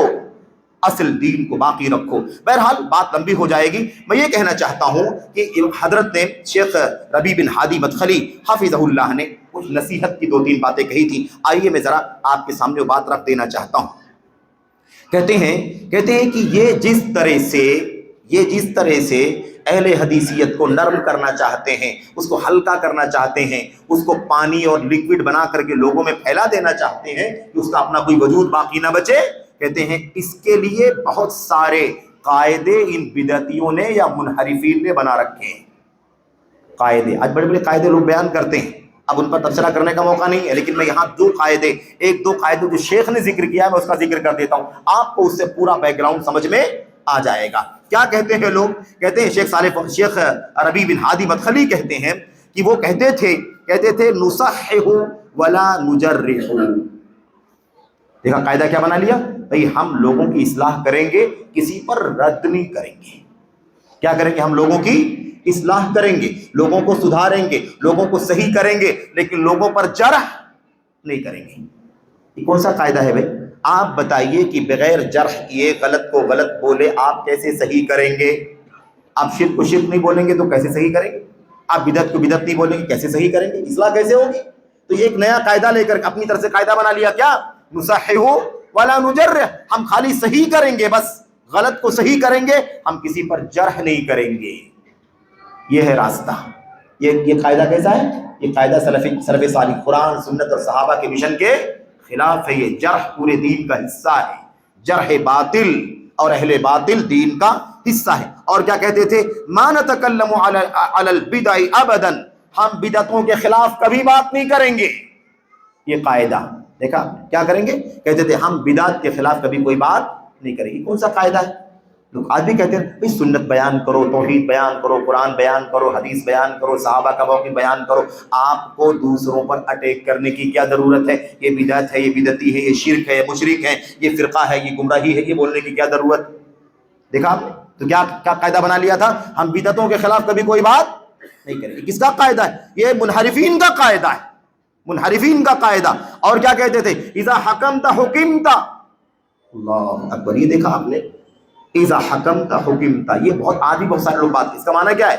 اصل دین کو باقی رکھو. بہرحال بات لمبی ہو جائے گی. میں یہ کہنا چاہتا ہوں کہ حضرت نے شیخ ربیع بن ہادی مدخلی حفظہ اللہ نے کچھ نصیحت کی 2-3 باتیں کہی تھیں. آئیے میں ذرا آپ کے سامنے وہ بات رکھ دینا چاہتا ہوں. کہتے ہیں کہ یہ جس طرح سے اہل حدیثیت کو نرم کرنا چاہتے ہیں، اس کو ہلکا کرنا چاہتے ہیں، اس کو پانی اور لکوڈ بنا کر کے لوگوں میں پھیلا دینا چاہتے ہیں کہ اس کا اپنا کوئی وجود باقی نہ بچے، کہتے ہیں اس کے لیے بہت سارے قاعدے ان بدعتیوں نے یا منحرفین نے بنا رکھے ہیں. قاعدے، آج بڑے بڑے قاعدے لوگ بیان کرتے ہیں، اب ان پر تبصرہ کرنے کا موقع نہیں ہے، لیکن میں یہاں 2 قاعدے جو شیخ نے ذکر کیا ہے میں اس کا ذکر کر دیتا ہوں، آپ کو اس سے پورا بیک گراؤنڈ سمجھ میں آ جائے گا. کیا کہتے ہیں لوگ؟ کہتے ہیں شیخ ربیع بن ہادی مدخلی کہتے ہیں کہ وہ کہتے تھے نصحح ولا نجرح. دیکھا قاعدہ کیا بنا لیا بھئی، ہم لوگوں کی اصلاح کریں گے، کسی پر رد نہیں کریں گے. کیا کریں گے؟ ہم لوگوں کی اصلاح کریں گے، لوگوں کو سدھاریں گے، لوگوں کو صحیح کریں گے، لیکن لوگوں پر جرح نہیں کریں گے. یہ کون سا قاعدہ ہے بھائی؟ آپ بتائیے کہ بغیر جرح کیے غلط کو غلط بولے آپ کیسے صحیح کریں گے؟ آپ شرک کو شرک نہیں بولیں گے تو کیسے صحیح کریں گے؟ آپ بدعت کو بدعت نہیں بولیں گے کیسے صحیح کریں گے؟ اصلاح کیسے ہوگی؟ تو یہ ایک نیا قاعدہ لے کر اپنی طرف سے قاعدہ بنا لیا. کیا؟ نصحح ولا نجرح، ہم خالی صحیح کریں گے، بس غلط کو صحیح کریں گے، ہم کسی پر جرح نہیں کریں گے. یہ ہے راستہ. یہ قاعدہ کیسا ہے؟ یہ قاعدہ سلف صالح قرآن سنت اور صحابہ کے مشن کے خلاف ہے. یہ جرح پورے دین کا حصہ ہے. جرح باطل اور اہل باطل دین کا حصہ ہے. اور کیا کہتے تھے؟ ما نتکلم علی البدع ابدا، ہم بدعتوں کے خلاف کبھی بات نہیں کریں گے. یہ قاعدہ دیکھا کیا کریں گے؟ کہتے تھے ہم بدعت کے خلاف کبھی کوئی بات نہیں کریں گے. کون سا قاعدہ ہے؟ لوگ آج بھی کہتے ہیں سنت بیان کرو، توحید بیان کرو، قرآن بیان کرو، حدیث بیان کرو، صحابہ کا موقف بیان کرو. آپ کو دوسروں پر اٹیک کرنے کی کیا ضرورت ہے؟ یہ بدعت ہے، یہ بدعتی ہے، یہ شرک ہے، یہ مشرک ہے، یہ فرقہ ہے، یہ گمراہی ہے، یہ بولنے کی کیا ضرورت؟ دیکھا آپ نے تو کیا قاعدہ بنا لیا تھا؟ ہم بدعتوں کے خلاف کبھی کوئی بات نہیں کریں گے. کس کا قاعدہ ہے؟ یہ منحرفین کا قاعدہ ہے، منحرفین کا قاعدہ. اور کیا کہتے تھے؟ اذا حکمت حکمت. اللہ اکبر. یہ دیکھا آپ نے، اذا حکمت حکمت. یہ بہت آج بھی بہت سارے لوگ بات، اس کا معنی کیا ہے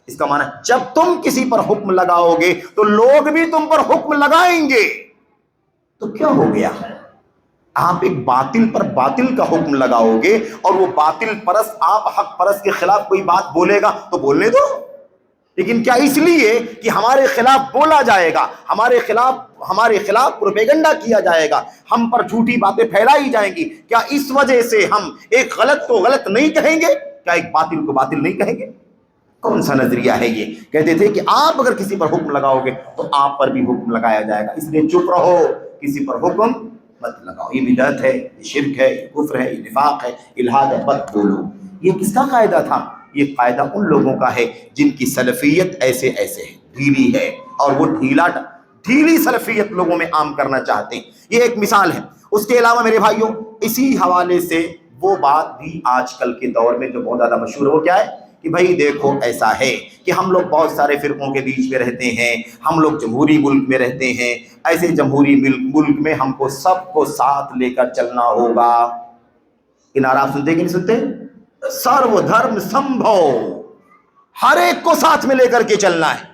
اس کا معنی جب تم کسی پر حکم لگاؤ گے تو لوگ بھی تم پر حکم لگائیں گے. تو کیا ہو گیا؟ آپ ایک باطل پر باطل کا حکم لگاؤ گے اور وہ باطل پرست آپ حق پرست کے خلاف کوئی بات بولے گا تو بولنے دو. لیکن کیا اس لیے کہ ہمارے خلاف بولا جائے گا، ہمارے خلاف پروپیگنڈا کیا جائے گا، ہم پر جھوٹی باتیں پھیلائی جائیں گی، کیا اس وجہ سے ہم ایک غلط کو غلط نہیں کہیں گے؟ کیا ایک باطل کو باطل نہیں کہیں گے؟ کون سا نظریہ ہے یہ؟ کہتے تھے کہ آپ اگر کسی پر حکم لگاؤ گے تو آپ پر بھی حکم لگایا جائے گا، اس لیے چپ رہو، کسی پر حکم مت لگاؤ. یہ بدعت ہے، یہ شرک ہے، یہ کفر ہے، یہ نفاق ہے، الحاد ہے، مت بولو. یہ کس کا قاعدہ تھا؟ یہ قاعدہ ان لوگوں کا ہے جن کی سلفیت ایسے ہے، ڈھیلی ہے، اور وہ ڈھیلی سلفیت لوگوں میں عام کرنا چاہتے ہیں. یہ ایک مثال ہے. اس کے علاوہ میرے بھائیوں، اسی حوالے سے وہ بات بھی آج کل کے دور میں جو بہت زیادہ مشہور ہو، کیا ہے کہ بھائی دیکھو ایسا ہے کہ ہم لوگ بہت سارے فرقوں کے بیچ میں رہتے ہیں، ہم لوگ جمہوری ملک میں رہتے ہیں، ایسے جمہوری ملک میں ہم کو سب کو ساتھ لے کر چلنا ہوگا. یہ نعرہ آپ سنتے کہ نہیں سنتے؟ سرو دھرم سمبھو، ہر ایک کو ساتھ میں لے کر کے چلنا ہے.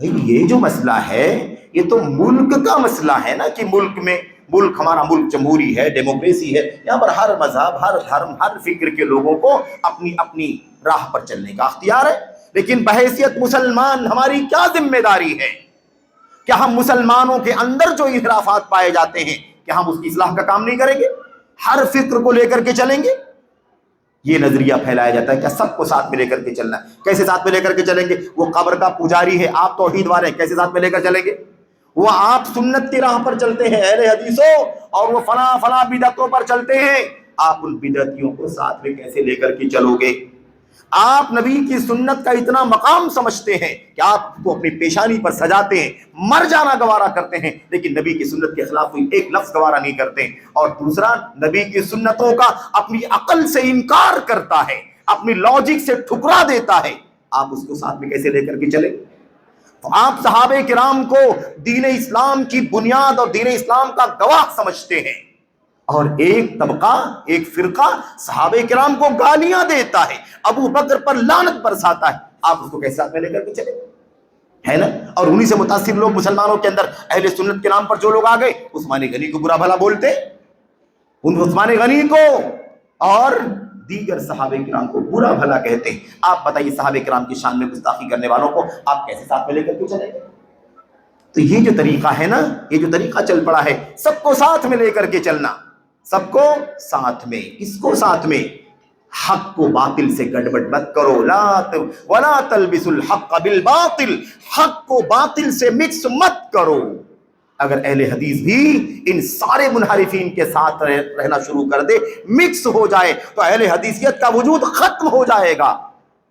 بھائی یہ جو مسئلہ ہے یہ تو ملک کا مسئلہ ہے نا، کہ ہمارا ملک جمہوری ہے، ڈیموکریسی ہے، یہاں پر ہر مذہب، ہر دھرم، ہر فکر کے لوگوں کو اپنی اپنی راہ پر چلنے کا اختیار ہے. لیکن بحیثیت مسلمان ہماری کیا ذمہ داری ہے؟ کیا ہم مسلمانوں کے اندر جو انحرافات پائے جاتے ہیں کیا ہم اس کی اصلاح کا کام نہیں کریں گے؟ ہر فکر کو لے کر کے چلیں گے؟ یہ نظریہ پھیلایا جاتا ہے کہ سب کو ساتھ میں لے کر کے چلنا ہے. کیسے ساتھ میں لے کر کے چلیں گے؟ وہ قبر کا پجاری ہے، آپ توحید والے ہیں، کیسے ساتھ میں لے کر چلیں گے؟ وہ آپ سنت کی راہ پر چلتے ہیں اہل حدیثوں، اور وہ فلاں بدعتوں پر چلتے ہیں، آپ ان بدعتیوں کو ساتھ میں کیسے لے کر کے چلو گے؟ آپ نبی کی سنت کا اتنا مقام سمجھتے ہیں کہ آپ کو اپنی پیشانی پر سجاتے ہیں، مر جانا گوارا کرتے ہیں، لیکن نبی کی سنت کے خلاف کوئی ایک لفظ گوارا نہیں کرتے. اور دوسرا، نبی کی سنتوں کا اپنی عقل سے انکار کرتا ہے، اپنی لاجک سے ٹھکرا دیتا ہے، آپ اس کو ساتھ میں کیسے لے کر کے چلیں؟ تو آپ صحابہ کرام کو دین اسلام کی بنیاد اور دین اسلام کا گواہ سمجھتے ہیں، اور ایک طبقہ، ایک فرقہ صحابہ کرام کو گالیاں دیتا ہے، ابو بکر پر لعنت برساتا ہے، آپ اس کو کیسے ساتھ میں لے کر کے چلیں؟ ہے نا؟ اور انہی سے متاثر لوگ مسلمانوں کے اندر اہل سنت کے نام پر جو لوگ آ گئے، عثمان غنی کو برا بھلا بولتے، ان عثمان غنی کو اور دیگر صحابہ کرام کو برا بھلا کہتے ہیں. آپ بتائیے صحابہ کرام کی شان میں گستاخی کرنے والوں کو آپ کیسے ساتھ میں لے کر کے چلیں گے؟ تو یہ جو طریقہ ہے نا، یہ جو طریقہ چل پڑا ہے، سب کو ساتھ میں لے کر کے چلنا، سب کو ساتھ میں. کس کو ساتھ میں؟ حق کو باطل سے گڑبڑ مت کرو، ولا تلبسوا الحق بالباطل، حق کو باطل سے مکس مت کرو. اگر اہل حدیث بھی ان سارے منحرفین کے ساتھ رہنا شروع کر دے، مکس ہو جائے، تو اہل حدیثیت کا وجود ختم ہو جائے گا.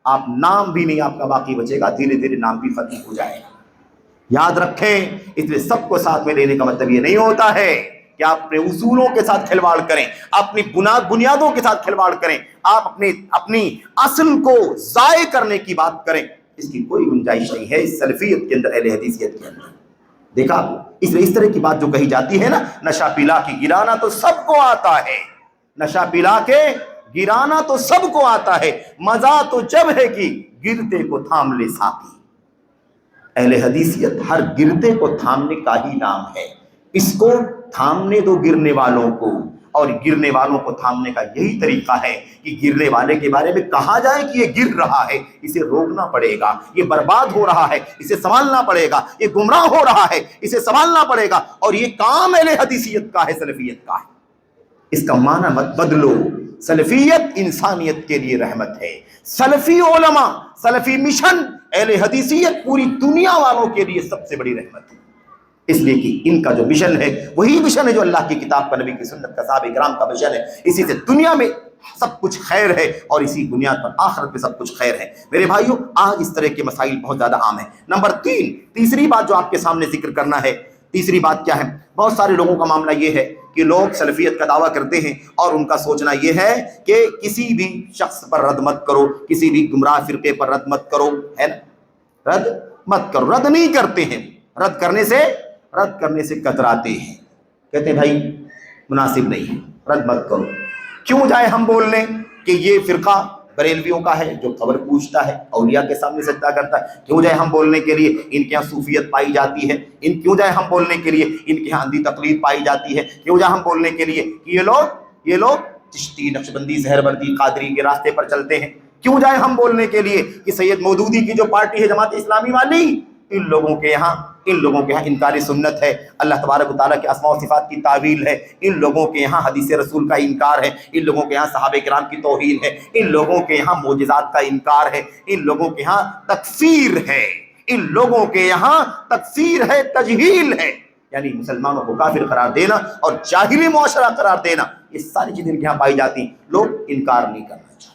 آپ نام بھی نہیں آپ کا باقی بچے گا، دھیرے دھیرے نام بھی ختم ہو جائے گا. یاد رکھیں، اس لیے سب کو ساتھ میں لینے کا مطلب یہ نہیں ہوتا ہے کہ آپ اپنے اصولوں کے ساتھ کھلواڑ کریں، اپنی بنیادوں کے ساتھ کھلواڑ کریں، آپ اپنی اصل کو ضائع کرنے کی بات کریں. اس کی کوئی گنجائش نہیں ہے اس سلفیت کے اندر، اہل حدیثیت کے اندر. دیکھا، اس لیے اس طرح کی بات جو کہی جاتی ہے نا، نشہ پلا کے گرانا تو سب کو آتا ہے، نشہ پلا کے گرانا تو سب کو آتا ہے، مزہ تو جب ہے کہ گرتے کو تھام لے ساقی. اہل حدیثیت ہر گرتے کو تھامنے کا ہی نام ہے. اس کو تھامنے دو گرنے والوں کو، اور گرنے والوں کو تھامنے کا یہی طریقہ ہے کہ گرنے والے کے بارے میں کہا جائے کہ یہ گر رہا ہے، اسے روکنا پڑے گا، یہ برباد ہو رہا ہے، اسے سنبھالنا پڑے گا، یہ گمراہ ہو رہا ہے، اسے سنبھالنا پڑے گا. اور یہ کام اہل حدیثیت کا ہے، سلفیت کا ہے. اس کا معنی مت بدلو. سلفیت انسانیت کے لیے رحمت ہے. سلفی علماء، سلفی مشن، اہل حدیثیت پوری دنیا والوں کے لیے سب سے بڑی رحمت ہے. اس لیے کہ ان کا جو مشن ہے وہی مشن ہے جو اللہ کی کتاب کا، نبی کی سنت کا، صحابہ کرام کا مشن ہے. اسی سے دنیا میں سب کچھ خیر ہے، اور اسی بنیاد پر آخرت میں سب کچھ خیر ہے. میرے بھائیوں، آج اس طرح کے مسائل بہت زیادہ عام ہیں. نمبر 3، تیسری بات جو آپ کے سامنے ذکر کرنا ہے، تیسری بات کیا ہے؟ بہت سارے لوگوں کا معاملہ یہ ہے کہ لوگ سلفیت کا دعویٰ کرتے ہیں اور ان کا سوچنا یہ ہے کہ کسی بھی شخص پر رد مت کرو، کسی بھی گمراہ فرقے پر رد مت کرو، ہے نا؟ رد مت کرو. رد نہیں کرتے ہیں، رد کرنے سے کتراتے ہیں، کہتے ہیں بھائی مناسب نہیں ہے، رد مت کرو. کیوں جائے ہم بولنے کہ یہ فرقہ بریلویوں کا ہے جو قبر پوجتا ہے، اولیاء کے سامنے سجدہ کرتا ہے. کیوں جائے ہم بولنے کے لیے ان کے یہاں صوفیت پائی جاتی ہے، کیوں جائے ہم بولنے کے لیے ان کے یہاں اندھی تقلید پائی جاتی ہے، کیوں جائے ہم بولنے کے لیے کہ یہ لوگ چشتی، نقشبندی، سہروردی، قادری کے راستے پر چلتے ہیں، کیوں جائے ہم بولنے کے لیے کہ سید مودودی کی جو پارٹی ہے جماعت اسلامی والی، ان لوگوں کے یہاں انکار سنت ہے، اللہ تبارک و تعالیٰ کے اسماء و صفات کی تعویل ہے، ان لوگوں کے یہاں حدیث رسول کا انکار ہے، ان لوگوں کے یہاں صحابہ کرام کی توہین ہے، ان لوگوں کے یہاں معجزات کا انکار ہے، ان لوگوں کے یہاں تکفیر ہے، ان لوگوں کے یہاں تکفیر ہے، تجہیل ہے، یعنی مسلمانوں کو کافر قرار دینا اور جاہلی معاشرہ قرار دینا، یہ ساری چیزیں ان کے یہاں پائی جاتی ہیں. لوگ انکار نہیں کرنا چاہتے،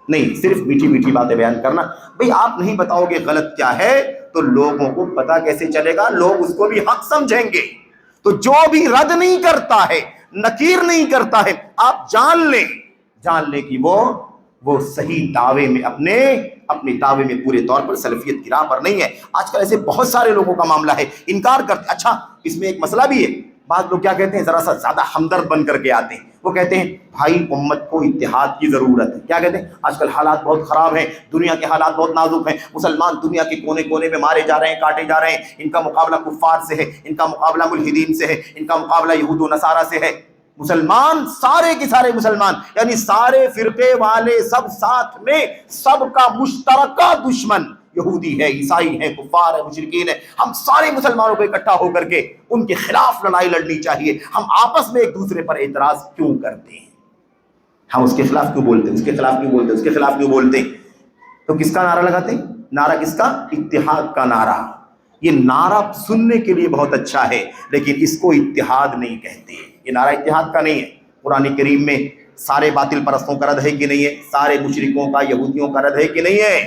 نہیں صرف میٹھی میٹھی باتیں بیان کرنا. بھئی آپ نہیں بتاؤ گے غلط کیا ہے تو لوگوں کو پتہ کیسے چلے گا؟ لوگ اس کو بھی حق سمجھیں گے. تو جو بھی رد نہیں کرتا ہے، نکیر نہیں کرتا ہے، آپ جان لیں کہ وہ صحیح دعوے میں اپنے دعوے میں پورے طور پر سلفیت کی راہ پر نہیں ہے. آج کل ایسے بہت سارے لوگوں کا معاملہ ہے، انکار کرتے. اچھا اس میں ایک مسئلہ بھی ہے، بعض لوگ کیا کہتے ہیں، ذرا سا زیادہ ہمدرد بن کر کے آتے ہیں. وہ کہتے ہیں بھائی امت کو اتحاد کی ضرورت ہے. کیا کہتے ہیں؟ آج کل حالات بہت خراب ہیں، دنیا کے حالات بہت نازک ہیں، مسلمان دنیا کے کونے کونے میں مارے جا رہے ہیں، کاٹے جا رہے ہیں، ان کا مقابلہ کفار سے ہے، ان کا مقابلہ ملحدین سے ہے، ان کا مقابلہ یہود و نصارہ سے ہے. مسلمان سارے کے سارے مسلمان، یعنی سارے فرقے والے سب ساتھ میں، سب کا مشترکہ دشمن یہودی ہے، عیسائی ہے، کفار ہے، مشرکین ہے. ہم سارے مسلمانوں کو اکٹھا ہو کر کے ان کے خلاف لڑائی لڑنی چاہیے. ہم آپس میں ایک دوسرے پر اعتراض کیوں کرتے ہیں؟ ہم اس کے خلاف کیوں بولتے ہیں، اس کے خلاف کیوں بولتے ہیں، اس کے خلاف کیوں بولتے ہیں؟ تو کس کا نعرہ لگاتے ہیں؟ نعرہ کس کا؟ اتحاد کا نعرہ. یہ نعرہ سننے کے لیے بہت اچھا ہے لیکن اس کو اتحاد نہیں کہتے. یہ نعرہ اتحاد کا نہیں ہے. قرآن کریم میں سارے باطل پرستوں کا رد ہے کہ نہیں ہے؟ سارے مشرکوں کا، یہودیوں کا رد ہے کہ نہیں ہے؟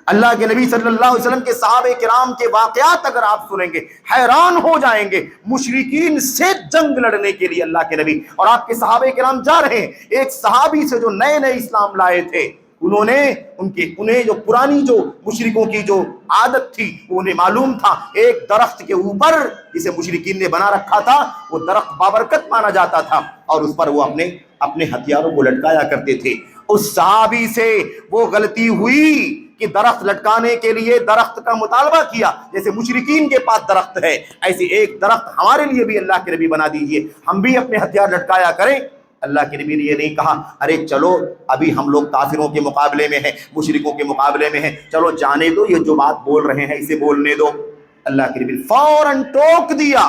اللہ کے نبی صلی اللہ علیہ وسلم کے صحابہ کرام کے واقعات اگر آپ سنیں گے حیران ہو جائیں گے. مشرکین سے جنگ لڑنے کے لیے اللہ کے نبی اور آپ کے صحابہ کرام جا رہے ہیں. ایک صحابی سے جو نئے نئے اسلام لائے تھے، انہیں جو پرانی جو مشرکوں کی جو عادت تھی انہیں معلوم تھا. ایک درخت کے اوپر جسے مشرکین نے بنا رکھا تھا، وہ درخت بابرکت مانا جاتا تھا اور اس پر وہ اپنے ہتھیاروں کو لٹکایا کرتے تھے. اس صحابی سے وہ غلطی ہوئی کہ درخت لٹکانے کے لیے درخت کا مطالبہ کیا. جیسے مشرکین کے پاس درخت ہے، ایسے ایک درخت ہمارے لیے بھی اللہ کے نبی بنا دیجئے، ہم بھی اپنے ہتھیار لٹکایا کریں. اللہ کے نبی نے یہ نہیں کہا ارے چلو ابھی ہم لوگ کافروں کے مقابلے میں ہیں، مشرکوں کے مقابلے میں ہیں، چلو جانے دو، یہ جو بات بول رہے ہیں اسے بولنے دو. اللہ کے نبی فوراً ٹوک دیا،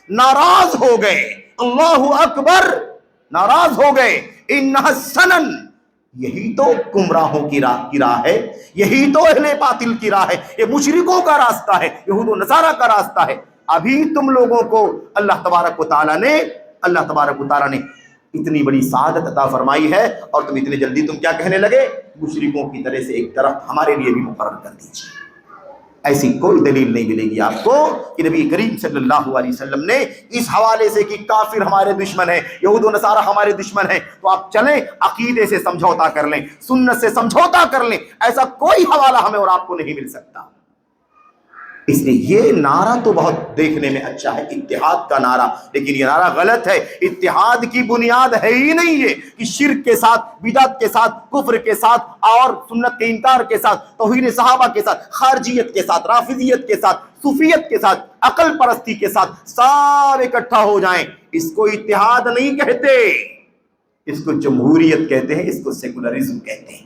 ناراض ہو گئے. اللہ اکبر، ناراض ہو گئے. انھا سنن، یہی تو گمراہوں کی راہ ہے، یہی تو اہل باطل کی راہ ہے، یہ مشرکوں کا راستہ ہے، یہود و نصارہ کا راستہ ہے. ابھی تم لوگوں کو اللہ تبارک و تعالیٰ نے اتنی بڑی سعادت عطا فرمائی ہے اور تم اتنے جلدی تم کیا کہنے لگے؟ مشرکوں کی طرح سے ایک درخت ہمارے لیے بھی مقرر کر دیجیے. ایسی کوئی دلیل نہیں ملے گی آپ کو کہ نبی کریم صلی اللہ علیہ وسلم نے اس حوالے سے کہ کافر ہمارے دشمن ہیں، یہود و نصارہ ہمارے دشمن ہیں، تو آپ چلیں عقیدے سے سمجھوتا کر لیں، سنت سے سمجھوتا کر لیں. ایسا کوئی حوالہ ہمیں اور آپ کو نہیں مل سکتا. اس لیے یہ نعرہ تو بہت دیکھنے میں اچھا ہے، اتحاد کا نعرہ، لیکن یہ نعرہ غلط ہے. اتحاد کی بنیاد ہے ہی نہیں یہ کہ شرک کے ساتھ، بدعت کے ساتھ، کفر کے ساتھ اور سنت کے انکار کے ساتھ، توہین صحابہ کے ساتھ، خارجیت کے ساتھ، رافضیت کے ساتھ، صوفیت کے ساتھ، عقل پرستی کے ساتھ سارے اکٹھا ہو جائیں. اس کو اتحاد نہیں کہتے، اس کو جمہوریت کہتے ہیں، اس کو سیکولرزم کہتے ہیں.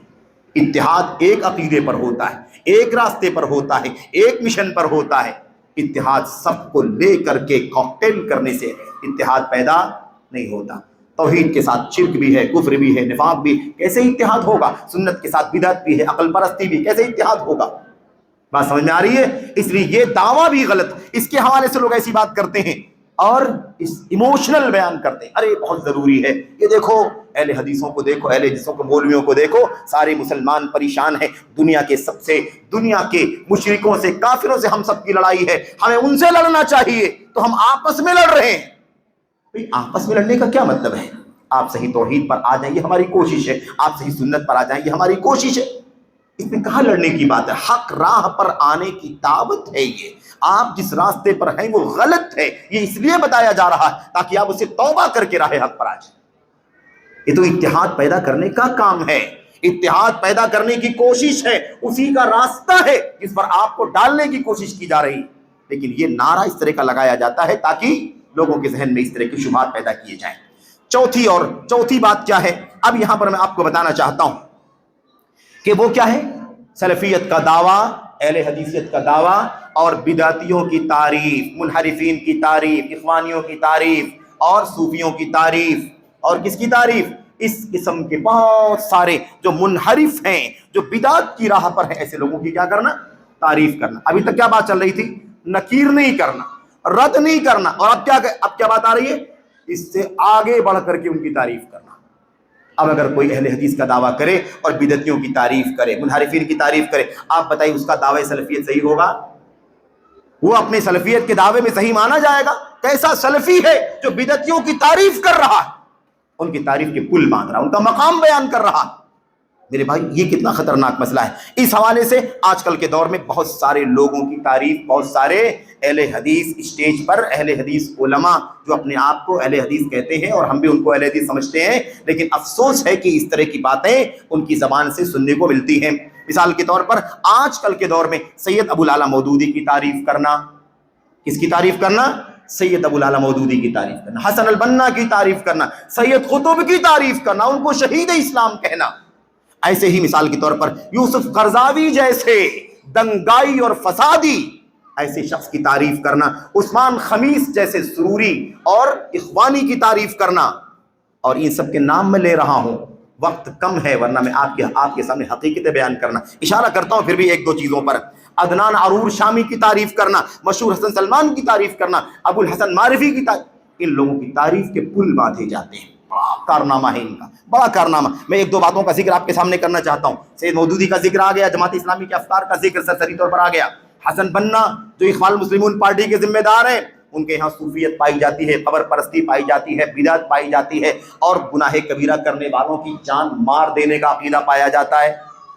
اتحاد ایک عقیدے پر ہوتا ہے، ایک راستے پر ہوتا ہے، ایک مشن پر ہوتا ہے. اتحاد سب کو لے کر کے کاکٹیل کرنے سے اتحاد پیدا نہیں ہوتا. توحید کے ساتھ شرک بھی ہے، کفر بھی ہے، نفاق بھی، کیسے اتحاد ہوگا؟ سنت کے ساتھ بدعت بھی ہے، عقل پرستی بھی، کیسے اتحاد ہوگا؟ بات سمجھ میں آ رہی ہے؟ اس لیے یہ دعویٰ بھی غلط. اس کے حوالے سے لوگ ایسی بات کرتے ہیں اور اس ایموشنل بیان کرتے ہیں، ارے بہت ضروری ہے. یہ دیکھو اہل حدیثوں کو دیکھو، اہل حدیثوں کو، مولویوں کو دیکھو، سارے مسلمان پریشان ہیں. دنیا کے مشرکوں سے، کافروں سے ہم سب کی لڑائی ہے، ہمیں ان سے لڑنا چاہیے، تو ہم آپس میں لڑ رہے ہیں. آپس میں لڑنے کا کیا مطلب ہے؟ آپ صحیح توحید پر آ جائیں، یہ ہماری کوشش ہے. آپ صحیح سنت پر آ جائیں، یہ ہماری کوشش ہے. اس میں کہاں لڑنے کی بات ہے؟ حق راہ پر آنے کی دعوت ہے. یہ آپ جس راستے پر ہیں وہ غلط ہے، یہ اس لیے بتایا جا رہا ہے تاکہ آپ اسے توبہ کر کے راہ حق پر آ جائیں. یہ تو اتحاد پیدا کرنے کا کام ہے. اتحاد پیدا کرنے کی کوشش ہے، اسی کا راستہ ہے جس پر آپ کو ڈالنے کی کوشش کی جا رہی، لیکن یہ نعرہ اس طرح کا لگایا جاتا ہے تاکہ لوگوں کے ذہن میں اس طرح کی شبہات پیدا کیے جائیں۔ چوتھی بات کیا ہے، اب یہاں پر میں آپ کو بتانا چاہتا ہوں کہ وہ کیا ہے، سلفیت کا دعویٰ، اہل حدیثیت کا دعویٰ اور بدعتیوں کی تعریف، منحرفین کی تعریف، اخوانیوں کی تعریف اور صوفیوں کی تعریف، اور کس کی تعریف؟ اس قسم کے بہت سارے جو منحرف ہیں، جو بدعت کی راہ پر ہیں، ایسے لوگوں کی کیا کرنا؟ تعریف کرنا۔ ابھی تک کیا بات چل رہی تھی؟ نکیر نہیں کرنا، رد نہیں کرنا، اور اب کیا بات آ رہی ہے؟ اس سے آگے بڑھ کر کے ان کی تعریف کرنا۔ اب اگر کوئی اہل حدیث کا دعویٰ کرے اور بدعتیوں کی تعریف کرے، منحرفین کی تعریف کرے، آپ بتائیے اس کا دعوی سلفیت صحیح ہوگا؟ وہ اپنے سلفیت کے دعوے میں صحیح مانا جائے گا؟ کیسا سلفی ہے جو بدعتیوں کی تعریف کر رہا ہے، ان کی تعریف کے پل باندھ رہا، ان کا مقام بیان کر رہا؟ میرے بھائی یہ کتنا خطرناک مسئلہ ہے۔ اس حوالے سے آج کل کے دور میں بہت سارے لوگوں کی تعریف، بہت سارے اہل حدیث اسٹیج پر، اہل حدیث علماء جو اپنے آپ کو اہل حدیث کہتے ہیں اور ہم بھی ان کو اہل حدیث سمجھتے ہیں، لیکن افسوس ہے کہ اس طرح کی باتیں ان کی زبان سے سننے کو ملتی ہیں۔ مثال کے طور پر آج کل کے دور میں سید ابو الاعلیٰ مودودی کی تعریف کرنا، کس کی تعریف کرنا؟ سید ابو الاعلیٰ مودودی کی تعریف کرنا، حسن البنا کی تعریف کرنا، سید قطب کی تعریف کرنا، ان کو شہید اسلام کہنا۔ ایسے ہی مثال کے طور پر یوسف قرضاوی جیسے دنگائی اور فسادی ایسے شخص کی تعریف کرنا، عثمان خمیس جیسے سروری اور اخوانی کی تعریف کرنا، اور ان سب کے نام میں لے رہا ہوں، وقت کم ہے ورنہ میں آپ کے سامنے حقیقتیں بیان کرنا اشارہ کرتا ہوں، پھر بھی ایک دو چیزوں پر۔ عدنان عرور شامی کی تعریف کرنا، مشہور حسن سلمان کی تعریف کرنا، ابو الحسن معرفی کی تعریف، ان لوگوں کی تعریف کے پل باندھے جاتے ہیں۔ بڑا کارنامہ ہے ان کا، بڑا کارنامہ۔ میں ایک دو باتوں کا ذکر آپ کے سامنے کرنا چاہتا ہوں۔ سید مودودی کا ذکر آ گیا، جماعت اسلامی کے افکار کا ذکر سرسری طور پر آ گیا۔ حسن بنا جو اخوان المسلمون پارٹی کے ذمہ دار ہیں، ان کے یہاں صوفیت پائی جاتی ہے، قبر پرستی پائی جاتی ہے، بدعت پائی جاتی ہے، اور گناہ کبیرہ کرنے والوں کی جان مار دینے کا عقیدہ پایا جاتا ہے،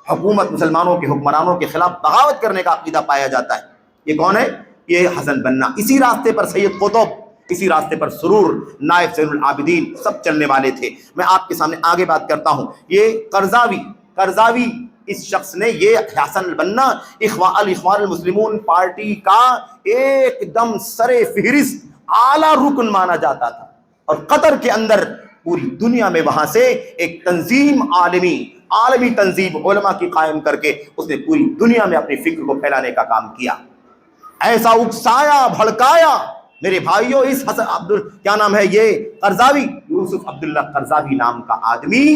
حکومت مسلمانوں کے حکمرانوں کے خلاف بغاوت کرنے کا عقیدہ پایا جاتا ہے۔ یہ کون ہے؟ یہ حسن بنا۔ اسی راستے پر سید قطب، اسی راستے پر سرور، نائب زین العابدین، سب چلنے والے تھے۔ میں آپ کے سامنے آگے بات کرتا ہوں۔ یہ قرضاوی اس شخص نے، یہ حسن البنا الاخوان المسلمون پارٹی کا ایک دم سر فہرست اعلیٰ رکن مانا جاتا تھا، اور قطر کے اندر پوری دنیا میں وہاں سے ایک تنظیم، عالمی تنظیم علماء کی قائم کر کے اس نے پوری دنیا میں اپنی فکر کو پھیلانے کا کام کیا، ایسا اکسایا، بھڑکایا۔ میرے بھائیوں، اس کیا نام ہے یہ قرضاوی، یوسف عبداللہ قرضاوی نام کا آدمی،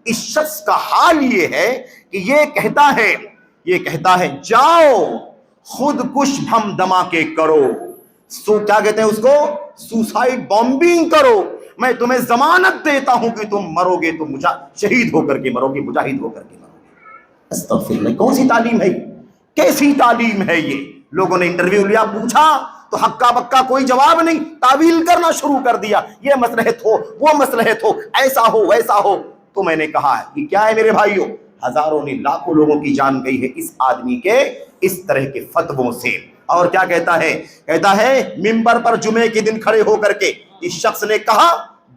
اس شخص کا حال یہ ہے کہ یہ کہتا ہے جاؤ خود کش ہم دھماکے کرو، کیا کہتے ہیں اس کو؟ سوسائڈ بامبنگ کرو، میں تمہیں ضمانت دیتا ہوں کہ تم مرو گے تو شہید ہو کر کے مرو گے، مجاہد ہو کر کے مرو گے۔ استغفر اللہ، کون سی تعلیم ہے؟ کیسی تعلیم ہے یہ؟ لوگوں نے انٹرویو لیا، پوچھا تو ہکا بکا کوئی جواب نہیں، تعویل کرنا شروع کر دیا، یہ مصلحت ہو، وہ مصلحت ہو، ایسا ہو ویسا ہو۔ تو میں نے کہا ہے یہ کیا ہے میرے بھائیوں؟ ہزاروں نے، لاکھوں لوگوں کی جان گئی ہے اس آدمی کے اس طرح کے فتووں سے۔ اور کیا کہتا ہے منبر پر جمعے کے دن کھڑے ہو کر کے اس شخص نے کہا،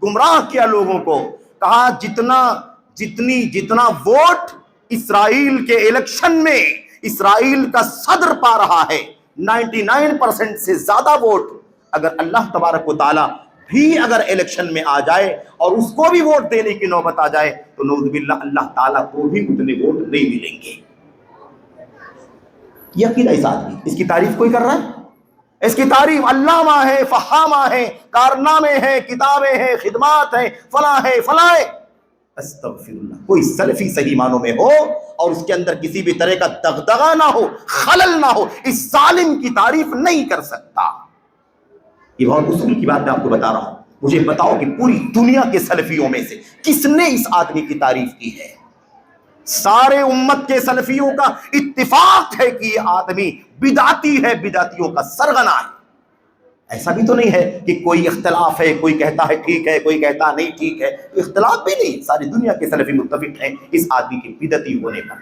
گمراہ کیا لوگوں کو، کہا جتنا ووٹ اسرائیل کے الیکشن میں اسرائیل کا صدر پا رہا ہے، 99% سے زیادہ ووٹ اگر اللہ تبارک و تعالیٰ بھی اگر الیکشن میں آ جائے اور اس کو بھی ووٹ دینے کی نوبت آ جائے تو نعوذ باللہ اللہ تعالیٰ کو بھی اتنے ووٹ نہیں ملیں گے۔ یہ عقیدہ اس آدمی، اس کی تعریف کوئی کر رہا ہے؟ اس کی تعریف علامہ ہے، فہامہ ہے، کارنامے ہیں، کتابیں ہیں، خدمات ہیں، فلاں ہے فلاں ہے۔ استغفر اللہ، کوئی سلفی صحیح معنوں میں ہو اور اس کے اندر کسی بھی طرح کا دغدغہ نہ ہو، خلل نہ ہو، اس ظالم کی تعریف نہیں کر سکتا۔ یہ بہت اصول کی بات میں آپ کو بتا رہا ہوں۔ مجھے بتاؤ کہ پوری دنیا کے سلفیوں میں سے کس نے اس آدمی کی تعریف کی ہے؟ سارے امت کے سلفیوں کا اتفاق ہے کہ یہ آدمی بدعتی ہے، بدعتیوں کا سرغنہ ہے۔ ایسا بھی تو نہیں ہے کہ کوئی اختلاف ہے، کوئی کہتا ہے ٹھیک ہے، کوئی کہتا نہیں ٹھیک ہے، اختلاف بھی نہیں، ساری دنیا کے سلفی متفق ہیں اس آدمی کے بدعتی ہونے پر۔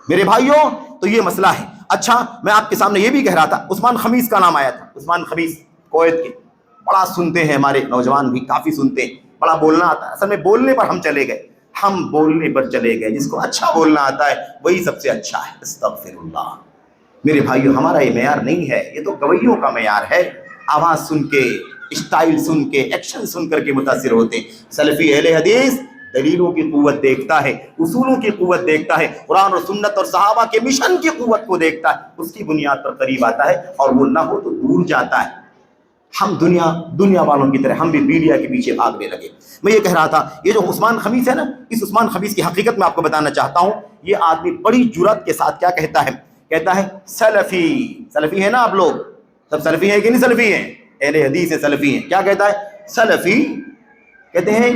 میرے بھائیوں، تو یہ مسئلہ ہے۔ اچھا، میں آپ کے سامنے یہ بھی کہہ رہا تھا، عثمان خمیس کا نام آیا تھا۔ عثمان خمیس کویت کے، بڑا سنتے ہیں ہمارے نوجوان بھی، کافی سنتے ہیں، بڑا بولنا آتا ہے، اصل میں بولنے پر ہم چلے گئے۔ ہم بولنے پر چلے گئے، جس کو اچھا بولنا آتا ہے وہی سب سے اچھا ہے۔ استغفر اللہ۔ میرے بھائیو، ہمارا یہ معیار نہیں ہے، یہ تو گویوں کا معیار ہے۔ آواز سن کے، اسٹائل سن کے، ایکشن سن کر کے متاثر ہوتے ہیں۔ سلفی اہل حدیث دلیلوں کی قوت دیکھتا ہے، اصولوں کی قوت دیکھتا ہے، قرآن اور سنت اور صحابہ کے مشن کی قوت کو دیکھتا ہے، اس کی بنیاد پر قریب آتا ہے، اور وہ نہ ہو تو دور جاتا ہے۔ ہم دنیا والوں کی طرح ہم بھی میڈیا کے پیچھے بھاگنے لگے۔ میں یہ کہہ رہا تھا، یہ جو عثمان خمیس ہے نا، اس عثمان خمیس کی حقیقت میں آپ کو بتانا چاہتا ہوں۔ یہ آدمی بڑی جرأت کے ساتھ کیا کہتا ہے؟ کہتا ہے سلفی، سلفی ہے نا آپ لوگ، سب سلفی ہیں کہ نہیں سلفی ہیں؟ اہل حدیث ہیں، سلفی ہیں۔ کیا کہتا ہے؟ سلفی کہتے ہیں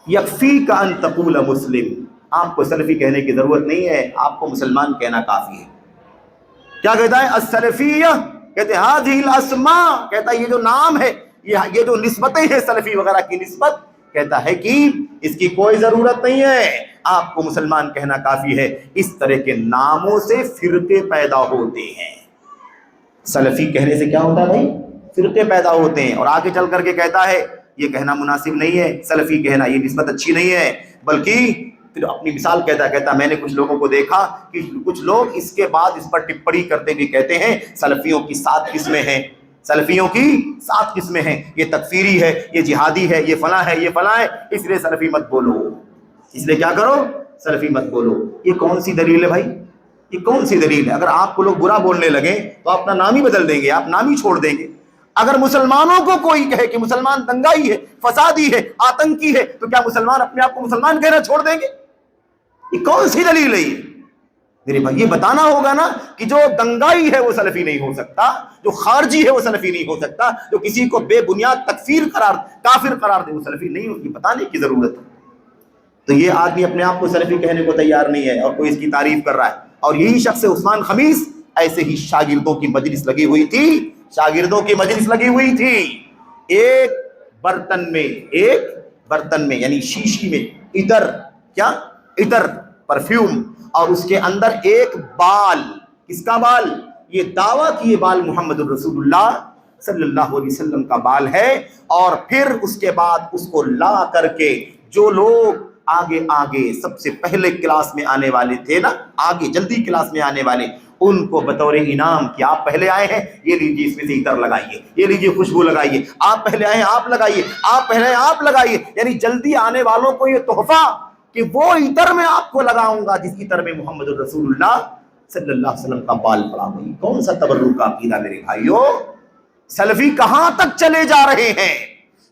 یکفی کا ان تقول مسلم، آپ کو سلفی کہنے کی ضرورت نہیں ہے، آپ کو مسلمان کہنا کافی ہے۔ کیا کہتا ہے؟ السلفیہ، کہتے ہیں ہذہ الاسماء، کہتا ہے یہ جو نام ہے، یہ جو نسبتیں ہیں سلفی وغیرہ کی نسبت، کہتا ہے کہ اس کی کوئی ضرورت نہیں ہے، آپ کو مسلمان کہنا کافی ہے۔ اس طرح کے ناموں سے فرقے پیدا ہوتے ہیں۔ سلفی کہنے سے کیا ہوتا ہے بھائی؟ فرقے پیدا ہوتے ہیں۔ اور آگے چل کر کے کہتا ہے یہ کہنا مناسب نہیں ہے، سلفی کہنا یہ نسبت اچھی نہیں ہے، بلکہ پھر اپنی مثال کہتا میں نے کچھ لوگوں کو دیکھا کہ کچھ لوگ اس کے بعد اس پر ٹپڑی کرتے بھی کہتے ہیں سلفیوں کی 7 قسمیں ہیں، سلفیوں کی 7 قسمیں ہیں، یہ تکفیری ہے، یہ جہادی ہے، یہ فلاں ہے، یہ فلاں ہے، اس لیے سلفی مت بولو، اس لیے کیا کرو؟ سلفی مت بولو۔ یہ کون سی دلیل ہے بھائی؟ یہ کون سی دلیل ہے؟ اگر آپ کو لوگ برا بولنے لگے تو اپنا نام ہی بدل دیں گے، آپ نام ہی چھوڑ دیں گے۔ اگر مسلمانوں کو کوئی کہے کہ مسلمان دنگائی ہے، فسادی ہے، آتنکی ہے، تو کیا مسلمان اپنے آپ کو مسلمان کہنا چھوڑ دیں گے؟ یہ کون سی دلیل ہے؟ یہ میرے بھائی یہ بتانا ہوگا نا کہ جو دنگائی ہے وہ سلفی نہیں ہو سکتا، جو خارجی ہے وہ سلفی نہیں ہو سکتا، جو کسی کو بے بنیاد تکفیر کافر قرار دے وہ سلفی نہیں ہوگی، بتانے کی ضرورت ہے۔ تو یہ آدمی اپنے آپ کو سلفی کہنے کو تیار نہیں ہے اور کوئی اس کی تعریف کر رہا ہے، اور یہی شخص عثمان خمیس۔ ایسے ہی شاگردوں کی مجلس لگی ہوئی تھی، شاگردوں کی مجلس لگی ہوئی تھی، ایک برتن میں یعنی شیشی میں عطر، کیا عطر، پرفیوم، اور اس کے اندر ایک بال، کس کا بال؟ یہ دعویٰ کہ یہ بال محمد الرسول اللہ صلی اللہ علیہ وسلم کا بال ہے، اور پھر اس کے بعد اس کو لا کر کے جو لوگ آگے سب سے پہلے کلاس میں آنے والے تھے نا، آگے جلدی کلاس میں آنے والے، ان کو بطور انعام کہ آپ پہلے آئے ہیں، یہ لیجیے اس میں سے عطر لگائیے، یہ لیجیے خوشبو لگائیے، آپ پہلے آئے ہیں آپ لگائیے، آپ پہلے آئے آپ لگائیے، یعنی جلدی آنے والوں کو یہ تحفہ کہ وہ عطر میں آپ کو لگاؤں گا جس عطر میں محمد الرسول اللہ صلی اللہ علیہ وسلم کا بال پڑا ہوئی۔ کون سا تبرک کا عقیدہ میرے بھائیو؟ سلفی کہاں تک چلے جا رہے ہیں؟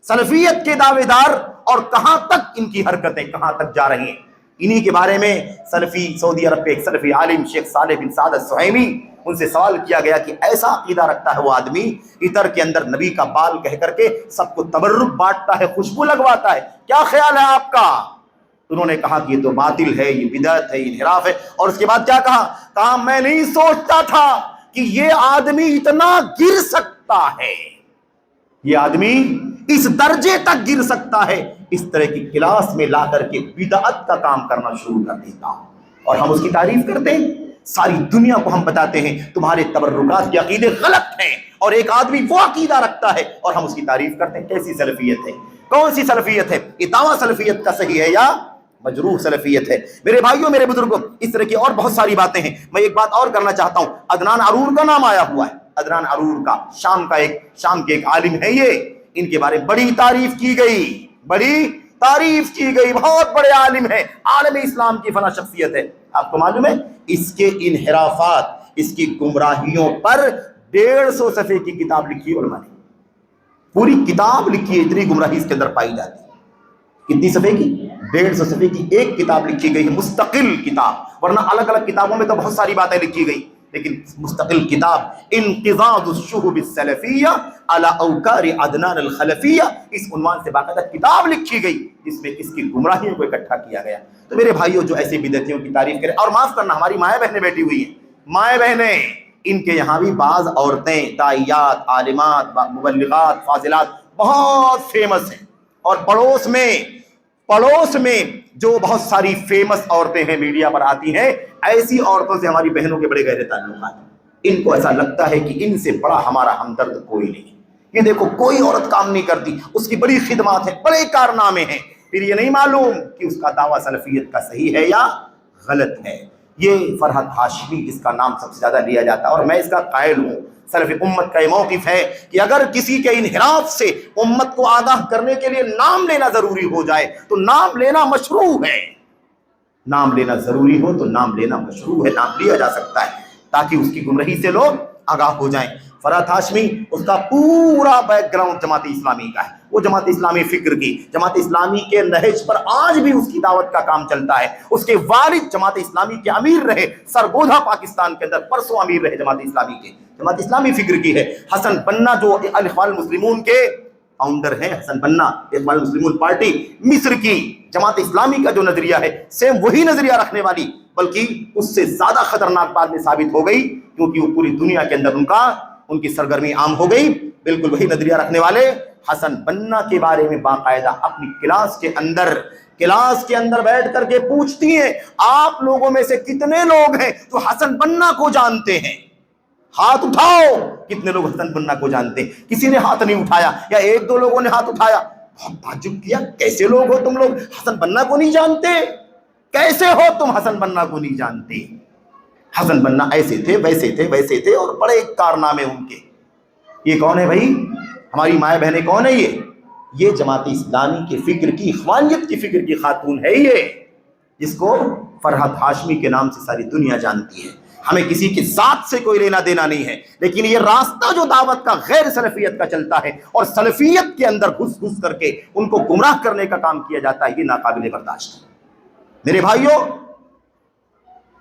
سلفیت کے دعوے دار اور کہاں تک ان کی حرکتیں کہاں تک جا رہی ہیں؟ انہی کے بارے میں سلفی سعودی عرب کے ایک سلفی عالم شیخ صالح بن سعد السہیمی، ان سے سوال کیا گیا کہ ایسا عقیدہ رکھتا ہے وہ آدمی، عطر کے اندر نبی کا بال کہہ کر کے سب کو تبرک بانٹتا ہے، خوشبو لگواتا ہے، کیا خیال ہے آپ کا؟ انہوں نے کہا کہ یہ تو باطل ہے، یہ بدعت ہے، یہ انحراف ہے، اور اس کے بعد کیا کہا میں نہیں سوچتا تھا کہ یہ آدمی اتنا گر سکتا ہے، یہ آدمی اس درجے تک گر سکتا ہے، اس طرح کی کلاس میں لا کر کے بدعت کا کام کرنا شروع کر دیتا، اور ہم اس کی تعریف کرتے ہیں، ساری دنیا کو ہم بتاتے ہیں تمہارے تبرکات کے عقیدے غلط ہیں، اور ایک آدمی وہ عقیدہ رکھتا ہے اور ہم اس کی تعریف کرتے ہیں۔ کیسی سلفیت ہے؟ کون سی سلفیت ہے؟ یہ دعویٰ سلفیت کا صحیح ہے یا مجروح سلفیت ہے؟ میرے بھائیوں میرے بزرگوں، اس طرح کی اور بہت ساری باتیں ہیں۔ میں ایک بات اور کرنا چاہتا ہوں، عدنان عرور کا نام آیا ہوا ہے، عدنان عرور کا، شام کے ایک عالم ہے، یہ ان کے بارے میں بڑی تعریف کی گئی، بہت بڑے عالم ہیں، عالم اسلام کی فنا شخصیت ہے۔ آپ کو معلوم ہے اس کے انحرافات، اس کی گمراہیوں پر 150 صفحے کی کتاب لکھی ہے علماء نے، پوری کتاب لکھی ہے، اتنی گمراہی اس کے اندر پائی جاتی ہے۔ کتنی صفحے کی؟ 150 صفحے کی ایک کتاب لکھی گئی ہے، مستقل کتاب، ورنہ الگ الگ کتابوں میں تو بہت ساری باتیں لکھی گئی، لیکن مستقل کتاب انقضاض الشہب السلفیہ علی اوکار عدنان الخلفیہ، اس عنوان سے باقاعدہ کتاب لکھی گئی جس میں اس کی گمراہیوں کو اکٹھا کیا گیا۔ تو میرے بھائیوں جو ایسے بدعتیوں کی تعریف کریں، اور معاف کرنا ہماری مائیں بہنیں بیٹھی ہوئی ہیں، مائیں بہنیں، ان کے یہاں بھی بعض عورتیں داعیات، عالمات، مبلغات، فاضلات بہت فیمس ہیں، اور پڑوس میں جو بہت ساری فیمس عورتیں ہیں میڈیا پر آتی ہیں، ایسی عورتوں سے ہماری بہنوں کے بڑے گہرے تعلقات ہیں۔ ان کو ایسا لگتا ہے کہ ان سے بڑا ہمارا ہمدرد کوئی نہیں۔ یہ دیکھو کوئی عورت کام نہیں کرتی، اس کی بڑی خدمات ہیں، بڑے کارنامے ہیں، پھر یہ نہیں معلوم کہ اس کا دعویٰ سلفیت کا صحیح ہے یا غلط ہے۔ یہ فرحت ہاشمی جس کا نام سب سے زیادہ لیا جاتا ہے، اور میں اس کا قائل ہوں، سلف امت کا یہ موقف ہے کہ اگر کسی کے انحراف سے امت کو آگاہ کرنے کے لیے نام لینا ضروری ہو جائے تو نام لینا مشروع ہے، نام لینا ضروری ہو تو نام لینا مشروع ہے، نام لیا جا سکتا ہے تاکہ اس کی گمراہی سے لوگ آگاہ ہو جائیں۔ فرحت ہاشمی اس کا پورا بیک گراؤنڈ جماعت اسلامی کا ہے، وہ جماعت اسلامی فکر کی، جماعت اسلامی کے نہج پر آج بھی اس کی دعوت کا کام چلتا ہے۔ اس کے والد جماعت اسلامی کے امیر رہے، سرگودا پاکستان کے اندر پرسوں امیر رہے جماعت اسلامی کے، جماعت اسلامی فکر کی ہے۔ حسن بنا جو الاخوان المسلمون کے فاؤنڈر ہیں، حسن بنا اخوان المسلمون پارٹی مصر کی جماعت اسلامی کا جو نظریہ ہے سیم وہی نظریہ رکھنے والی، بلکہ اس سے زیادہ خطرناک بعد میں ثابت ہو گئی، کیونکہ وہ پوری دنیا کے اندر ان کی سرگرمی عام ہو گئی۔ بالکل وہی نظریہ رکھنے والے حسن بنا کے بارے میں باقاعدہ اپنی کلاس کے اندر بیٹھ کر کے پوچھتی ہیں، آپ لوگوں میں سے کتنے لوگ ہیں جو حسن بنا کو جانتے ہیں؟ ہاتھ اٹھاؤ، کتنے لوگ حسن بنا کو جانتے ہیں؟ کسی نے ہاتھ نہیں اٹھایا، یا ایک دو لوگوں نے ہاتھ اٹھایا۔ بہت تعجب کیا، کیسے لوگ ہو تم لوگ حسن بنا کو نہیں جانتے؟ کیسے ہو تم حسن بنا کو نہیں جانتے؟ حسن بنا ایسے ویسے تھے اور بڑے کارنامے ان کے۔ یہ کون ہے بھائی؟ ہماری مائیں بہنیں کون ہے؟ یہ جماعت اسلامی کے فکر کی، اخوانیت کی فکر کی خاتون ہے، یہ جس کو فرحت ہاشمی کے نام سے ساری دنیا جانتی ہے۔ ہمیں کسی کی ذات سے کوئی لینا دینا نہیں ہے، لیکن یہ راستہ جو دعوت کا غیر سلفیت کا چلتا ہے اور سلفیت کے اندر گھس کر کے ان کو گمراہ کرنے کا کام کیا جاتا ہے، یہ ناقابل برداشت ہے۔ میرے بھائیوں،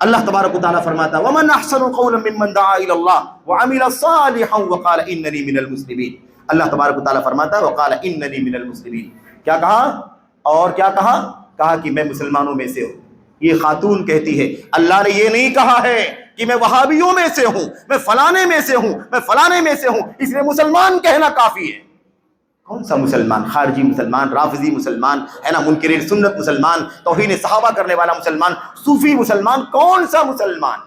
اللہ تبارک و تعالیٰ فرماتا ہے وَمَنْ أَحْسَنُ قَوْلًا مِّمَّنْ دَعَا إِلَى اللَّهِ وَعَمِلَ صَالِحًا وَقَالَ إِنَّنِي مِنَ الْمُسْلِمِينَ۔ اللہ تبارک و تعالیٰ فرماتا ہے وَقَالَ إِنَّنِي مِنَ الْمُسْلِمِينَ، کیا کہا؟ اور کیا کہا کہ میں مسلمانوں میں سے ہوں۔ یہ خاتون کہتی ہے، اللہ نے یہ نہیں کہا ہے کہ میں وہابیوں میں سے ہوں، میں فلانے میں سے ہوں، میں فلانے میں سے ہوں، اس لیے مسلمان کہنا کافی ہے۔ کون سا مسلمان؟ خارجی مسلمان، رافضی مسلمان ہے نا، منکر سنت مسلمان، توہین صحابہ کرنے والا مسلمان، صوفی مسلمان، کون سا مسلمان؟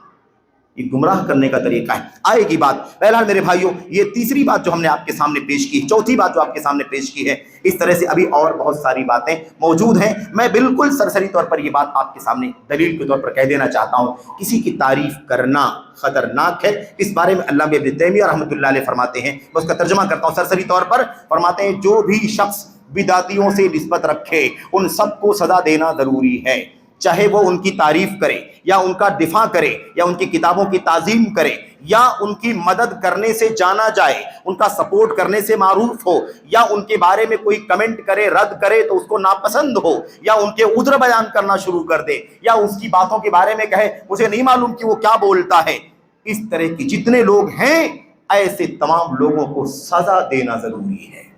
یہ گمراہ کرنے کا طریقہ ہے۔ آئے گی بات۔ بہرحال میرے بھائیوں، یہ تیسری بات جو ہم نے آپ کے سامنے پیش کی، چوتھی بات جو آپ کے سامنے پیش کی ہے، اس طرح سے ابھی اور بہت ساری باتیں موجود ہیں۔ میں بالکل سرسری طور پر یہ بات آپ کے سامنے دلیل کے طور پر کہہ دینا چاہتا ہوں، کسی کی تعریف کرنا خطرناک ہے۔ اس بارے میں علامہ ابن تیمیہ رحمۃ اللہ علیہ فرماتے ہیں، میں اس کا ترجمہ کرتا ہوں سرسری طور پر، فرماتے ہیں جو بھی شخص بدعتیوں سے نسبت رکھے ان سب کو سزا دینا ضروری ہے، چاہے وہ ان کی تعریف کرے یا ان کا دفاع کرے یا ان کی کتابوں کی تعظیم کرے یا ان کی مدد کرنے سے جانا جائے، ان کا سپورٹ کرنے سے معروف ہو، یا ان کے بارے میں کوئی کمنٹ کرے، رد کرے تو اس کو ناپسند ہو، یا ان کے عذر بیان کرنا شروع کر دے، یا اس کی باتوں کے بارے میں کہے مجھے نہیں معلوم کہ وہ کیا بولتا ہے۔ اس طرح کی جتنے لوگ ہیں، ایسے تمام لوگوں کو سزا دینا ضروری ہے۔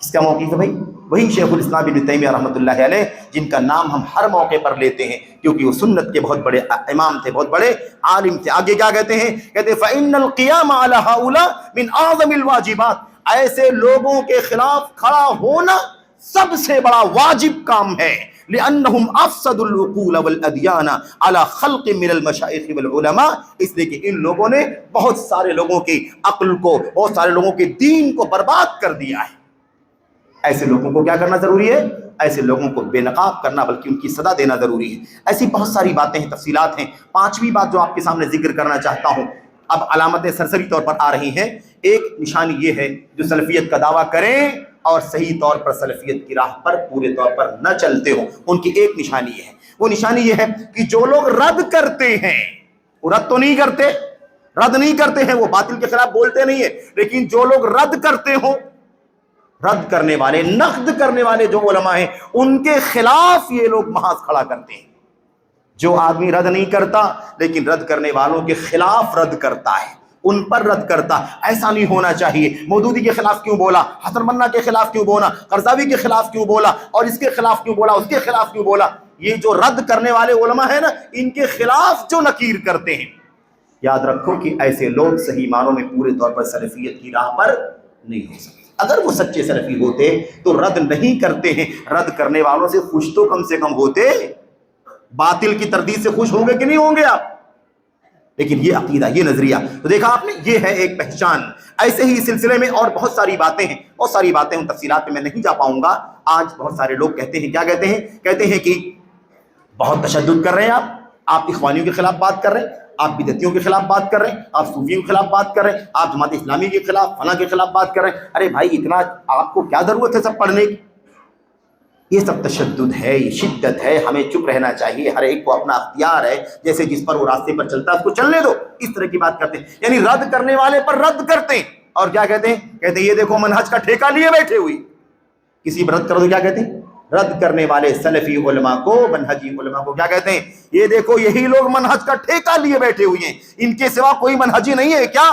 اس کا موقف ہے بھائی وہی شیخ الاسلام ابن تیمیہ رحمۃ اللہ علیہ، جن کا نام ہم ہر موقع پر لیتے ہیں کیونکہ وہ سنت کے بہت بڑے امام تھے، بہت بڑے عالم تھے۔ آگے کیا کہتے ہیں؟ کہتے ہیں فَإِنَّ الْقِيَامَ عَلَى هَؤُلَاءِ مِنْ أَعْظَمِ الْوَاجِبَاتِ، ایسے لوگوں کے خلاف کھڑا ہونا سب سے بڑا واجب کام ہے، لِأَنَّهُمْ أَفْسَدُوا الْعُقُولَ وَالْأَدْيَانَ عَلَى خَلْقٍ مِّنَ الْمَشَائِخِ وَالْعُلَمَاءِ، اس لیے کہ ان لوگوں نے بہت سارے لوگوں کی عقل کو، بہت سارے لوگوں کے دین کو برباد کر دیا ہے۔ ایسے لوگوں کو کیا کرنا ضروری ہے؟ ایسے لوگوں کو بے نقاب کرنا، بلکہ ان کی سزا دینا ضروری ہے۔ ایسی بہت ساری باتیں ہیں، تفصیلات ہیں۔ پانچویں بات جو آپ کے سامنے ذکر کرنا چاہتا ہوں، اب علامتیں سرسری طور پر آ رہی ہیں۔ ایک نشانی یہ ہے جو سلفیت کا دعویٰ کریں اور صحیح طور پر سلفیت کی راہ پر پورے طور پر نہ چلتے ہوں، ان کی ایک نشانی یہ ہے۔ وہ نشانی یہ ہے کہ جو لوگ رد کرتے ہیں، وہ رد تو نہیں کرتے، رد نہیں کرتے ہیں، وہ باطل کے خلاف بولتے نہیں ہیں، لیکن جو لوگ رد کرتے ہوں، رد کرنے والے، نقد کرنے والے جو علماء ہیں، ان کے خلاف یہ لوگ محاذ کھڑا کرتے ہیں۔ جو آدمی رد نہیں کرتا لیکن رد کرنے والوں کے خلاف رد کرتا ہے، ان پر رد کرتا، ایسا نہیں ہونا چاہیے۔ مودودی کے خلاف کیوں بولا، حسن بنا کے خلاف کیوں بولا، قرضاوی کے خلاف کیوں بولا، اور اس کے خلاف کیوں بولا، اس کے خلاف کیوں بولا؟ یہ جو رد کرنے والے علماء ہیں نا، ان کے خلاف جو نکیر کرتے ہیں، یاد رکھو کہ ایسے لوگ صحیح معنوں میں پورے طور پر سلفیت کی راہ پر نہیں ہو سکتے۔ اگر وہ سچے سلفی ہوتے تو رد نہیں کرتے ہیں، رد کرنے والوں سے خوش تو کم سے کم ہوتے۔ باطل کی تردید سے خوش ہوں گے کہ نہیں ہوں گے آپ؟ لیکن یہ عقیدہ، یہ نظریہ، تو دیکھا آپ نے، یہ ہے ایک پہچان۔ ایسے ہی سلسلے میں اور بہت ساری باتیں ہیں، بہت ساری باتیں، ان تفصیلات میں نہیں جا پاؤں گا۔ آج بہت سارے لوگ کہتے ہیں، کیا کہتے ہیں؟ کہتے ہیں کہ بہت تشدد کر رہے ہیں آپ اخوانیوں کے خلاف بات کر رہے ہیں، آپ بدعتیوں کے خلاف بات کر رہے ہیں، آپ صوفیوں کے خلاف بات کر رہے ہیں، آپ جماعت اسلامی کے خلاف، فلاں کے خلاف بات کر رہے ہیں۔ ارے بھائی، اتنا آپ کو کیا ضرورت ہے سب پڑھنے کی؟ یہ سب تشدد ہے، یہ شدت ہے۔ ہمیں چپ رہنا چاہیے، ہر ایک کو اپنا اختیار ہے، جیسے جس پر وہ راستے پر چلتا ہے اس کو چلنے دو۔ اس طرح کی بات کرتے ہیں، یعنی رد کرنے والے پر رد کرتے ہیں۔ اور کیا کہتے ہیں؟ کہتے ہیں یہ دیکھو منہج کا ٹھیکہ لیے بیٹھے ہوئی۔ کسی پر رد کرو تو کیا کہتے ہیں؟ رد کرنے والے سلفی علماء کو، منہجی علماء کو کیا کہتے ہیں؟ یہ دیکھو یہی لوگ منہج کا ٹھیکہ لیے بیٹھے ہوئے ہیں، ان کے سوا کوئی منہجی نہیں ہے کیا؟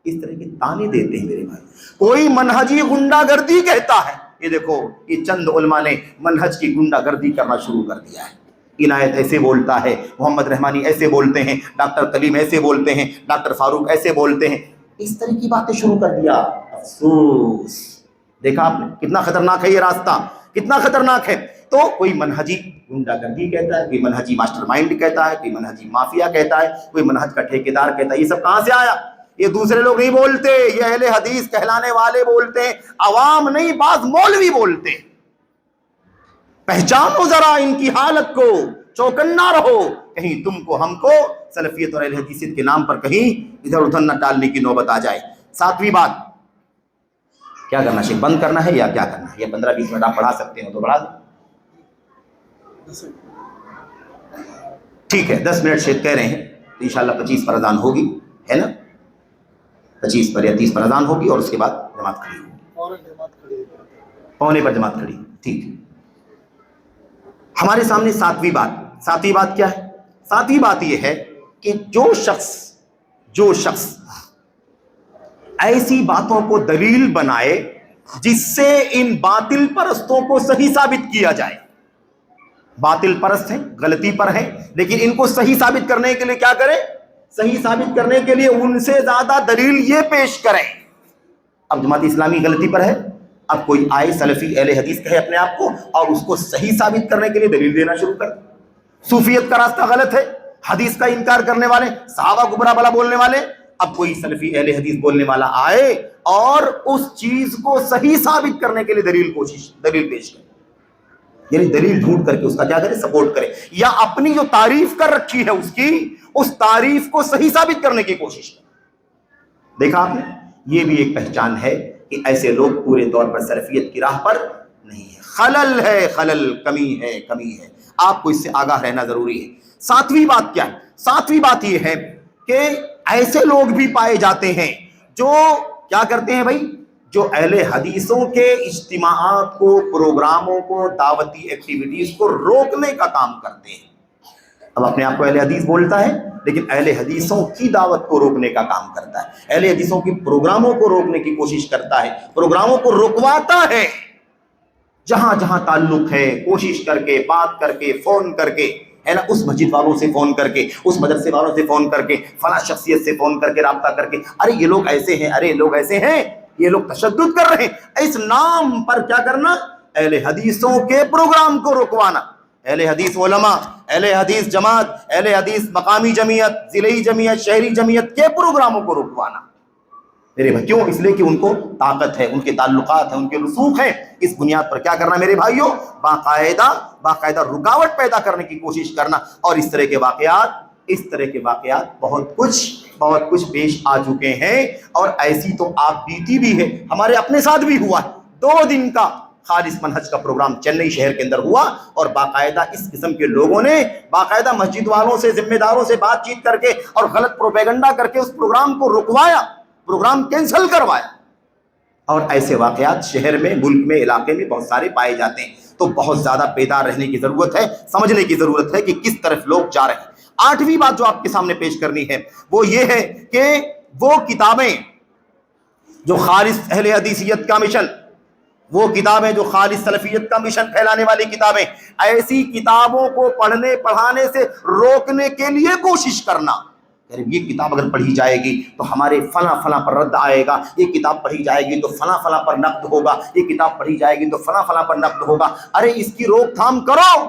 اس طرح کے تانے دیتے ہیں میرے بھائی۔ کوئی منہجی غنڈہ گردی کہتا ہے، یہ دیکھو یہ چند علماء نے منہج کی غنڈہ گردی کرنا شروع کر دیا ہے۔ عنایت ایسے بولتا ہے، محمد رحمانی ایسے بولتے ہیں، ڈاکٹر کلیم ایسے بولتے ہیں، ڈاکٹر فاروق ایسے بولتے ہیں، اس طرح کی باتیں شروع کر دیا۔ افسوس، دیکھا آپ نے کتنا خطرناک ہے یہ راستہ، کتنا خطرناک ہے۔ تو کوئی منہجی غنڈہ گردی کہتا ہے، کوئی منہجی ماسٹر مائنڈ کہتا ہے، کوئی منہجی مافیا کہتا ہے، کوئی منہج کا ٹھیکیدار کہتا ہے۔ یہ سب کہاں سے آیا؟ یہ دوسرے لوگ نہیں بولتے، یہ اہل حدیث کہلانے والے بولتے ہیں، عوام نہیں، بعض مولوی بولتے ہیں۔ پہچانو ذرا ان کی حالت کو، چوکنا رہو، کہیں تم کو ہم کو سلفیت اور اہل حدیثیت کے نام پر کہیں ادھر ادھر نہ ڈالنے کی نوبت آ جائے۔ ساتویں بات، کیا کرنا ہے؟ بند کرنا ہے یا کیا کرنا ہے؟ یہ 15-20 منٹ آپ پڑھا سکتے ہو تو بڑھا دو، ٹھیک ہے۔ 10 منٹ شیخ کہہ رہے ہیں، انشاءاللہ 25 پر اذان ہوگی، ہے نا؟ 25 پر یا 30 پر اذان ہوگی اور اس کے بعد جماعت کھڑی ہوگی، پونے پر جماعت کھڑی، ٹھیک ہے۔ ہمارے سامنے ساتویں بات کیا ہے؟ ساتویں بات یہ ہے کہ جو شخص ایسی باتوں کو دلیل بنائے جس سے ان باطل پرستوں کو صحیح ثابت کیا جائے، باطل پرست ہیں، غلطی پر ہیں، لیکن ان کو صحیح ثابت کرنے کے لیے کیا کریں؟ صحیح ثابت کرنے کے لیے ان سے زیادہ دلیل یہ پیش کریں۔ اب جماعت اسلامی غلطی پر ہے، اب کوئی آئے سلفی اہل حدیث کہے اپنے آپ کو اور اس کو صحیح ثابت کرنے کے لیے دلیل دینا شروع کر۔ صوفیت کا راستہ غلط ہے، حدیث کا انکار کرنے والے، صحابہ کو برا بھلا بولنے والے، اب کوئی سلفی اہل حدیث بولنے والا آئے اور اس چیز کو صحیح ثابت کرنے کے لیے دلیل پیش کرے، یعنی دلیل ڈھونڈ کر کے اس کا کیا کرے؟ سپورٹ کرے، یا اپنی جو تعریف کر رکھی ہے اس تعریف کو صحیح ثابت کرنے کی کوشش کرے۔ دیکھا آپ نے، یہ بھی ایک پہچان ہے کہ ایسے لوگ پورے طور پر سلفیت کی راہ پر نہیں ہے، خلل، کمی ہے، آپ کو اس سے آگاہ رہنا ضروری ہے۔ ساتویں بات کیا ہے؟ ساتویں بات یہ ہے کہ ایسے لوگ بھی پائے جاتے ہیں جو کیا کرتے ہیں بھائی؟ جو اہل حدیثوں کے اجتماعات کو، پروگراموں کو، دعوتی ایکٹیویٹیز کو روکنے کا کام کرتے ہیں۔ اب اپنے آپ کو اہل حدیث بولتا ہے لیکن اہل حدیثوں کی دعوت کو روکنے کا کام کرتا ہے، اہل حدیثوں کی پروگراموں کو روکنے کی کوشش کرتا ہے، پروگراموں کو رکواتا ہے۔ جہاں جہاں تعلق ہے کوشش کر کے، بات کر کے، فون کر کے، ہے نا، اس مسجد والوں سے فون کر کے، اس مدرسے والوں سے فون کر کے، فلاں شخصیت سے فون کر کے، رابطہ کر کے، ارے یہ لوگ ایسے ہیں، ارے لوگ ایسے ہیں، یہ لوگ تشدد کر رہے ہیں، اس نام پر کیا کرنا؟ اہل حدیثوں کے پروگرام کو رکوانا، اہل حدیث علماء، اہل حدیث جماعت، اہل حدیث مقامی جمعیت، ضلعی جمعیت، شہری جمعیت کے پروگراموں کو رکوانا۔ میرے بھائی کیوں؟ اس لیے کہ ان کو طاقت ہے، ان کے تعلقات ہیں، ان کے رسوخ ہیں۔ اس بنیاد پر کیا کرنا میرے بھائیوں؟ باقاعدہ رکاوٹ پیدا کرنے کی کوشش کرنا۔ اور اس طرح کے واقعات بہت کچھ پیش آ چکے ہیں، اور ایسی تو آپ بیتی بھی ہے، ہمارے اپنے ساتھ بھی ہوا ہے۔ 2 دن کا خالص منہج کا پروگرام چنئی شہر کے اندر ہوا، اور باقاعدہ اس قسم کے لوگوں نے باقاعدہ مسجد والوں سے، ذمہ داروں سے بات چیت کر کے اور غلط پروپیگنڈا کر کے اس پروگرام کو رکوایا، پروگرام کینسل کروایا۔ اور ایسے واقعات شہر میں، ملک میں، علاقے میں بہت سارے پائے جاتے ہیں۔ تو بہت زیادہ بیدار رہنے کی ضرورت ہے، سمجھنے کی ضرورت ہے کہ کس طرف لوگ جا رہے ہیں۔ 8ویں بات جو آپ کے سامنے پیش کرنی ہے وہ یہ ہے کہ وہ کتابیں جو خالص اہل حدیثیت کا مشن، وہ کتابیں جو خالص سلفیت کا مشن پھیلانے والی کتابیں، ایسی کتابوں کو پڑھنے پڑھانے سے روکنے کے لیے کوشش کرنا۔ یہ کتاب اگر پڑھی جائے گی تو ہمارے فلاں پر رد آئے گا، یہ کتاب پڑھی جائے گی تو فلاں پر نقد ہوگا، یہ کتاب پڑھی جائے گی تو فلاں پر نقد ہوگا۔ ارے اس کی روک تھام کرو،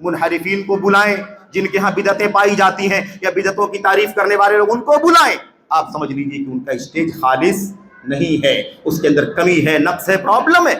منحرفین کو بلائیں، جن کے ہاں بدعتیں پائی جاتی ہیں یا بدعتوں کی تعریف کرنے والے لوگ، ان کو بلائیں. آپ سمجھ لیجیے کہ ان کا اسٹیج خالص نہیں ہے، اس کے اندر کمی ہے، نقص ہے، پرابلم ہے.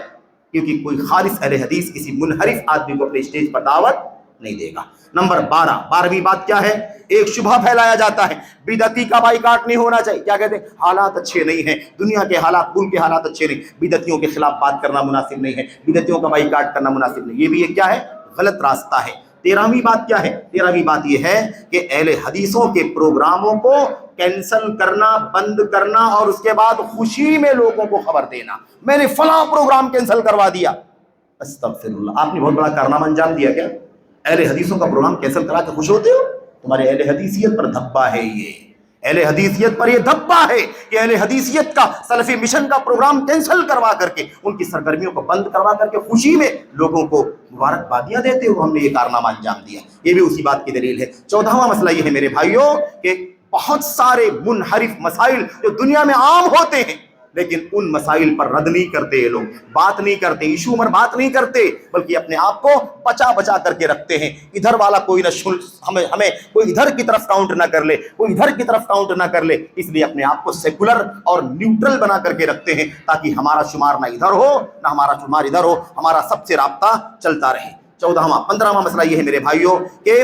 کیونکہ کوئی خالص اہل حدیث کسی منحرف آدمی کو اپنے اسٹیج پر دعوت نہیں دے گا. نمبر 12ویں بات کیا ہے؟ ایک شبہ پھیلایا جاتا ہے بدعتی کا بائیکاٹ نہیں ہونا چاہیے. کیا کہتے ہیں؟ حالات اچھے نہیں ہیں، دنیا کے حالات، ملک کے حالات اچھے نہیں، بدعتیوں کے خلاف بات کرنا مناسب نہیں ہے، بدعتیوں کا بائیکاٹ کرنا مناسب نہیں. یہ بھی ایک کیا ہے؟ غلط راستہ ہے. 13ویں بات کیا ہے؟ 13ویں بات یہ ہے کہ اہل حدیثوں کے پروگراموں کو کینسل کرنا، بند کرنا، اور اس کے بعد خوشی میں لوگوں کو خبر دینا، میں نے فلاں پروگرام کینسل کروا دیا. استغفر اللہ. آپ نے بہت بڑا کارنامہ انجام دیا. کیا اہل حدیثوں کا پروگرام کینسل کرا کے خوش ہوتے ہو؟ تمہارے اہل حدیثیت پر دھبا ہے. یہ اہل حدیثیت پر یہ دھبا ہے کہ اہل حدیثیت کا سلفی مشن کا پروگرام کینسل کروا کر کے، ان کی سرگرمیوں کو بند کروا کر کے خوشی میں لوگوں کو مبارکبادیاں دیتے ہو ہم نے یہ کارنامہ انجام دیا. یہ بھی اسی بات کی دلیل ہے. 14واں مسئلہ یہ ہے میرے بھائیوں کہ بہت سارے منحرف مسائل جو دنیا میں عام ہوتے ہیں، لیکن ان مسائل پر رد نہیں کرتے، یہ لوگ بات نہیں کرتے، ایشو پر بات نہیں کرتے، بلکہ اپنے آپ کو بچا کر کے رکھتے ہیں. ادھر والا کوئی نہ ہمیں کوئی ادھر کی طرف کاؤنٹ نہ کر لے، کوئی ادھر کی طرف کاؤنٹ نہ کر لے، اس لیے اپنے آپ کو سیکولر اور نیوٹرل بنا کر کے رکھتے ہیں تاکہ ہمارا شمار نہ ادھر ہو نہ ہمارا شمار ادھر ہو، ہمارا سب سے رابطہ چلتا رہے. 15واں مسئلہ یہ ہے میرے بھائیوں کہ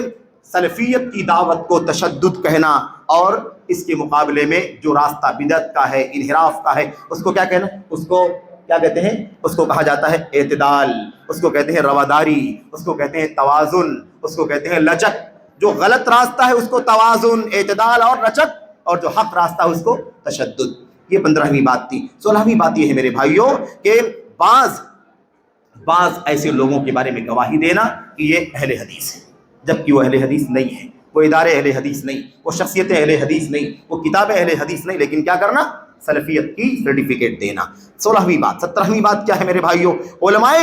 سلفیت کی دعوت کو تشدد کہنا، اور اس کے مقابلے میں جو راستہ بدعت کا ہے، انحراف کا ہے، اس کو کیا کہنا؟ اس کو کیا کہتے ہیں؟ اس کو کہا جاتا ہے اعتدال، اس کو کہتے ہیں رواداری، اس کو کہتے ہیں توازن، اس کو کہتے ہیں لچک. جو غلط راستہ ہے اس کو توازن، اعتدال اور لچک، اور جو حق راستہ ہے اس کو تشدد. یہ 15ویں بات تھی. 16ویں بات یہ ہے میرے بھائیوں کہ بعض ایسے لوگوں کے بارے میں گواہی دینا کہ یہ اہل حدیث ہے، جبکہ وہ اہل حدیث نہیں ہے، وہ ادارے اہل حدیث نہیں، وہ شخصیتیں اہل حدیث نہیں، وہ کتابیں اہل حدیث نہیں، لیکن کیا کرنا؟ سلفیت کی سرٹیفکیٹ دینا. 16ویں بات. 17ویں بات کیا ہے میرے بھائیوں؟ علماء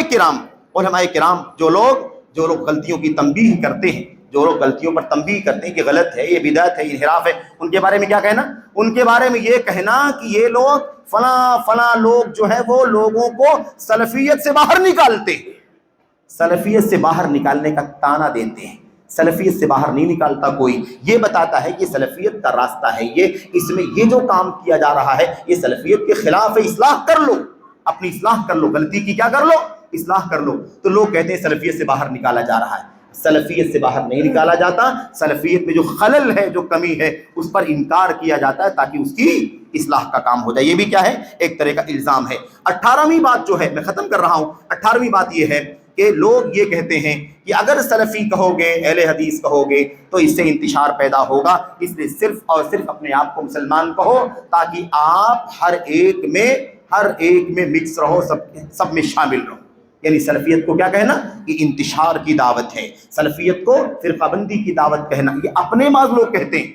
کرام جو لوگ غلطیوں کی تنبیہ کرتے ہیں، جو لوگ غلطیوں پر تنبیہ کرتے ہیں کہ غلط ہے، یہ بدعت ہے، انحراف ہے، ان کے بارے میں کیا کہنا؟ ان کے بارے میں یہ کہنا کہ یہ لوگ فلاں لوگ جو ہے وہ لوگوں کو سلفیت سے باہر نکالتے ہیں، سلفیت سے باہر نکالنے کا طعنہ دیتے ہیں. سلفیت سے باہر نہیں نکالتا کوئی، یہ بتاتا ہے کہ سلفیت کا راستہ ہے یہ، اس میں یہ جو کام کیا جا رہا ہے یہ سلفیت کے خلاف ہے، اصلاح کر لو، اپنی اصلاح کر لو، غلطی کی کیا کر لو؟ اصلاح کر لو. تو لوگ کہتے ہیں سلفیت سے باہر نکالا جا رہا ہے. سلفیت سے باہر نہیں نکالا جاتا، سلفیت میں جو خلل ہے، جو کمی ہے، اس پر انکار کیا جاتا ہے تاکہ اس کی اصلاح کا کام ہو جائے. یہ بھی کیا ہے؟ ایک طرح کا الزام ہے. 18ویں بات جو ہے، میں ختم کر رہا ہوں، 18ویں بات یہ ہے کہ لوگ یہ کہتے ہیں کہ اگر سلفی کہو گے، اہل حدیث کہو گے تو اس سے انتشار پیدا ہوگا، اس لیے صرف اور صرف اپنے آپ کو مسلمان کہو تاکہ آپ ہر ایک میں مکس رہو، سب میں شامل رہو. یعنی سلفیت کو کیا کہنا؟ کہ انتشار کی دعوت ہے، سلفیت کو فرقہ بندی کی دعوت کہنا. یہ اپنے بعض لوگ کہتے ہیں.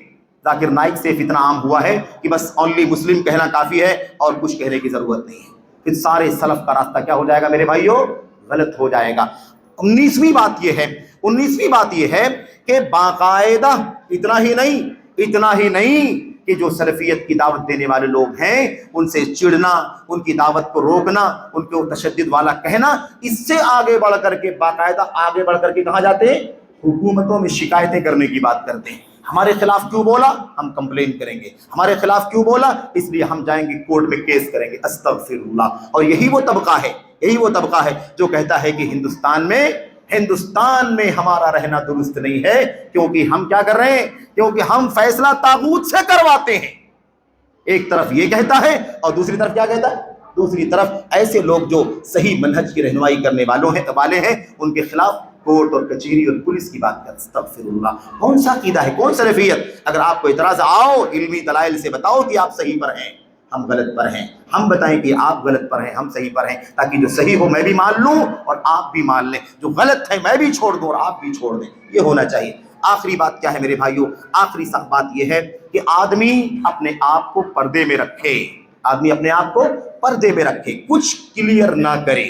ذاکر نائک سے اتنا عام ہوا ہے کہ بس اونلی مسلم کہنا کافی ہے اور کچھ کہنے کی ضرورت نہیں ہے. پھر سارے سلف کا راستہ کیا ہو جائے گا میرے بھائیوں؟ غلط ہو جائے گا. 19ویں بات یہ ہے کہ باقاعدہ اتنا ہی نہیں کہ جو سلفیت کی دعوت دینے والے لوگ ہیں ان سے چڑنا، ان کی دعوت کو روکنا، ان کو تشدد والا کہنا، اس سے آگے بڑھ کر کے کہاں جاتے ہیں؟ حکومتوں میں شکایتیں کرنے کی بات کرتے ہیں. ہمارے خلاف کیوں بولا؟ ہم کمپلین کریں گے. ہمارے خلاف کیوں بولا؟ اس لیے ہم جائیں گے کورٹ میں کیس کریں گے. استغفر اللہ. اور یہی وہ طبقہ ہے جو کہتا ہے کہ ہندوستان میں ہمارا رہنا درست نہیں ہے، کیونکہ ہم کیا کر رہے ہیں؟ کیونکہ ہم فیصلہ طاغوت سے کرواتے ہیں. ایک طرف یہ کہتا ہے اور دوسری طرف کیا کہتا ہے؟ دوسری طرف ایسے لوگ جو صحیح منہج کی رہنمائی کرنے والے ہیں ان کے خلاف کورٹ اور کچہری اور پولیس کی بات کر. استغفر اللہ. کون سا عقیدہ ہے؟ کون سلفیت؟ اگر آپ کو اعتراض آؤ علمی دلائل سے بتاؤ کہ آپ صحیح پر ہیں، ہم غلط پر ہیں، ہم بتائیں کہ آپ غلط پر ہیں، ہم صحیح پر ہیں، تاکہ جو صحیح ہو میں بھی مان لوں اور آپ بھی مان لیں، جو غلط ہے میں بھی چھوڑ دوں اور آپ بھی چھوڑ دیں. یہ ہونا چاہیے. آخری بات کیا ہے میرے بھائیوں؟ آخری بات یہ ہے کہ آدمی اپنے آپ کو پردے میں رکھے، کچھ کلیئر نہ کرے.